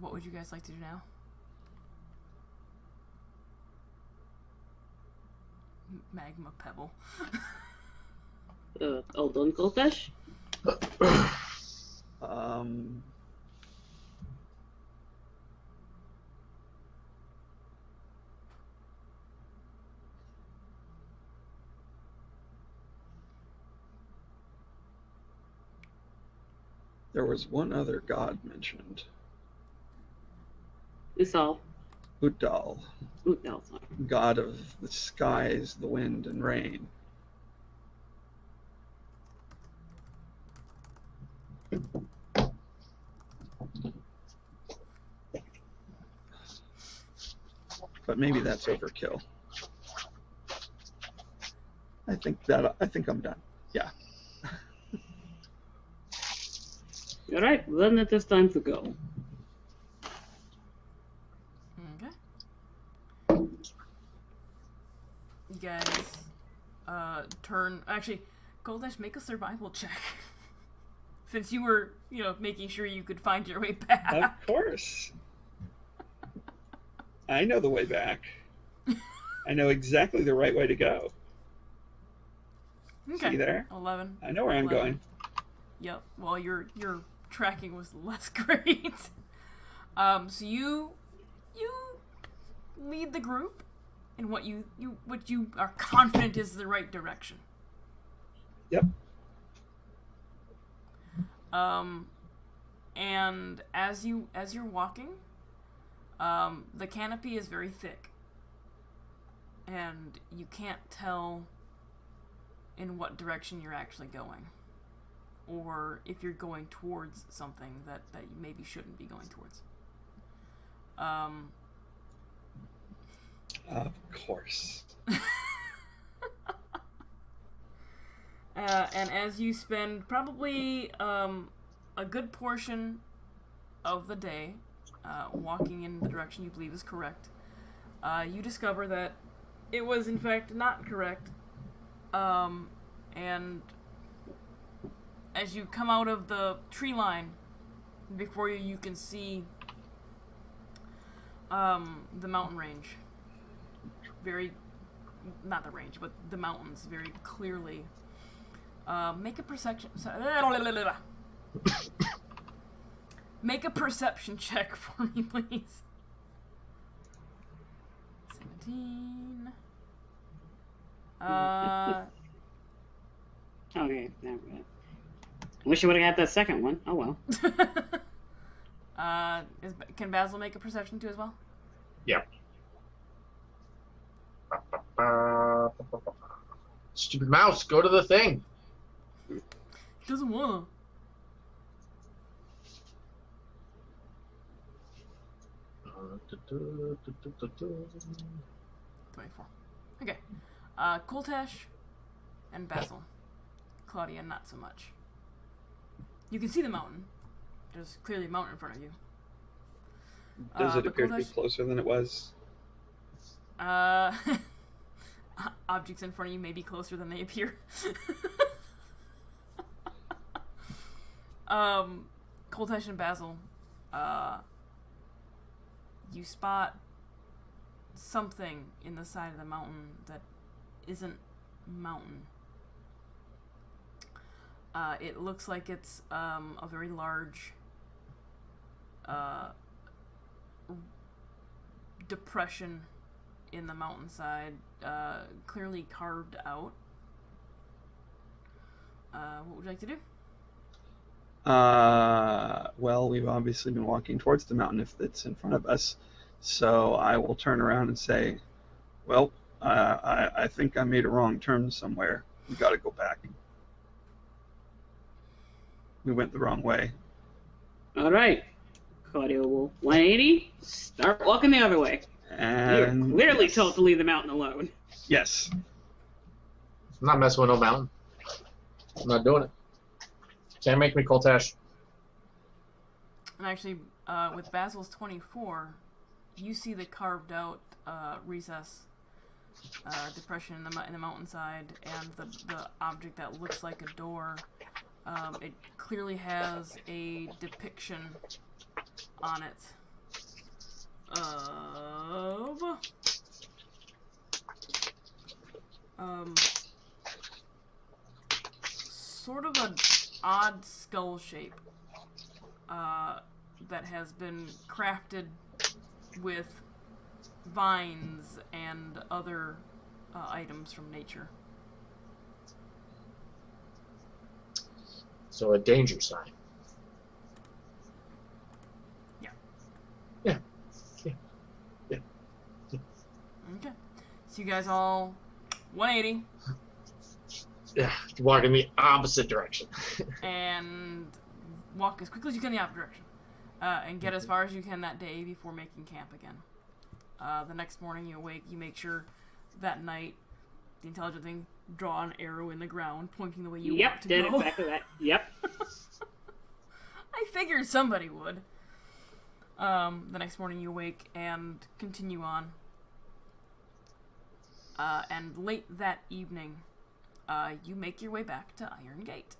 What would you guys like to do now? Magma pebble. All done, Koltesh? There was one other god mentioned. Usal. Utdal. Utdal. God of the skies, the wind, and rain. But maybe that's overkill. I think I'm done. Yeah. All right, then it is time to go. Okay. You guys turn. Actually, Koltesh, make a survival check. Since you were, making sure you could find your way back. Of course. I know the way back. I know exactly the right way to go. Okay. See there? 11. I know where I'm going. Yep. Well, your tracking was less great. So you lead the group in what you are confident is the right direction. Yep. And as you're walking, the canopy is very thick, and you can't tell in what direction you're actually going. or if you're going towards something that you maybe shouldn't be going towards. Of course. And as you spend probably a good portion of the day walking in the direction you believe is correct, you discover that it was in fact not correct. And as you come out of the tree line, before you can see the mountain range. Not the range, but the mountains very clearly. Make a perception. Make a perception check for me, please. 17. Okay, never mind. Wish you would have got that second one. Oh well. Can Basil make a perception too as well? Yeah. Stupid mouse, go to the thing. Doesn't wanna. $24. Okay. Kultesh and Basil. Claudia, not so much. You can see the mountain. There's clearly a mountain in front of you. Does it appear to be Kultesh, closer than it was? objects in front of you may be closer than they appear. Kultesh and Basil, you spot something in the side of the mountain that isn't mountain. It looks like it's a very large depression in the mountainside, clearly carved out. What would you like to do? Well, we've obviously been walking towards the mountain if it's in front of us, so I will turn around and say, well, I think I made a wrong turn somewhere. We gotta go back. We went the wrong way. All right. Claudia will 180. Start walking the other way. And You're clearly yes. told to leave the mountain alone. Yes. I'm not messing with no mountain. I'm not doing it. Can't make me Kultesh. And actually, with Basil's 24, you see the carved out recess, depression in the mountainside, and the object that looks like a door. It clearly has a depiction on it of sort of an odd skull shape that has been crafted with vines and other items from nature. So a danger sign. Yeah. Yeah. Yeah. Yeah. Okay. So you guys all 180 Yeah. Walk in the opposite direction. and walk as quickly as you can in the opposite direction. And get as far as you can that day before making camp again. The next morning you awake, you make sure that night the intelligent thing draw an arrow in the ground pointing the way you want to go. Yep, did exactly that. Yep. I figured somebody would. The next morning you awake and continue on. And late that evening, you make your way back to Iron Gate.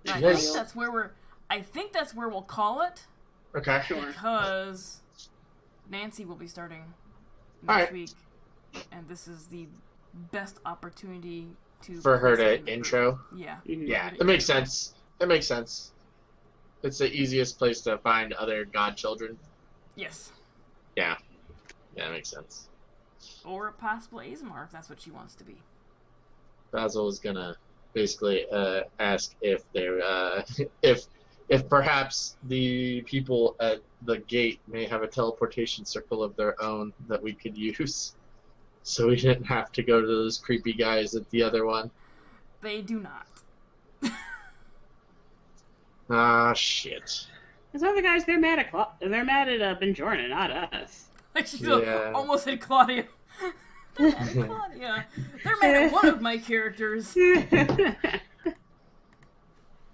I think that's where we'll call it. Okay. Sure. Because Nancy will be starting All next right. week, and this is the best opportunity For her place to the intro. group. Yeah. Mhm. Yeah, that makes sense. That makes sense. It's the easiest place to find other godchildren. Yes. Yeah. Yeah, that makes sense. Or a possible Azamar, if that's what she wants to be. Basil is gonna basically ask if they're if perhaps the people at the gate may have a teleportation circle of their own that we could use, so we didn't have to go to those creepy guys at the other one. They do not. Ah, shit. Those other guys, they're mad at Benjorna, not us. Like she Yeah. almost said Claudia. They're mad at Claudia. They're mad at one of my characters. They're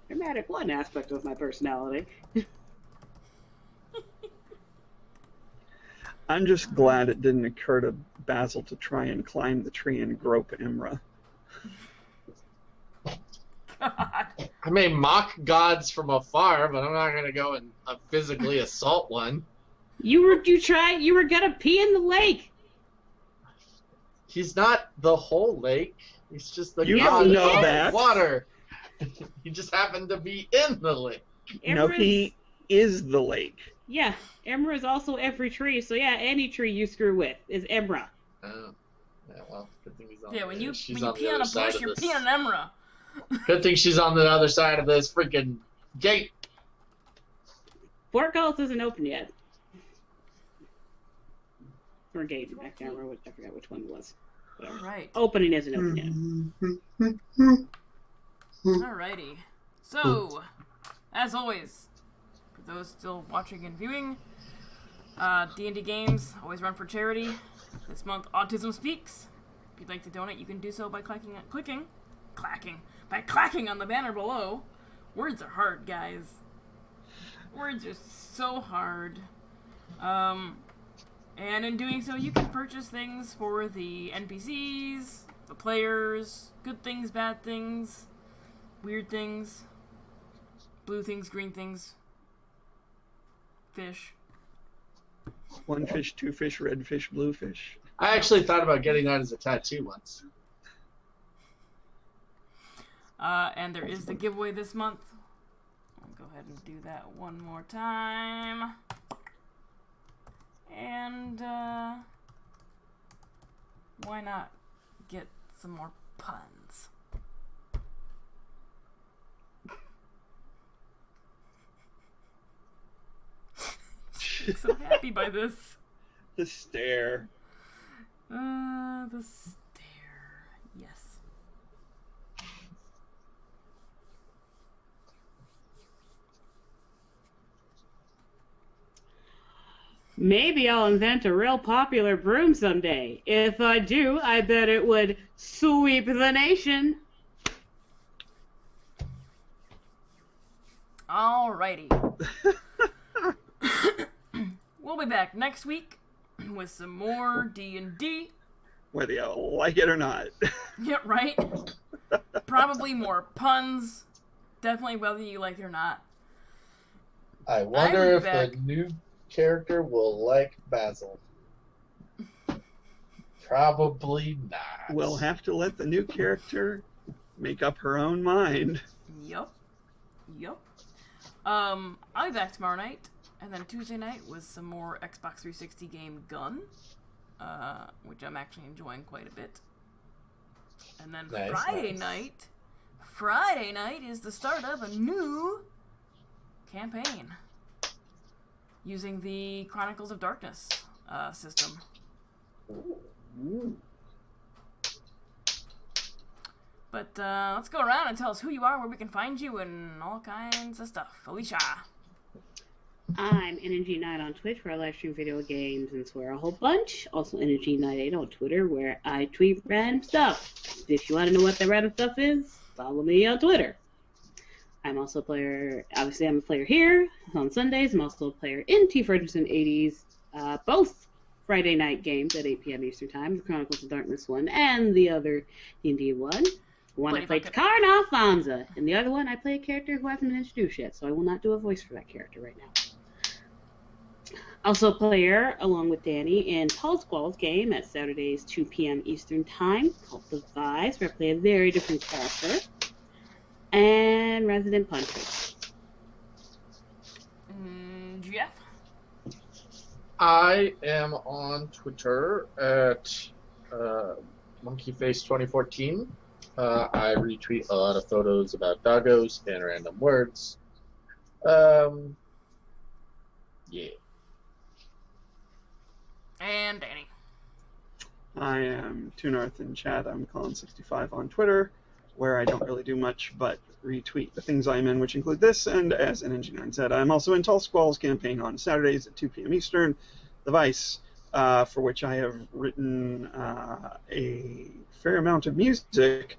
mad at one aspect of my personality. I'm just glad it didn't occur to Basil to try and climb the tree and grope Imra. God. I may mock gods from afar, but I'm not gonna go and physically assault one. You were gonna pee in the lake. He's not the whole lake. He's just the You god don't know of that. water. He just happened to be in the lake. No, Emra's- he is the lake. Yeah, Emra is also every tree. So yeah, any tree you screw with is Emra. Oh. Yeah, well, good thing he's on Yeah, when you she's pee the on other a side bush, of you're this. peeing on Emra. Good thing she's on the other side of this freaking gate. Portcullis isn't open yet. Or gate, I can't remember. I forgot which one it was. Whatever. Right. Opening isn't open yet. Alrighty. So, as always, for those still watching and viewing, D&D games always run for charity. This month, Autism Speaks. If you'd like to donate, you can do so by clacking on the banner below. Words are hard, guys. Words are so hard. And in doing so, you can purchase things for the NPCs, the players, good things, bad things, weird things, blue things, green things, fish. One fish, two fish, red fish, blue fish. I actually thought about getting that as a tattoo once. And there is the giveaway this month. I'll go ahead and do that one more time. And, why not get some more puns? I'm so happy by this. The stare. The stare. Yes. Maybe I'll invent a real popular broom someday. If I do, I bet it would sweep the nation. Alrighty. We'll be back next week with some more D&D. Whether you like it or not. Yeah, right? Probably more puns. Definitely whether you like it or not. I wonder if back. the new character will like Basil. Probably not. We'll have to let the new character make up her own mind. Yup. I'll be back tomorrow night, and then Tuesday night with some more Xbox 360 game Gun, which I'm actually enjoying quite a bit. And then Nice. Friday night is the start of a new campaign using the Chronicles of Darkness system. Ooh. But let's go around and tell us who you are, where we can find you, and all kinds of stuff. Alicia. I'm Energy Knight on Twitch, where I live stream video games and swear a whole bunch. Also Energy Knight 8 on Twitter, where I tweet random stuff. If you want to know what the random stuff is, follow me on Twitter. I'm also a player, obviously I'm a player here on Sundays. I'm also a player in T. Ferguson 80s, both Friday night games at 8 p.m. Eastern Time, the Chronicles of Darkness one and the other D&D one. One I played Karn Alfonso, and the other one I play a character who hasn't been introduced yet, so I will not do a voice for that character right now. Also a player, along with Danny, in Tall Squall's game at Saturdays 2 p.m. Eastern Time, Cult of Vibes, where I play a very different character, and Resident Puncher. Jeff? I am on Twitter at monkeyface2014. I retweet a lot of photos about doggos and random words. Yeah. And Danny. I am Tunarth in chat. I'm Colin65 on Twitter. where I don't really do much but retweet the things I'm in, which include this. And as an engineer said, I'm also in Tall Squall's campaign on Saturdays at 2 p.m. Eastern, The Vice, for which I have written a fair amount of music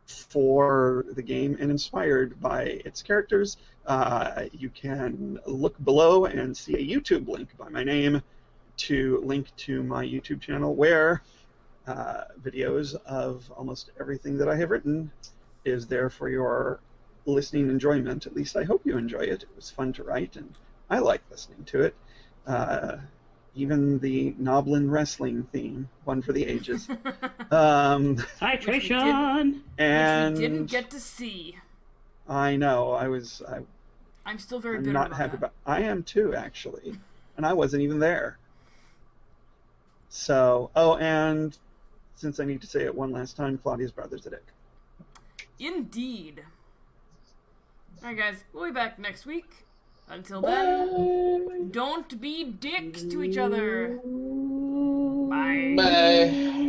for the game and inspired by its characters. You can look below and see a YouTube link by my name to link to my YouTube channel where videos of almost everything that I have written is there for your listening enjoyment. At least I hope you enjoy it. It was fun to write, and I like listening to it. Even the Noblin wrestling theme, one for the ages. Titration! And which we didn't get to see. I know. I'm still very I'm bitter not about happy that. about. I am too, actually, and I wasn't even there. So, and since I need to say it one last time, Claudia's brother's a dick. Indeed. Alright guys, we'll be back next week. Until then, don't be dicks to each other. Bye. Bye.